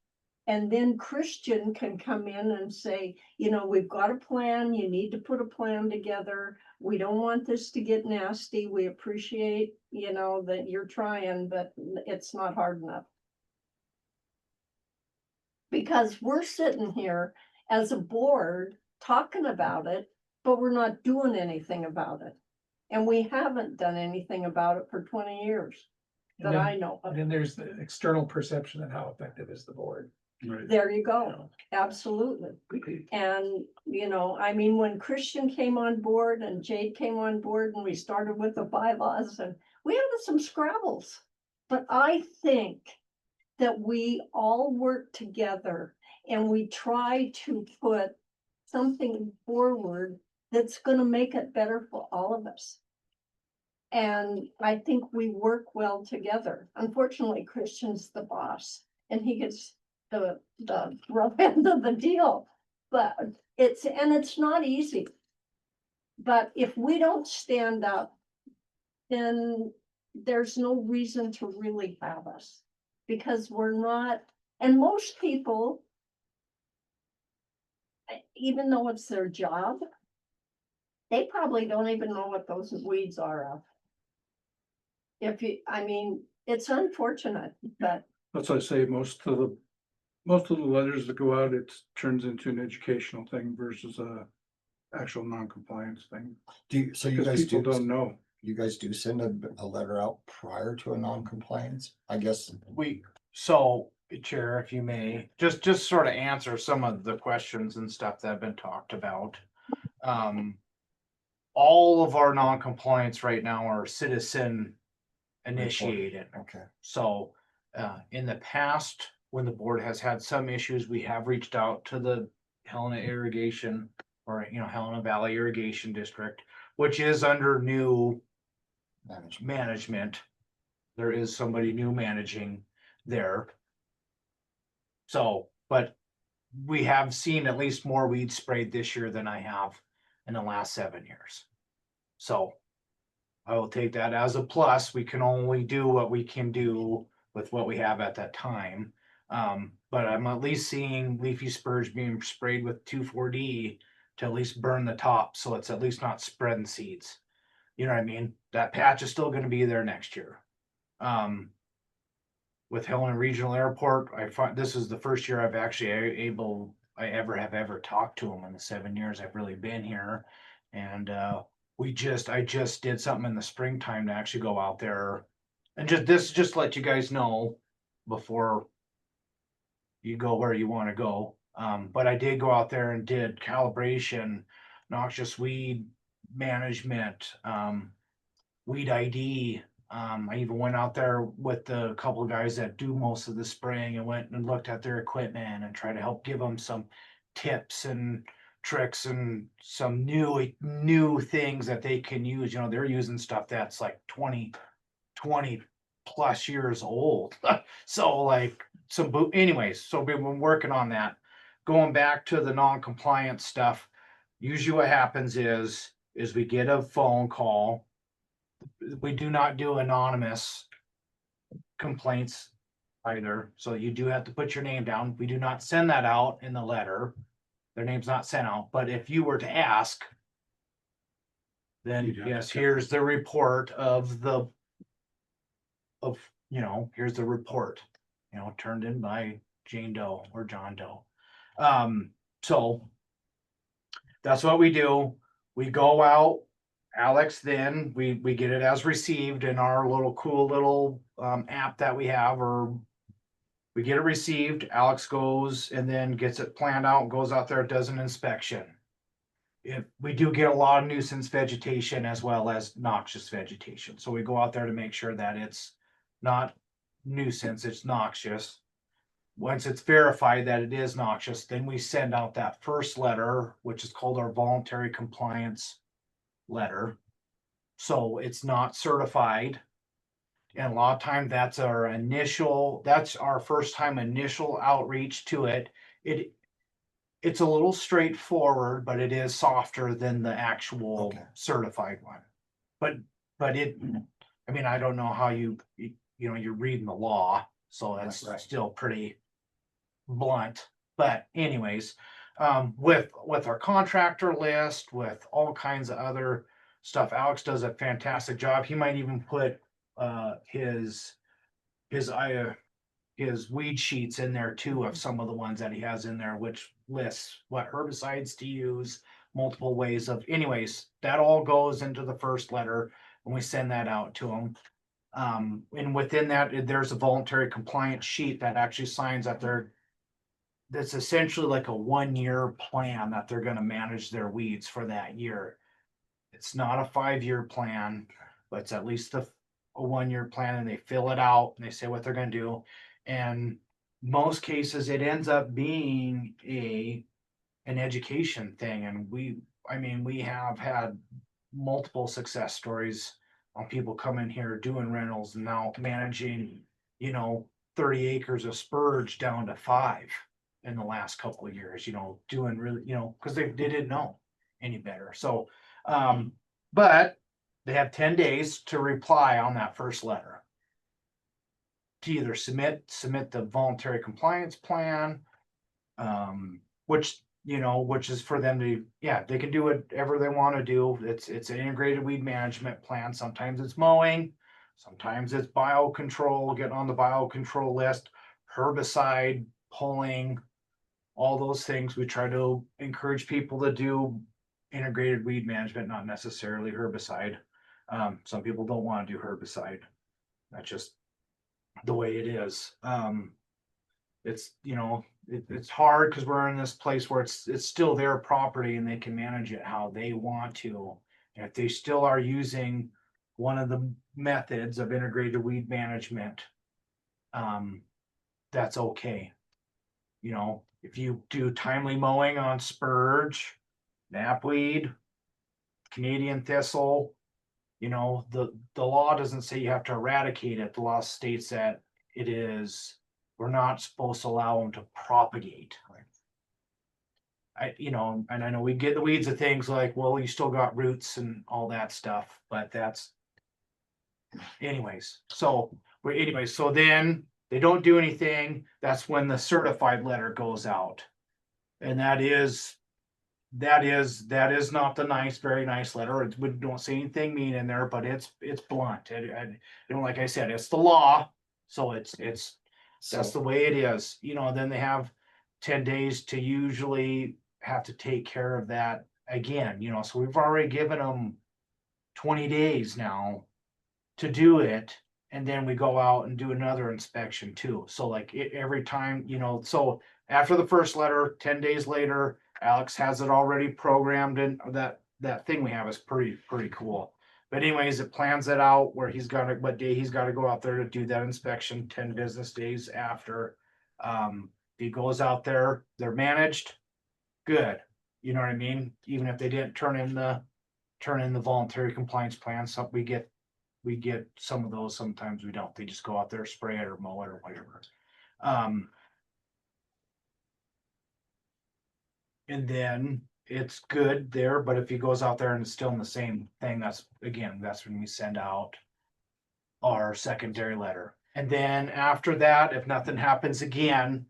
And then Christian can come in and say, you know, we've got a plan, you need to put a plan together. We don't want this to get nasty. We appreciate, you know, that you're trying, but it's not hard enough. Because we're sitting here as a board talking about it, but we're not doing anything about it. And we haven't done anything about it for 20 years that I know of. And then there's the external perception of how effective is the board. Right. There you go. Absolutely. And, you know, I mean, when Christian came on board and Jade came on board and we started with the bylaws and we had some scrabbles. But I think that we all work together and we try to put something forward that's gonna make it better for all of us. And I think we work well together. Unfortunately, Christian's the boss and he gets the rough end of the deal. But it's not easy. But if we don't stand up, then there's no reason to really have us. Because we're not, and most people, even though it's their job, they probably don't even know what those weeds are. I mean, it's unfortunate, but That's why I say most of the letters that go out, it turns into an educational thing versus a actual non-compliance thing. So you Because guys people don't know. you guys do send a letter out prior to a non-compliance? I guess. So, Chair, if you may, just sort of answer some of the questions and stuff that have been talked about. All of our non-compliance right now are citizen initiated. Okay. So, in the past, when the board has had some issues, we have reached out to the Helena Irrigation or, you know, Helena Valley Irrigation District, which is under new management. There is somebody new managing there. So, but we have seen at least more weeds sprayed this year than I have in the last 7 years. So I will take that as a plus. We can only do what we can do with what we have at that time. But I'm at least seeing leafy spurge being sprayed with 2,4-D to at least burn the top. So it's at least not spreading seeds. You know what I mean? That patch is still going to be there next year. With Helena Regional Airport, I find this is the first year I've actually I ever talked to them in the 7 years I've really been here. And I just did something in the springtime to actually go out there and just let you guys know before you go where you want to go. But I did go out there and did calibration, noxious weed management, weed ID. I even went out there with the couple of guys that do most of the spraying and went and looked at their equipment and tried to help give them some tips and tricks and some new things that they can use. You know, they're using stuff that's like 20 plus years old. So like anyways, so we've been working on that. Going back to the non-compliance stuff, usually what happens is we get a phone call. We do not do anonymous complaints either. So you do have to put your name down. We do not send that out in the letter. Their name's not sent out. But if you were to ask, then yes, here's the report here's the report, turned in by Jane Doe or John Doe. So that's what we do. We go out. Alex, then we get it as received in our cool little app that we have, or we get it received. Alex goes and then gets it planned out and goes out there, does an inspection. If we do get a lot of nuisance vegetation as well as noxious vegetation. So we go out there to make sure that it's not nuisance, it's noxious. once it's verified that it is noxious, then we send out that first letter, which is called our voluntary compliance letter. So it's not certified. And a lot of times that's our first time initial outreach to it. It's a little straightforward, but it is softer than the actual Okay. certified one. But I mean, I don't know how you know, you're reading the law, so that's Right. still pretty blunt. But anyways, with our contractor list, with all kinds of other stuff, Alex does a fantastic job. He might even put his weed sheets in there too, of some of the ones that he has in there, which lists what herbicides to use, multiple ways of, anyways, that all goes into the first letter and we send that out to them. And within that, there's a voluntary compliance sheet that actually signs that that's essentially like a 1-year plan that they're gonna manage their weeds for that year. It's not a 5-year plan, but it's at least a 1-year plan, and they fill it out and they say what they're gonna do. And most cases, it ends up being an education thing. And we have had multiple success stories on people coming here doing rentals and now managing, 30 acres of spurge down to 5 in the last couple of years, doing really, because they didn't know any better. So, but they have 10 days to reply on that first letter. To either submit the voluntary compliance plan, which is for them to, they can do whatever they want to do. It's an integrated weed management plan. Sometimes it's mowing, sometimes it's biocontrol, getting on the biocontrol list, herbicide pulling, all those things. We try to encourage people to do integrated weed management, not necessarily herbicide. Some people don't want to do herbicide. That's just the way it is. It's it's hard because we're in this place where it's still their property and they can manage it how they want to. And if they still are using one of the methods of integrated weed management, that's okay. If you do timely mowing on spurge, knapweed, Canadian thistle, the law doesn't say you have to eradicate it. The law states that we're not supposed to allow them to propagate. And I know we get the weeds of things like, well, you still got roots and all that stuff, but that's anyways. So then they don't do anything. That's when the certified letter goes out. And that is not the very nice letter. We don't say anything mean in there, but it's blunt. Like I said, it's the law. So that's the way it is. Then they have 10 days to usually have to take care of that again, so we've already given them 20 days now to do it. And then we go out and do another inspection too. So like every time, so after the first letter, 10 days later, Alex has it already programmed, and that thing we have is pretty cool. But anyways, it plans it out where what day he's got to go out there to do that inspection 10 business days after. He goes out there, they're managed, good. You know what I mean? Even if they didn't turn in the voluntary compliance plan, we get some of those, sometimes we don't. They just go out there, spray it or mow it or whatever. And then it's good there, but if he goes out there and it's still in the same thing, that's when we send out our secondary letter. And then after that, if nothing happens again,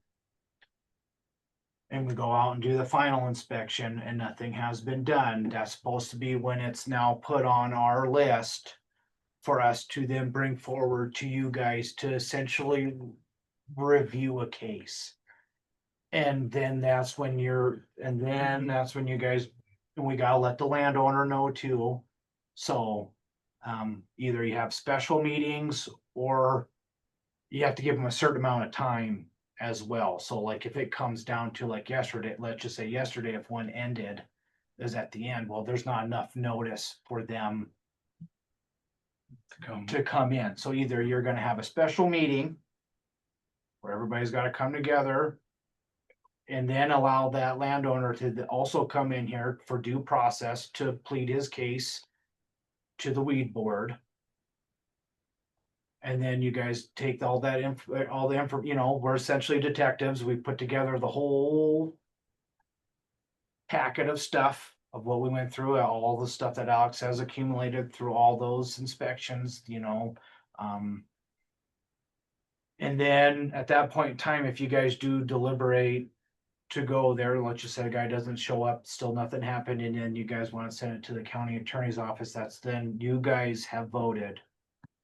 and we go out and do the final inspection and nothing has been done, that's supposed to be when it's now put on our list for us to then bring forward to you guys to essentially review a case. And then that's when you guys, and we gotta let the landowner know too. So either you have special meetings or you have to give them a certain amount of time as well. So like if it comes down to like yesterday, let's just say yesterday, if one ended is at the end, well, there's not enough notice for them to come in. So either you're gonna have a special meeting where everybody's gotta come together. And then allow that landowner to also come in here for due process to plead his case to the weed board. And then you guys take all that info, you know, we're essentially detectives. We put together the whole packet of stuff of what we went through, all the stuff that Alex has accumulated through all those inspections, you know. And then at that point in time, if you guys do deliberate to go there, let's just say a guy doesn't show up, still nothing happened, and then you guys want to send it to the county attorney's office, that's then you guys have voted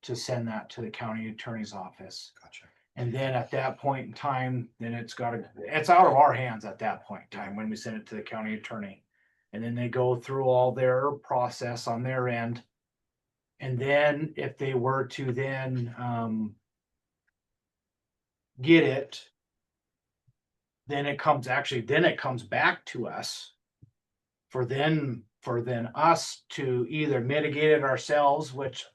to send that to the county attorney's office. Gotcha. And then at that point in time, then it's out of our hands at that point in time when we send it to the county attorney. And then they go through all their process on their end. And then if they were to then get it, then it comes back to us for then us to either mitigate it ourselves, which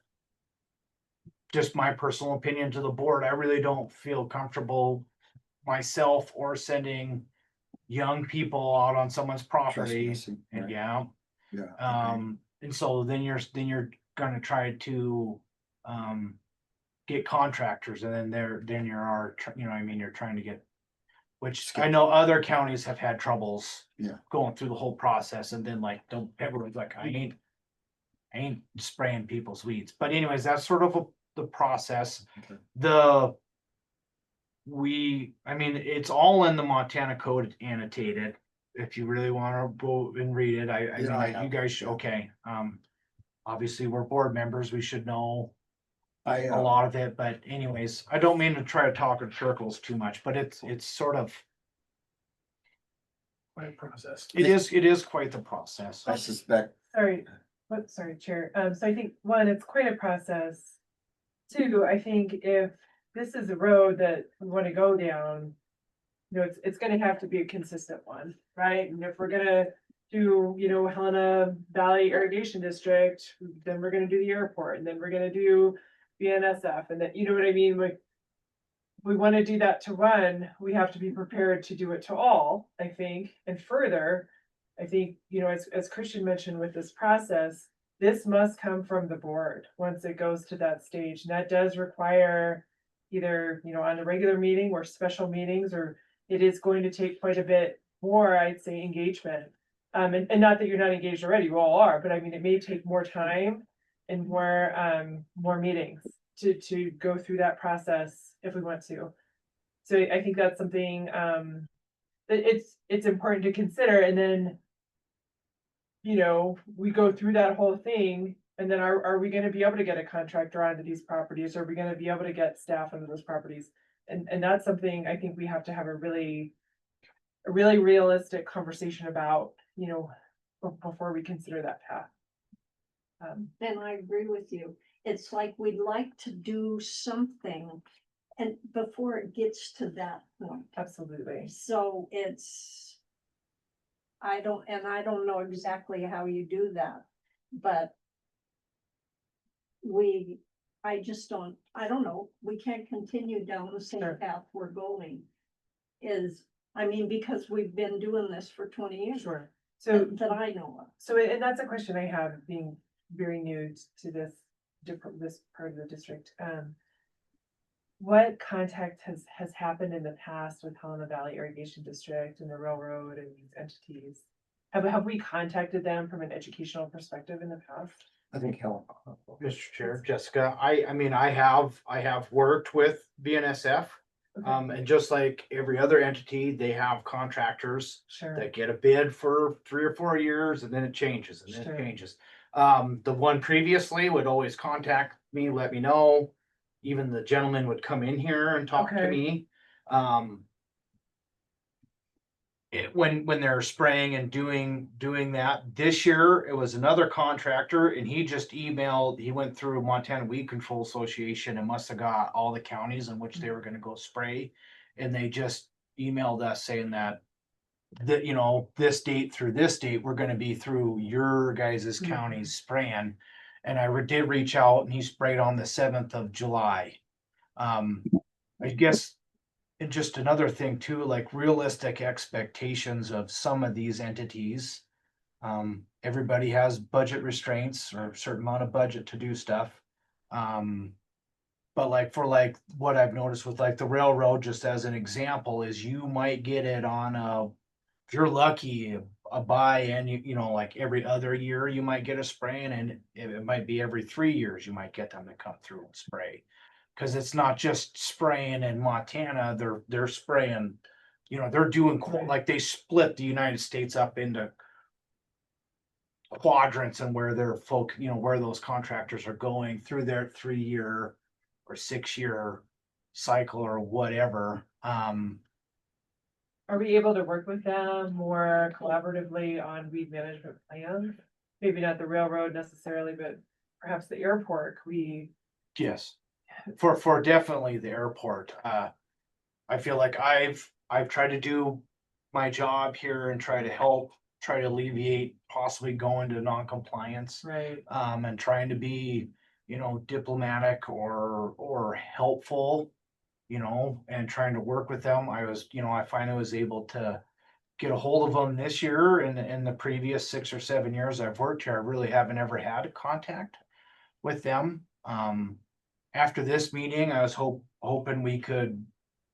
just my personal opinion to the board, I really don't feel comfortable myself or sending young people out on someone's property. Trespassing, And right. yeah, Yeah. and so then you're gonna try to get contractors, and then you're you know what I mean, you're trying to get, which I know other counties have had troubles Yeah. going through the whole process, and then like everyone's like, I ain't spraying people's weeds. But anyways, that's sort of the process. Okay. I mean, it's all in the Montana code annotated. If you really wanna go and read it, I Yeah, I mean, you have, guys, yeah. okay. Obviously, we're board members, we should know I, a lot of it, but anyways, I don't mean to try to talk in circles too much, but it's sort of, Quite a process. it is quite the process. I suspect, Sorry, Chair. So I think, one, it's quite a process. Two, I think if this is a road that we want to go down, you know, it's gonna have to be a consistent one, right? And if we're gonna do, you know, Helena Valley Irrigation District, then we're gonna do the airport, and then we're gonna do BNSF, and then, you know what I mean? Like, we want to do that to one, we have to be prepared to do it to all, I think. And further, I think, you know, as Christian mentioned with this process, this must come from the board once it goes to that stage. And that does require either, you know, on a regular meeting or special meetings, or it is going to take quite a bit more, I'd say, engagement. And not that you're not engaged already, you all are, but I mean, it may take more time and more meetings to go through that process if we want to. So I think that's something that it's important to consider. And then, you know, we go through that whole thing, and then are we gonna be able to get a contractor onto these properties? Are we gonna be able to get staff onto those properties? And that's something I think we have to have a really realistic conversation about, you know, before we consider that path. And I agree with you. It's like we'd like to do something and before it gets to that point. Absolutely. So I don't know exactly how you do that, but I don't know, we can't continue down the same Sure. path we're going. Because we've been doing this for 20 years. Sure. So That I know of. So, and that's a question I have, being very new to this part of the district. What contact has happened in the past with Helena Valley Irrigation District and the railroad and these entities? Have we contacted them from an educational perspective in the past? I think Mr. Chair, Jessica, I have worked with BNSF. Okay. And just like every other entity, they have contractors Sure. that get a bid for 3 or 4 years, and then it changes, and then Sure. it changes. The one previously would always contact me, let me know. Even the gentleman would come in here and talk to Okay. me. When they're spraying and doing that, this year it was another contractor, and he just emailed, he went through Montana Weed Control Association and must have got all the counties in which they were gonna go spray. And they just emailed us saying that you know, this date through this date, we're gonna be through your guys' counties spraying. And I did reach out, and he sprayed on the 7th of July. I guess and just another thing too, like realistic expectations of some of these entities. Everybody has budget restraints or a certain amount of budget to do stuff. But like for like what I've noticed with like the railroad, just as an example, is you might get it on if you're lucky, a buy-in, you know, like every other year you might get a spray, and it might be every 3 years you might get them to come through and spray. Cause it's not just spraying in Montana, they're spraying, you know, they're doing like they split the United States up into quadrants and where their folk, you know, where those contractors are going through their 3 year or 6 year cycle or whatever. Are we able to work with them more collaboratively on weed management plans? Maybe not the railroad necessarily, but perhaps the airport, Yes, for definitely the airport. I feel like I've tried to do my job here and try to alleviate possibly going to non-compliance. right, And trying to be, you know, diplomatic or helpful, you know, and trying to work with them. I finally was able to get a hold of them this year, and in the previous 6 or 7 years I've worked here, I really haven't ever had contact with them. After this meeting, I was hoping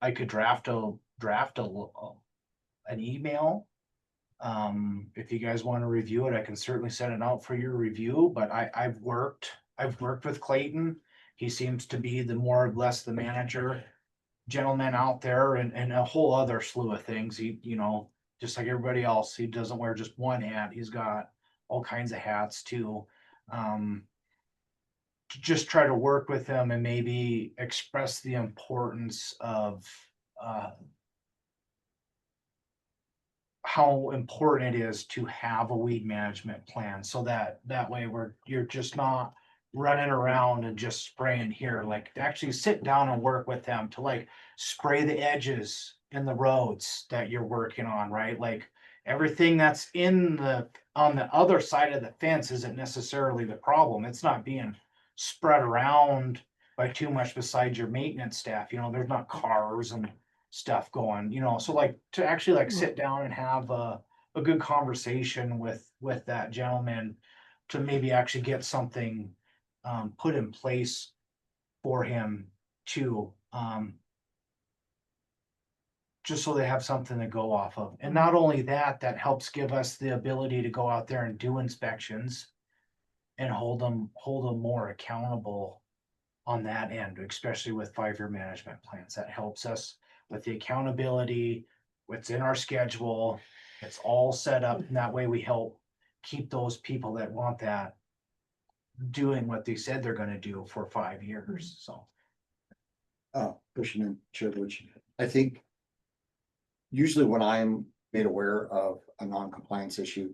I could draft an email. If you guys want to review it, I can certainly send it out for your review, but I've worked with Clayton. He seems to be the more or less the manager gentleman out there, and a whole other slew of things. He, you know, just like everybody else, he doesn't wear just one hat. He's got all kinds of hats too. To just try to work with him and maybe express the importance of uh, how important it is to have a weed management plan, so that way you're just not running around and just spraying here, like actually sit down and work with them to like spray the edges in the roads that you're working on, right? Like everything that's on the other side of the fence isn't necessarily the problem. It's not being spread around by too much besides your maintenance staff. You know, there's not cars and stuff going, you know, so like to actually like sit down and have a good conversation with that gentleman to maybe actually get something put in place for him too, just so they have something to go off of. And not only that, that helps give us the ability to go out there and do inspections and hold them more accountable on that end, especially with 5-year management plans. That helps us with the accountability, what's in our schedule. It's all set up, and that way we help keep those people that want that doing what they said they're gonna do for 5 years, so. Commissioner Chidlich, I think usually when I'm made aware of a non-compliance issue,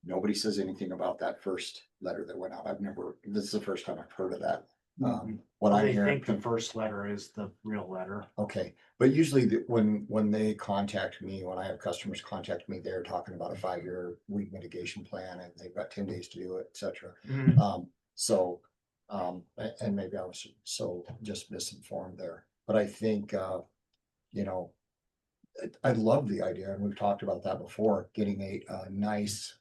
nobody says anything about that first letter that went out. This is the first time I've heard of that. What I'm They hearing. think the first letter is the real letter. Okay, but usually when they contact me, when I have customers contact me, they're talking about a 5-year weed mitigation plan and they've got 10 days to do it, et cetera. And maybe I was so just misinformed there, but I think, you know, I love the idea, and we've talked about that before, getting a nice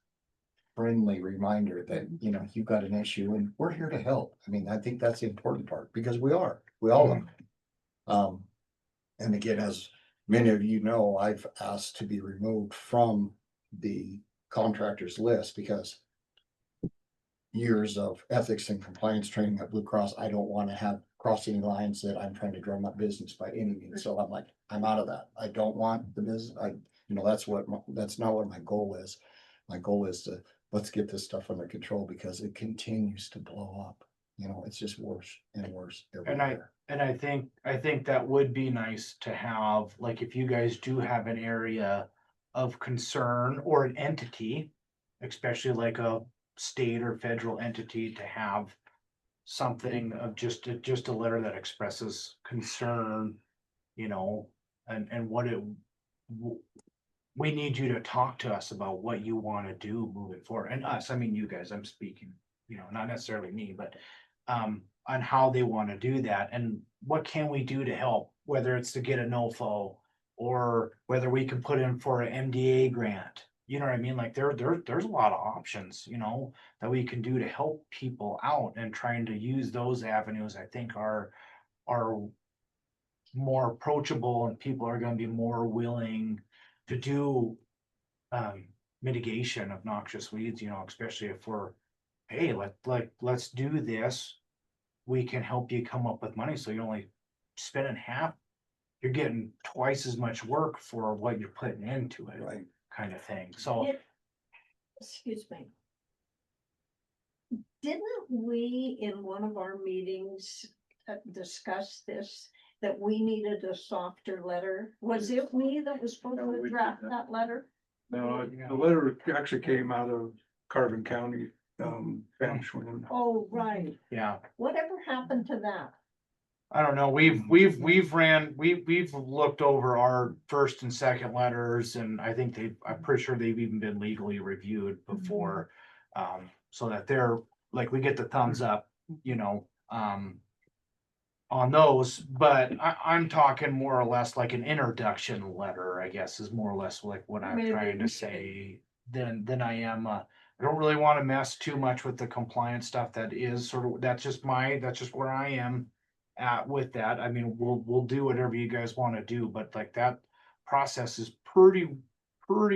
friendly reminder that, you know, you've got an issue and we're here to help. I mean, I think that's the important part, because we all are. And again, as many of you know, I've asked to be removed from the contractors list because years of ethics and compliance training at Blue Cross, I don't want to have crossing lines that I'm trying to drum up business by any means. So I'm like, I'm out of that. I don't want the business. That's not what my goal is. My goal is to, let's get this stuff under control, because it continues to blow up. You know, it's just worse and worse every year. And I think that would be nice to have, like, if you guys do have an area of concern or an entity, especially like a state or federal entity, to have something of just a letter that expresses concern, you know, and we need you to talk to us about what you want to do moving forward. And us, I mean, you guys, I'm speaking, you know, not necessarily me, but on how they want to do that and what can we do to help, whether it's to get a NOFO or whether we can put in for an MDA grant. You know what I mean? Like there's a lot of options, you know, that we can do to help people out, and trying to use those avenues, I think are more approachable, and people are gonna be more willing to do mitigation of noxious weeds, you know, especially if we're, hey, let's do this. We can help you come up with money, so you're only spending half, you're getting twice as much work for what you're putting into it, Right. kind of thing. So Did- Excuse me. Didn't we, in one of our meetings, discuss this, that we needed a softer letter? Was it me that was supposed No, we to did draft that. that letter? No, the letter actually came out of Carbon County, Banishment. Oh, right. yeah, Whatever happened to that? I don't know. We've looked over our first and second letters, and I think I'm pretty sure they've even been legally reviewed before. So that they're, like, we get the thumbs up, you know, on those, but I'm talking more or less like an introduction letter, I guess, is more or less like what I'm Maybe trying to we say. Than I am, I don't really want to mess too much with the compliance stuff. That is sort of, that's just where I am at with that. I mean, we'll do whatever you guys want to do, but like that process is pretty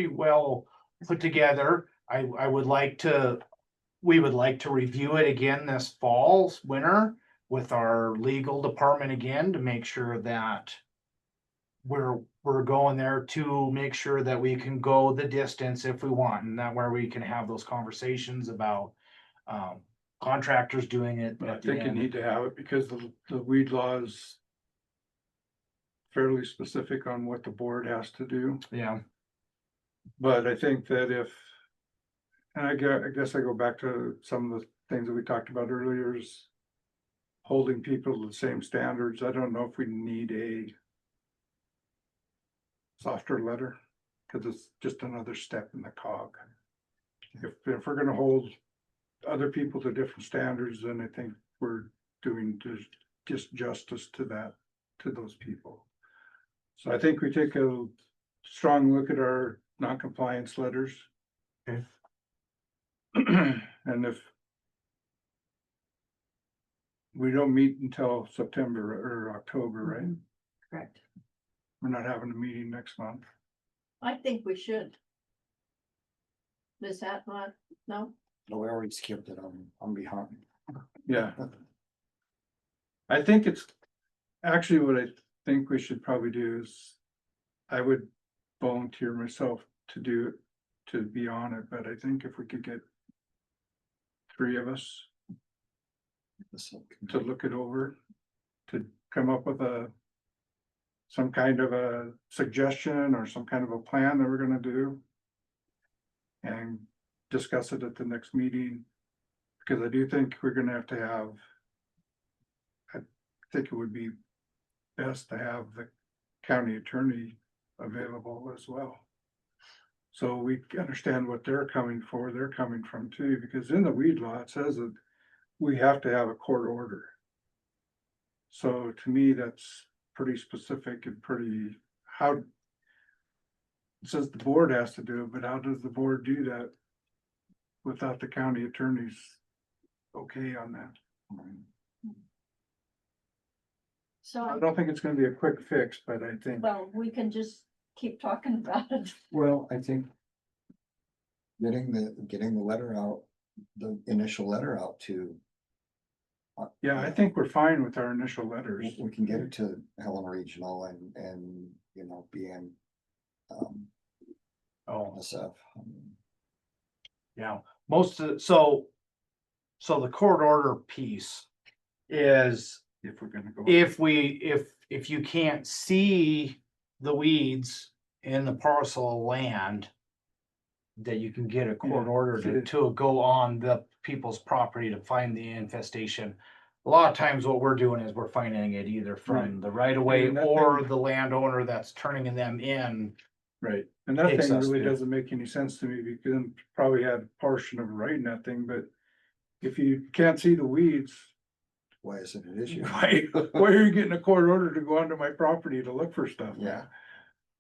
well put together. I would like to, we would like to review it again this fall, winter, with our legal department again, to make sure that we're going there to make sure that we can go the distance if we want, and that where we can have those conversations about contractors doing it But I at the think you end. need to have it because the weed law is fairly specific on what the board has to do. Yeah, But I think that and I guess I go back to some of the things that we talked about earlier, is holding people to the same standards. I don't know if we need a softer letter, because it's just another step in the cog. If we're gonna hold other people to different standards, then I think we're doing just justice to that, to those people. So I think we take a strong look at our non-compliance letters. Okay. And if we don't meet until September or October, right? Correct. We're not having a meeting next month. I think we should. Is that not, no? No, we already skipped it. I'm behind. Yeah. I think it's actually what I think we should probably do is I would volunteer myself to do it, to be on it, but I think if we could get three of us to look it over, to come up with some kind of a suggestion or some kind of a plan that we're gonna do, and discuss it at the next meeting, because I do think we're gonna have to have, I think it would be best to have the county attorney available as well. So we understand what they're coming from too, because in the weed law, it says that we have to have a court order. So to me, that's pretty specific and pretty, how, it says the board has to do it, but how does the board do that without the county attorney's okay on that? So, I don't think it's gonna be a quick fix, but I think, well, we can just keep talking about it. Well, I think getting the letter out, the initial letter out to. yeah, I think we're fine with our initial letters. We can get it to Helena Regional and, you know, BN. SF. yeah, so the court order piece is, If we're gonna go. if you can't see the weeds in the parcel of land, that you can get a court Yeah, order see. to go on the people's property to find the infestation. A lot of times what we're doing is we're finding it either from Right. the right of way And that or thing- the landowner that's turning them in. Right, and that Takes thing us really to- doesn't make any sense to me, because I probably had a portion of writing that thing, but if you can't see the weeds, why isn't it issued? Why are you getting a court order to go onto my property to look for stuff? Yeah,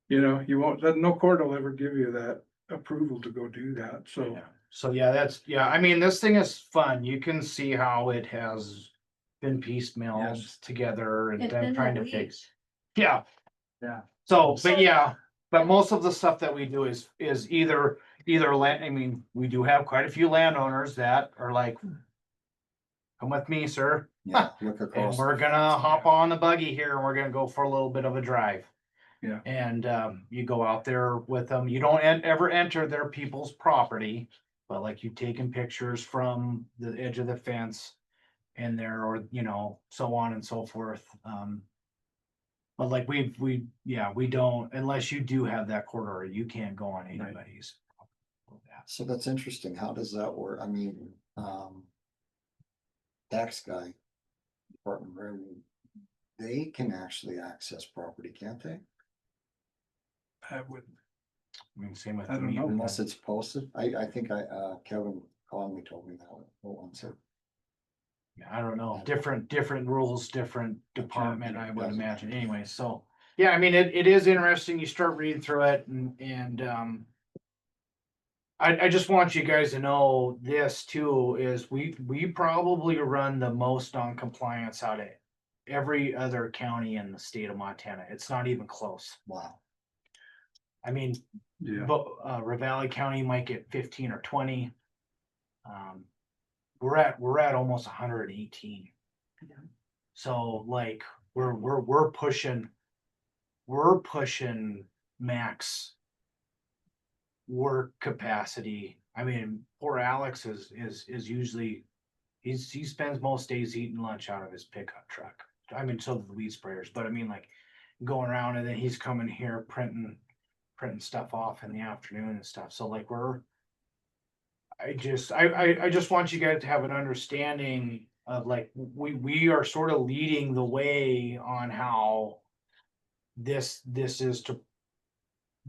You know, you won't, no court will ever give you that approval to go do that, so. Yeah. So yeah, I mean, this thing is fun. You can see how it has been piecemealed Yes. together and It's them been trying a to week. fix. Yeah. Yeah. So, So- but yeah, but most of the stuff that we do is either land, I mean, we do have quite a few landowners that are like, come with me, sir. yeah, look And across. we're gonna hop on the buggy here and we're gonna go for a little bit of a drive. Yeah. And you go out there with them. You don't ever enter their people's property, but like you taking pictures from the edge of the fence and there, or you know, so on and so forth. But like we don't, unless you do have that court order, you can't go on anybody's. So that's interesting. How does that work? I mean, tax guy, Department of Revenue, they can actually access property, can't they? I would, I mean, same with I the don't know. meter. Unless it's posted. I think Kevin Conley told me that once. Yeah, I don't know, different rules, different department, I would Doesn't- imagine anyway, so. Yeah, I mean, it is interesting, you start reading through it and I just want you guys to know this too, is we probably run the most non-compliance out of every other county in the state of Montana, it's not even close. Wow. I mean, yeah, but Ravalli County might get 15 or 20. We're at almost 118. So like we're pushing max work capacity. I mean, poor Alex is usually he spends most days eating lunch out of his pickup truck. I mean, so do the weed sprayers, but I mean like going around and then he's coming here printing stuff off in the afternoon and stuff. So like I just want you guys to have an understanding of like, we are sort of leading the way on how this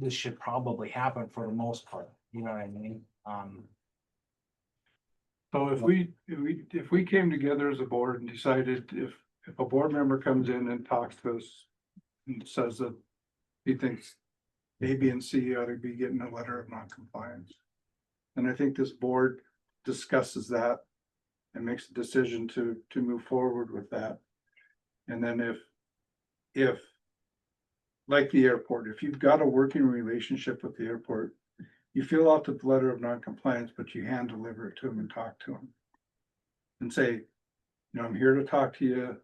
should probably happen for the most part, you know what I mean? so if we came together as a board and decided if a board member comes in and talks to us and says that he thinks A, B, and C ought to be getting a letter of non-compliance. And I think this board discusses that and makes a decision to move forward with that. And then if like the airport, if you've got a working relationship with the airport, you fill out the letter of non-compliance, but you hand deliver it to them and talk to them. And say, you know, I'm here to talk to you.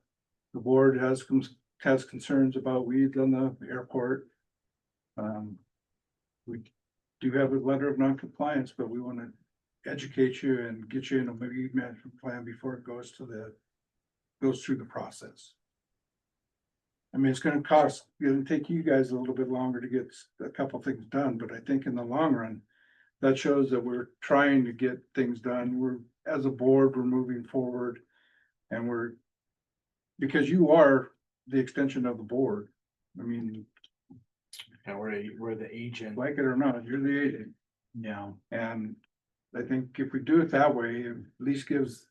The board has concerns about weeds on the airport. We do have a letter of non-compliance, but we want to educate you and get you in a weed management plan before it goes through the process. I mean, it's gonna take you guys a little bit longer to get a couple things done, but I think in the long run, that shows that we're trying to get things done. As a board, we're moving forward and because you are the extension of the board. I mean, Yeah, we're the agent. like it or not, you're the agent. Yeah. And I think if we do it that way, it at least gives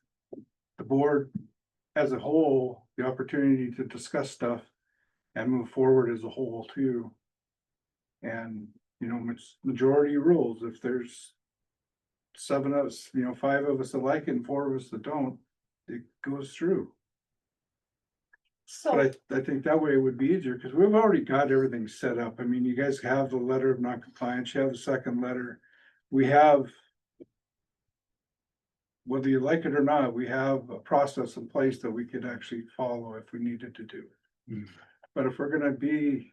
the board as a whole the opportunity to discuss stuff and move forward as a whole too. And, you know, majority rules, if there's 7 of us, you know, 5 of us that like it and 4 of us that don't, it goes through. So, But I think that way it would be easier because we've already got everything set up. I mean, you guys have the letter of non-compliance, you have the second letter. We have, whether you like it or not, we have a process in place that we could actually follow if we needed to do. But if we're gonna be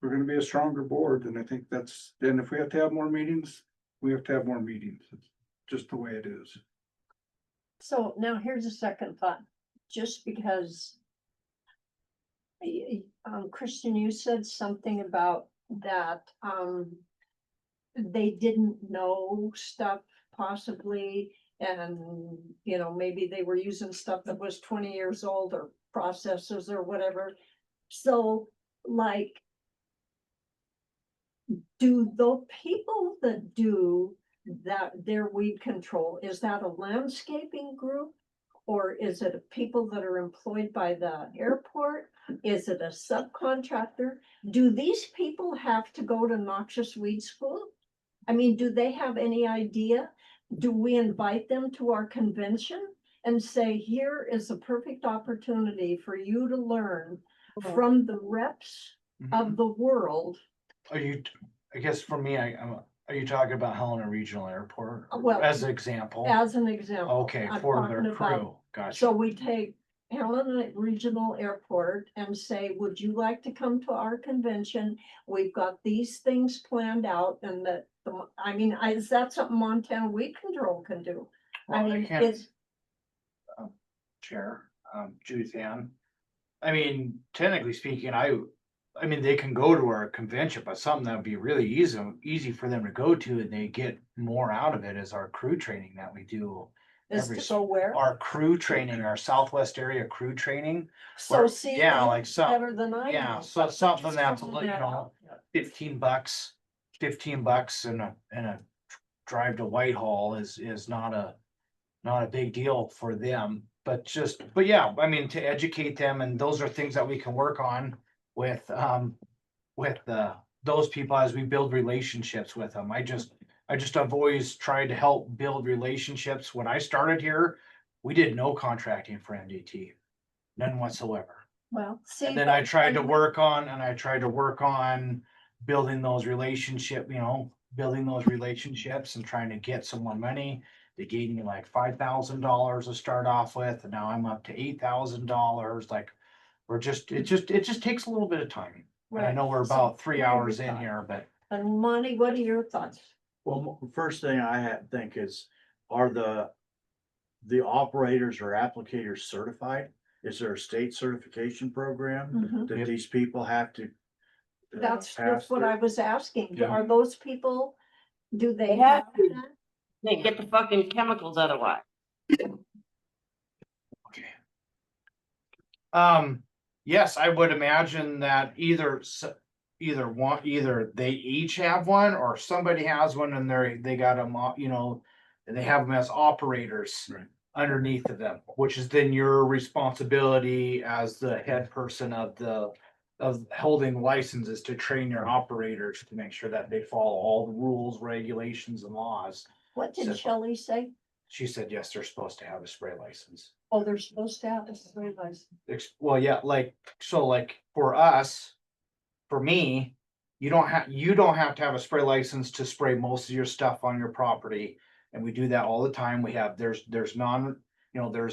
a stronger board, then I think then if we have to have more meetings, we have to have more meetings. It's just the way it is. so now here's a second thought, just because Kristen, you said something about that, they didn't know stuff possibly, and, you know, maybe they were using stuff that was 20 years old or processes or whatever. So, like, do the people that do that, their weed control, is that a landscaping group? Or is it people that are employed by the airport? Is it a subcontractor? Do these people have to go to noxious weed school? I mean, do they have any idea? Do we invite them to our convention and say, here is a perfect opportunity for you to learn from the reps of the world? Are you, I guess for me, are you talking about Helena Regional Airport? Well, As an example? As an example. Okay, I'm for talking their about- crew, gotcha. So we take Helena Regional Airport and say, would you like to come to our convention? We've got these things planned out and I mean, is that something Montana Weed Control can do? I Well, mean, can't- it's, Chair, Judith Ann. I mean, technically speaking, I mean, they can go to our convention, but something that would be really easy for them to go to and they get more out of it is our crew training that we do. is every to s- go where? Our crew training, our Southwest area crew training. So where- see, yeah, you like some- better than I Yeah, know. so something that's, Figuring you that know, out. $15, $15 and a drive to Whitehall is not a big deal for them. But yeah, I mean, to educate them, and those are things that we can work on with those people as we build relationships with them. I've always tried to help build relationships. When I started here, we did no contracting for MDT, none whatsoever. Well, see. And then I but- tried to and- work on building those relationships and trying to get someone money. They gave me like $5,000 to start off with, and now I'm up to $8,000. Like, it just takes a little bit of time. And I Right. know we're So, about 3 what are your hours in thoughts? here, but And Monty, what are your thoughts? Well, first thing think is, are the operators or applicators certified? Is there a state certification program Mhm. that these people have to? That's pass just what through? I was asking. Yeah. Are those people, do they They have have to. that? They get the fucking chemicals otherwise. okay. Yes, I would imagine that either they each have one or somebody has one and they got them, and they have them as operators. Right. Underneath of them, which is then your responsibility as the head person of holding licenses to train your operators to make sure that they follow all the rules, regulations and laws. What did So- Shelley say? She said, yes, they're supposed to have a spray license. Oh, they're supposed to have a spray license. Well, yeah, like for us, for me, you don't have to have a spray license to spray most of your stuff on your property. And we do that all the time. There's there's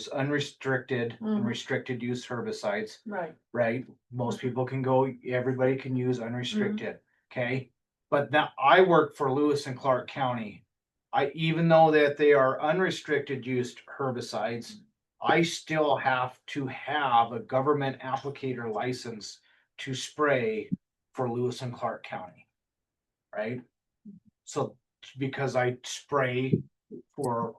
unrestricted and Mhm. restricted use herbicides, Right. right? Most people can go, everybody can use unrestricted, okay? But now I work for Lewis and Clark County. Even though that they are unrestricted use herbicides, I still have to have a government applicator license to spray for Lewis and Clark County. Right? So, because I spray for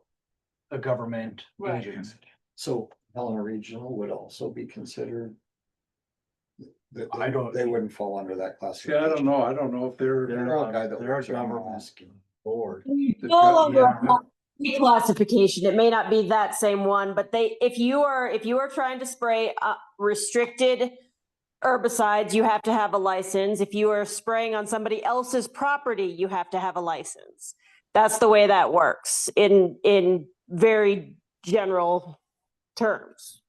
a government Right. agency. So Helena Regional would also be considered. I don't- They wouldn't fall under that Yeah, I classification. don't know if they're. They're a guy that They're a works around government asking. board. No longer Yeah. classification. It may not be that same one, but if you are trying to spray restricted herbicides, you have to have a license. If you are spraying on somebody else's property, you have to have a license. That's the way that works in very general terms.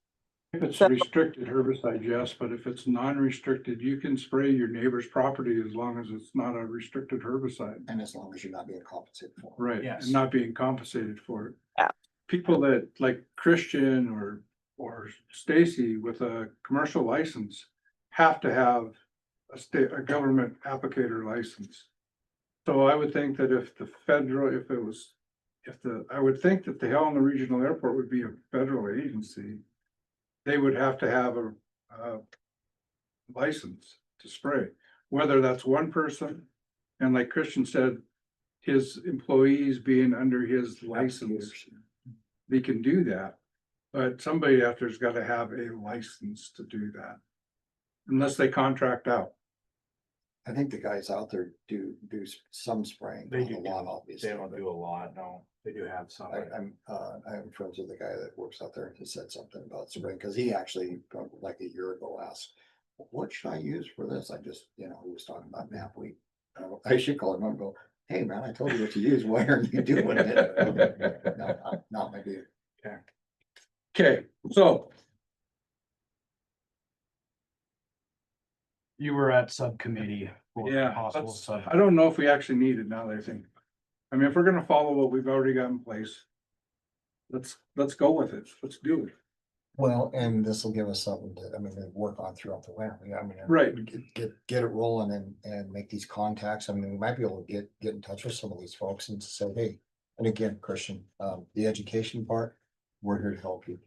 If it's So- restricted herbicide, yes, but if it's non-restricted, you can spray your neighbor's property as long as it's not a restricted herbicide. And as long as you're not being compensated for it. Right, Yes. and not being compensated for it. Yeah. People that like Christian or Stacy with a commercial license have to have a government applicator license. So I would think that if I would think that the Helena Regional Airport would be a federal agency. They would have to have a license to spray, whether that's one person. And like Christian said, his employees being under his license, they can do that. But somebody out there's gotta have a license to do that. Unless they contract out. I think the guys out there do some spraying. They on the do, lawn, obviously. they don't do a lot, no, they do have some. I'm friends with the guy that works out there and he said something about spraying, cause he actually, like a year ago, asked, what should I use for this? I just, he was talking about knapweed. I should call him up and go, hey, man, I told you what to use. Why aren't you doing it? No, not my deal. Okay, so You were at subcommittee. for yeah, possible sub. I don't know if we actually need it now that I think. I mean, if we're gonna follow what we've already got in place. Let's go with it. Let's do it. Well, and this will give us something to work on throughout the winter. Right. Get it rolling and make these contacts. I mean, we might be able to get in touch with some of these folks and say, hey, and again, Christian, the education part, we're here to help you.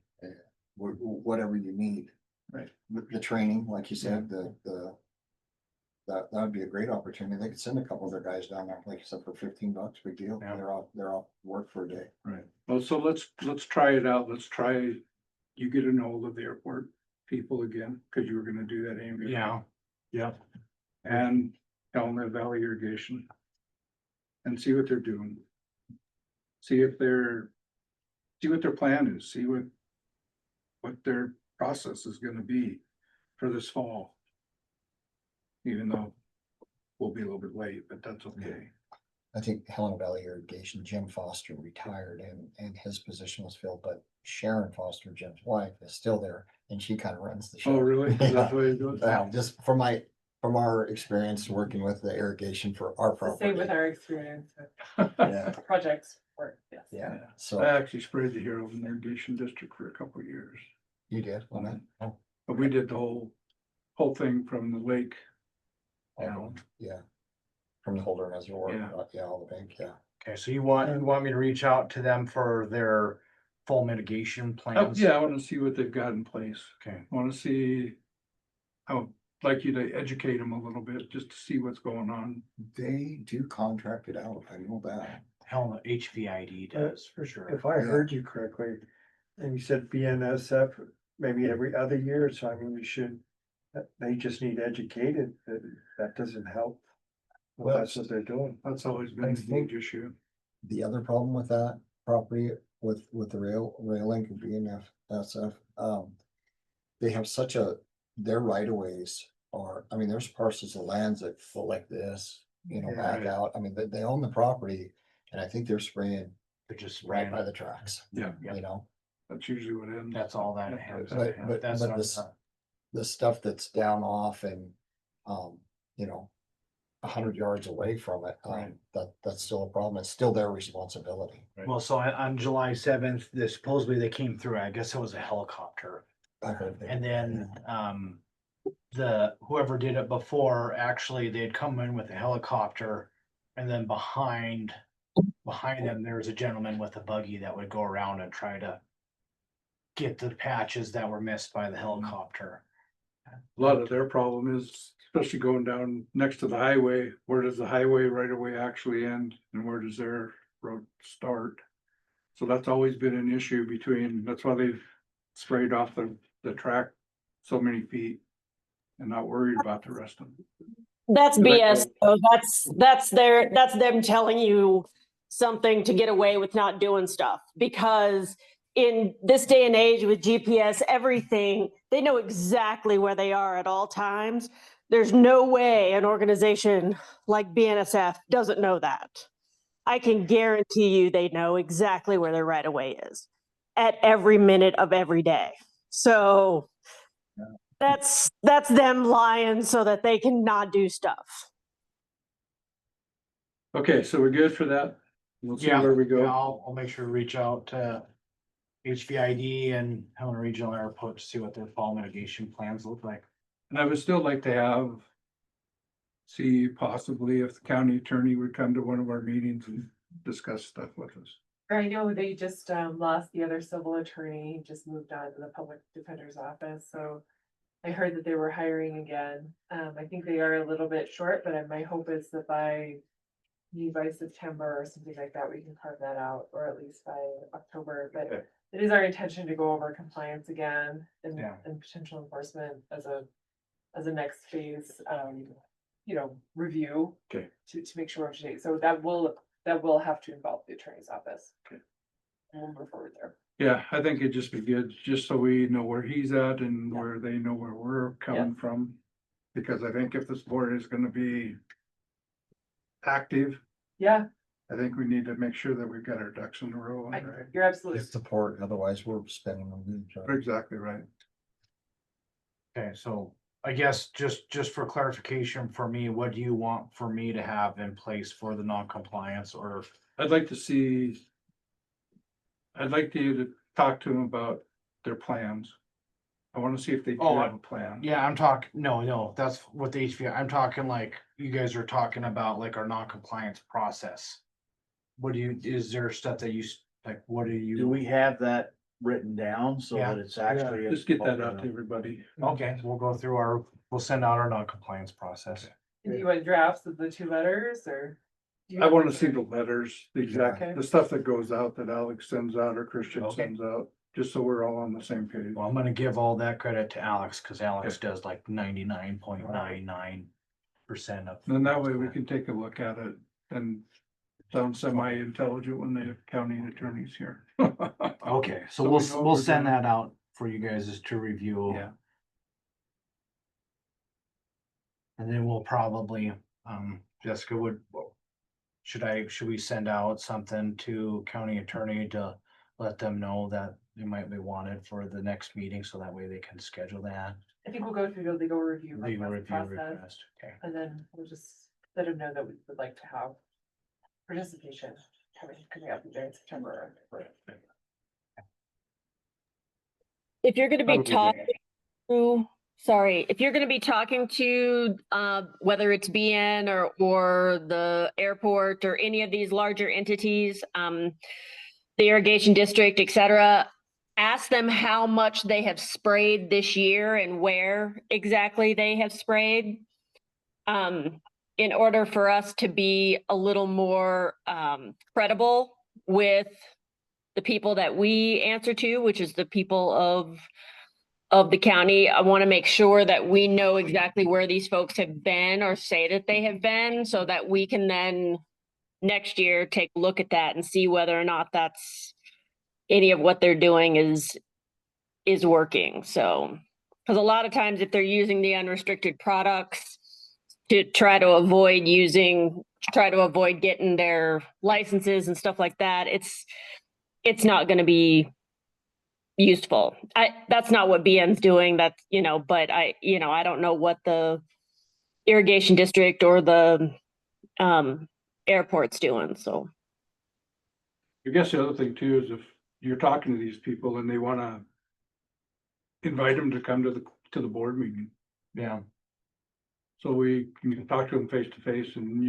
Whatever you need. Right. The training, like you said, that would be a great opportunity. They could send a couple of their guys down there, like you said, for $15, big deal. Yeah. They're off work for a day. Right. Well, so let's try it out. Let's try, you get a hold of the airport people again, cause you were gonna do that, Amy. Yeah, And Helena Valley Irrigation. And see what they're doing. See what their plan is, see what their process is gonna be for this fall. Even though we'll be a little bit late, but that's okay. I think Helena Valley Irrigation, Jim Foster retired and his position was filled, but Sharon Foster, Jim's wife, is still there and she kind of runs the show. Oh, really? Is that the way it goes? Just from our experience working with the irrigation for our The property. same with our experience Yeah, with projects work, yes. yeah, I so actually sprayed the Hero Irrigation District for a couple of years. you did, well, then, oh, But we did the whole thing from the lake. yeah. From the Holder Reservoir, Yeah. all the bank, yeah. okay, so you want me to reach out to them for their full mitigation plans? Yeah, I wanna see what they've got in place. Okay, I wanna see. I would like you to educate them a little bit, just to see what's going on. They do contract it out, I know that. Helena HVID does, for sure. If I heard you correctly, and you said BNSF maybe every other year, so I mean, they just need educated, that doesn't help. Well, that's what they're doing. That's always been I a think- huge issue. The other problem with that property with the rail link and BNSF, they have their right of ways are, there's parcels of lands that flow like this, back out. They own the property and I think they're spraying They're just right right by the tracks. Yeah. That's usually what ends. That's all that Yeah, has. but That's but what this, I'm- the stuff that's down off and, 100 yards away from it, Right. that's still a problem. It's still their responsibility. Well, so on July 7th, supposedly they came through, I guess it was a helicopter. I heard they- And then, whoever did it before, actually, they'd come in with a helicopter. And then behind them, there was a gentleman with a buggy that would go around and try to get the patches that were missed by the helicopter. A lot of their problem is, especially going down next to the highway, where does the highway right away actually end and where does their road start? So that's always been an issue that's why they've sprayed off the track so many feet and not worried about the rest of them. That's Did I BS. go- So that's them telling you something to get away with not doing stuff. Because in this day and age with GPS, everything, they know exactly where they are at all times. There's no way an organization like BNSF doesn't know that. I can guarantee you they know exactly where their right of way is at every minute of every day. So that's them lying so that they can not do stuff. Okay, so we're good for that? We'll see where we Yeah, go. I'll make sure to reach out to HVID and Helena Regional Airport to see what their fall mitigation plans look like. And I would still like to see possibly if the county attorney would come to one of our meetings and discuss stuff with us. I know they just lost the other civil attorney, just moved on to the public defender's office, so I heard that they were hiring again. I think they are a little bit short, but my hope is that by September or something like that, we can carve that out, or at least by October. But Okay. it is our intention to go over compliance again Yeah. and potential enforcement as a next phase. review. Okay. To make sure we're up to date. So that will have to involve the attorney's office. Okay. And we'll move forward there. Yeah, I think it'd just be good, just so we know where he's at and Yeah. where they know where we're coming from. Because I think if this board is gonna be active, Yeah, I think we need to make sure that we've got our ducks in a row. on it. you're absolutely. It's support, otherwise we're spending a week. Exactly right. Okay, so I guess just for clarification for me, what do you want for me to have in place for the non-compliance or? I'd like to see. I'd like you to talk to them about their plans. I wanna see if they do Oh, have a plan. Yeah, I'm talking, no, that's what the HVA, I'm talking like, you guys are talking about like our non-compliance process. What do you, is there stuff that you, like, what do you? Do we have that written down so Yeah. that it's actually? Just get that out to everybody. Okay, we'll go through we'll send out our non-compliance process. Do you want drafts of the 2 letters or? do you I have wanna like see a- the letters, the exact, Okay. the stuff that goes out that Alex sends out or Christian Okay. sends out, just so we're all on the same page. Well, I'm gonna give all that credit to Alex, cause Alex does like 99.99% of. Then that way we can take a look at it and sound semi-intelligent when the county attorney's here. Okay, so So we'll, we know what we'll we're send doing. that out for you guys to review. Yeah. And then we'll probably, Jessica should we send out something to county attorney to let them know that they might be wanted for the next meeting, so that way they can schedule that? I think we'll go through the legal review Legal review process, request, okay. and then we'll just let them know that we would like to have participation coming up in September. If you're gonna be That'll be talking to, sorry, if you're gonna be talking to, whether it's BN or the airport or any of these larger entities, the irrigation district, et cetera, ask them how much they have sprayed this year and where exactly they have sprayed. In order for us to be a little more, credible with the people that we answer to, which is the people of the county. I want to make sure that we know exactly where these folks have been or say that they have been, so that we can then next year take a look at that and see whether or not that's any of what they're doing is working. So, because a lot of times if they're using the unrestricted products to try to avoid getting their licenses and stuff like that, it's not going to be useful. That's not what BN's doing. That's, but I don't know what the irrigation district or the airport's doing. So I guess the other thing too is if you're talking to these people and they wanna invite them to come to the board meeting. Yeah. So we can talk to them face to face, and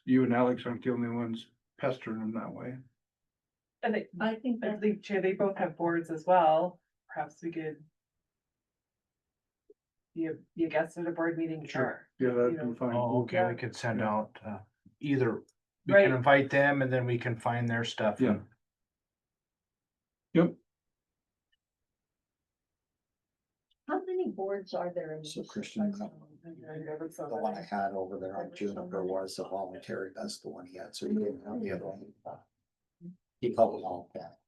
you and Alex aren't the only ones pestering them that way. And I think I that, think, Chair, they both have boards as well. Perhaps we could be a guest at a board meeting. Sure. Yeah, that'd be fine. Oh, okay, Yeah. we could send Yeah. out, either, we Right. can invite them and then we can find their stuff. Yeah. Yep. how many boards are there in So this? Christian, the one I had over there on Juniper was a voluntary, that's the one he had, so he didn't have the other one. He called it all that.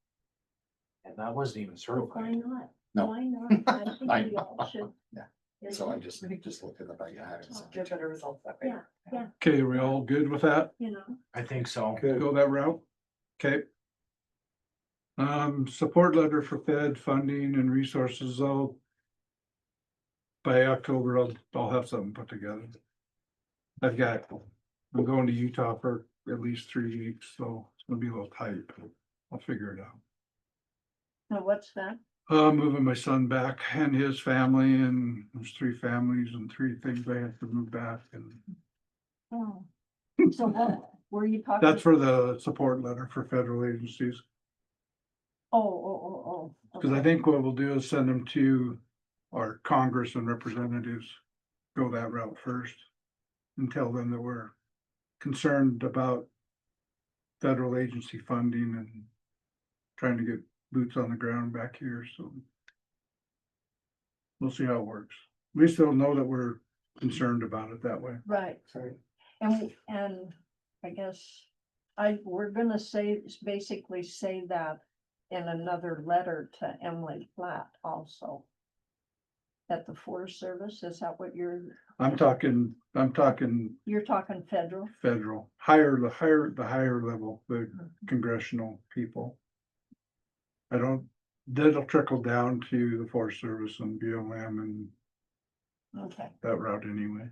And that wasn't even Why certified. not? No. Why not? I think I we all know. should. Yeah. So I just looked at the back. I had it. Get better results that way. Yeah, yeah, Okay, are we all good with that? I think so. Go that route? Okay. Support letter for Fed funding and resources, by October, I'll have something put together. I'm going to Utah for at least 3 weeks, so it's gonna be a little tight, but I'll figure it out. now what's that? Moving my son back and his family, and there's 3 families and 3 things I have to move back, and Oh, so what, were you talking? that's for the support letter for federal agencies. Oh. Cause I think what we'll do is send them to our Congress and representatives, go that route first. And tell them that we're concerned about federal agency funding and trying to get boots on the ground back here, so. We'll see how it works. We still know that we're concerned about it that way. Right. Right. And I guess we're gonna basically say that in another letter to Emily Platt also. At the Forest Service, is that what you're I'm talking talking federal? federal, the higher level, the congressional people. That'll trickle down to the Forest Service and BLM and Okay. that route anyway.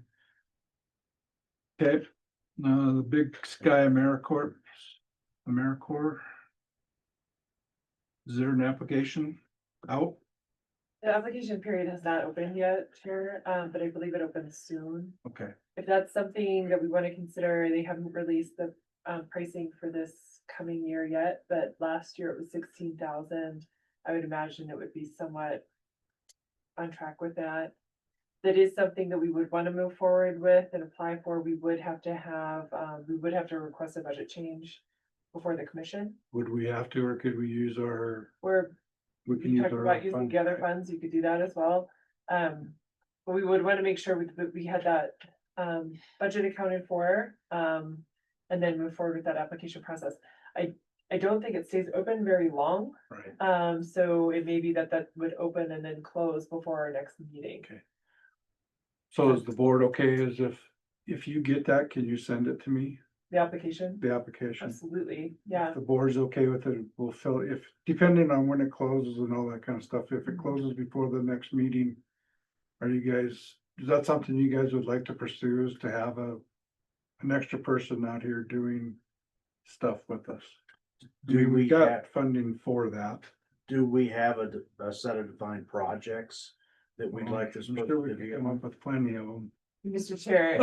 Okay, the Big Sky AmeriCorps. Is there an application out? The application period has not opened yet, Chair, but I believe it opens soon. Okay, If that's something that we want to consider, they haven't released the pricing for this coming year yet, but last year it was 16,000. I would imagine it would be somewhat on track with that. That is something that we would want to move forward with and apply for. We would have to request a budget change before the commission. would we have to, or could we use we can We use talked our about using funds? the other funds, you could do that as well. But we would want to make sure we had that budget accounted for, and then move forward with that application process. I don't think it stays open very long. Right, So it may be that would open and then close before our next meeting. okay. So is the board okay as if you get that, can you send it to me, The application, the application? absolutely, yeah. If the board's okay with it, we'll fill it, depending on when it closes and all that kind of stuff, if it closes before the next meeting. Is that something you guys would like to pursue, is to have an extra person out here doing stuff with us? We got funding for that. Do we have a set of defined projects that we'd like to? I'm sure we can come up with plenty of them. Mr. Chair,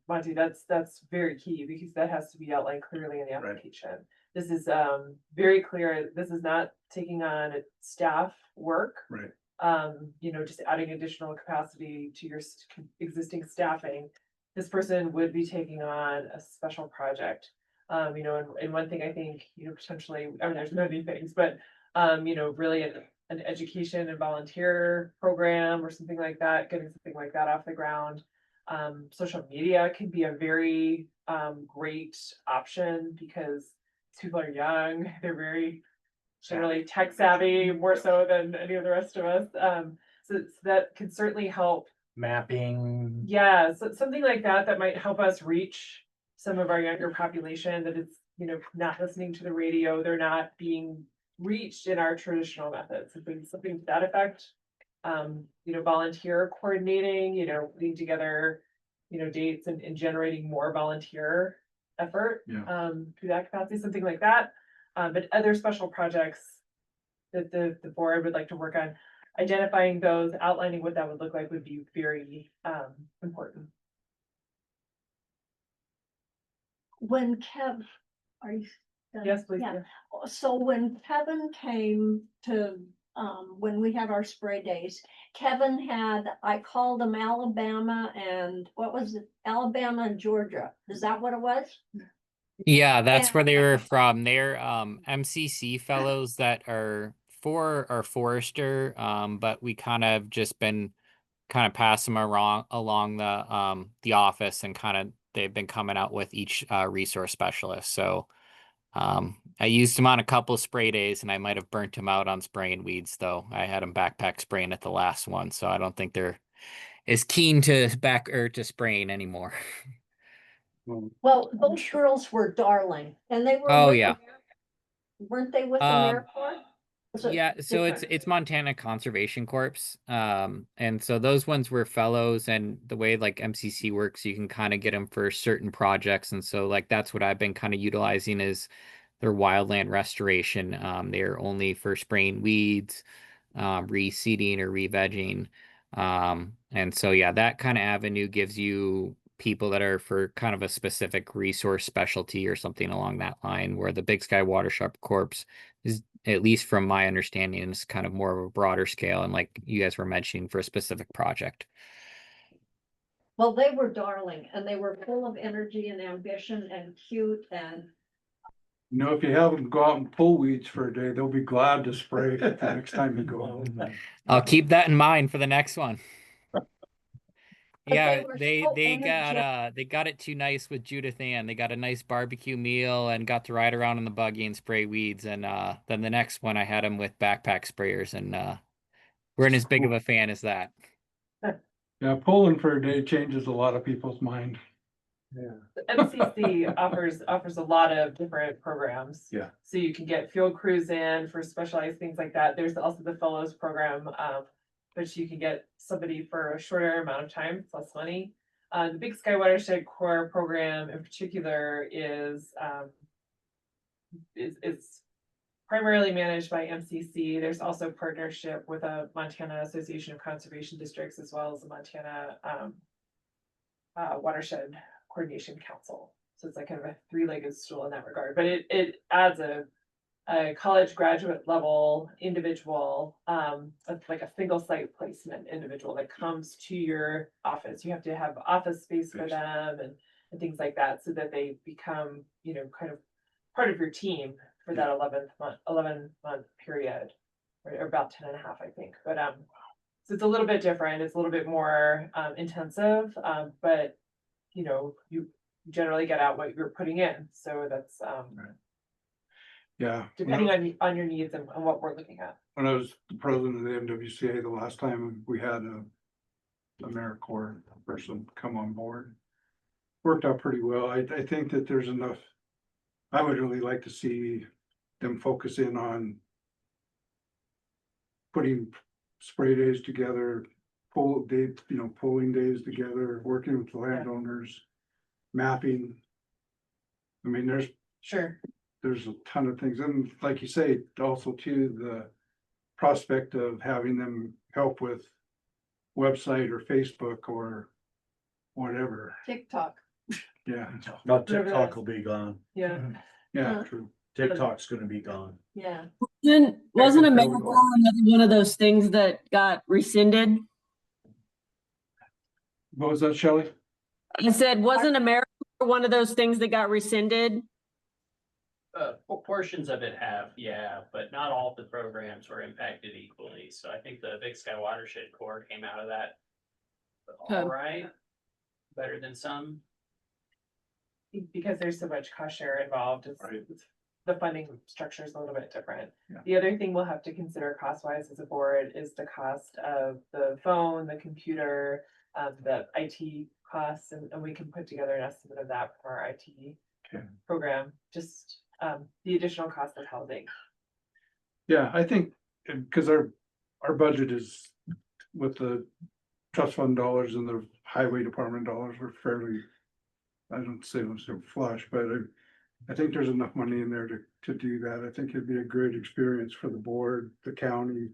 Monty, that's very key because that has to be outlined clearly in the Right. application. This is very clear. This is not taking on staff work. Right. Just adding additional capacity to your existing staffing. This person would be taking on a special project. And one thing I think, potentially, I mean, there's many things, but really an education and volunteer program or something like that, getting something like that off the ground. Social media can be a very great option because people are young, they're very generally tech savvy, more so than any of the rest of us. So that can certainly help. Mapping. Yeah, so something like that might help us reach some of our younger population that is, not listening to the radio, they're not being reached in our traditional methods, something to that effect. Volunteer coordinating, putting together, dates and generating more volunteer effort, Yeah. through that capacity, something like that. But other special projects that the board would like to work on, identifying those, outlining what that would look like would be very, important. When are you? done? Yes, please. Yeah. So when Kevin came to, when we had our spray days, I called him Alabama and what was it? Alabama and Georgia. Is that what it was? Yeah, that's where they Yeah. were from. They're MCC fellows that are for our forester, but we kind of just been kind of pass them along the office, and kind of they've been coming out with each resource specialist. So I used them on a couple of spray days, and I might have burnt them out on spraying weeds, though. I had them backpack spraying at the last one, so I don't think they're as keen to spraying anymore. Well, those girls were darling and they were. Oh, with yeah. Weren't they with Um, AmeriCorps? Was it Yeah, so different? it's Montana Conservation Corps. And so those ones were fellows, and the way like MCC works, you can kind of get them for certain projects. And so like that's what I've been kind of utilizing is their wildland restoration. They're only for spraying weeds, reseeding or re-vegging. And so yeah, that kind of avenue gives you people that are for kind of a specific resource specialty or something along that line, where the Big Sky Watershed Corps is, at least from my understanding, is kind of more of a broader scale, and like you guys were mentioning, for a specific project. Well, they were darling and they were full of energy and ambition and cute and. If you have them go out and pull weeds for a day, they'll be glad to spray it the next time you go out. I'll keep that in mind for the next one. Yeah, were they so they got energetic. they got it too nice with Judith Ann. They got a nice barbecue meal and got to ride around in the buggy and spray weeds. And then the next one I had him with backpack sprayers, and weren't as big of a fan as that. Yeah, Poland for a day changes a lot of people's mind. The MCC offers a lot of different programs. Yeah. So you can get field crews in for specialized things like that. There's also the fellows program, which you can get somebody for a shorter amount of time, it's less money. The Big Sky Watershed Core program in particular is primarily managed by MCC. There's also partnership with a Montana Association of Conservation Districts as well as the Montana Watershed Coordination Council. So it's like kind of a three-legged stool in that regard, but it adds a college graduate level individual, like a single site placement individual that comes to your office. You have to have office space for them and things like that so that they become, kind of part of your team for that 11 month period, or about 10 and a half, I think. But so it's a little bit different. It's a little bit more intensive, but you generally get out what you're putting in. So that's Yeah. depending on your needs and what we're looking at. When I was the president of the MWCA, the last time we had a AmeriCorps person come on board, worked out pretty well. I think that there's enough. I would really like to see them focus in on putting spray days together, polling days together, working with the landowners, mapping. I mean, there's a ton of things, and like you say, also too, the prospect of having them help with website or Facebook or whatever. TikTok. Yeah, Not TikTok will be gone. Yeah. yeah, true. TikTok's gonna be gone. Yeah. Wasn't there we AmeriCorps go. another one of those things that got rescinded? What was that, Shelley? I said, wasn't AmeriCorps one of those things that got rescinded? Portions of it have, yeah, but not all the programs were impacted equally. So I think the Big Sky Watershed Core came out of that all right, better than some. Because there's so much cost share involved, Right. the funding structure is a little bit different. Yeah. The other thing we'll have to consider cost-wise as a board is the cost of the phone, the computer, the IT costs, and we can put together an estimate of that for our IT program, just the additional cost of housing. Yeah, I think, because our budget is with the trust fund dollars and the highway department dollars, we're fairly, I don't say they're flush, but I think there's enough money in there to do that. I think it'd be a great experience for the board, the county,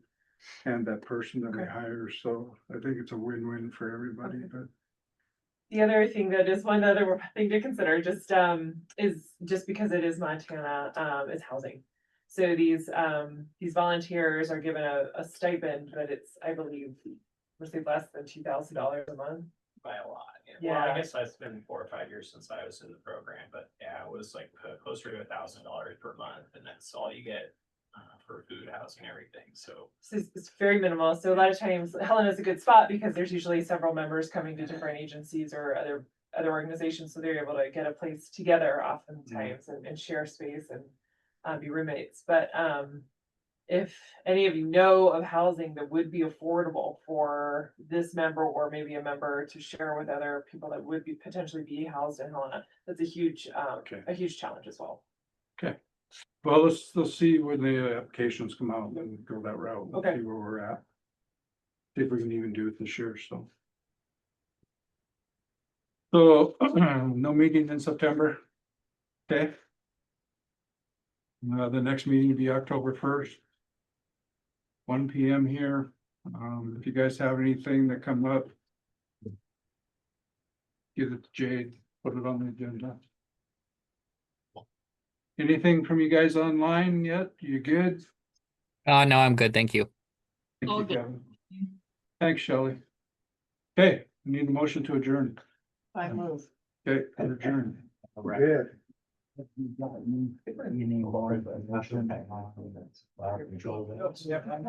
and that person that we hire. So I think it's a win-win for everybody, but. The other thing that is one other thing to consider is just because it is Montana, is housing. So these volunteers are given a stipend, but it's, I believe, less than $2,000 a month. By a lot. Yeah. Well, I guess it's been 4 or 5 years since I was in the program, but yeah, it was like closer to $1,000 per month, and that's all you get for food, housing, everything. So It's very minimal. So a lot of times Helena is a good spot because there's usually several members coming to different agencies or other organizations. So they're able to get a place together oftentimes and share space and be roommates. But if any of you know of housing that would be affordable for this member or maybe a member to share with other people that would be potentially be housed in Helena, that's a huge challenge as well. Okay, well, let's see when the applications come out and go that route. We'll Okay. see where we're at. See if we can even do it this year, so. So, no meeting in September. Okay. The next meeting will be October 1st. 1 PM here. If you guys have anything that come up, give it to Jade, put it on the agenda. Anything from you guys online yet? You good? No, I'm good. Thank you. Thank you, Kevin. Thanks, Shelley. Okay, we need a motion to adjourn. I move. Okay, adjourn. Good. You need more of a national.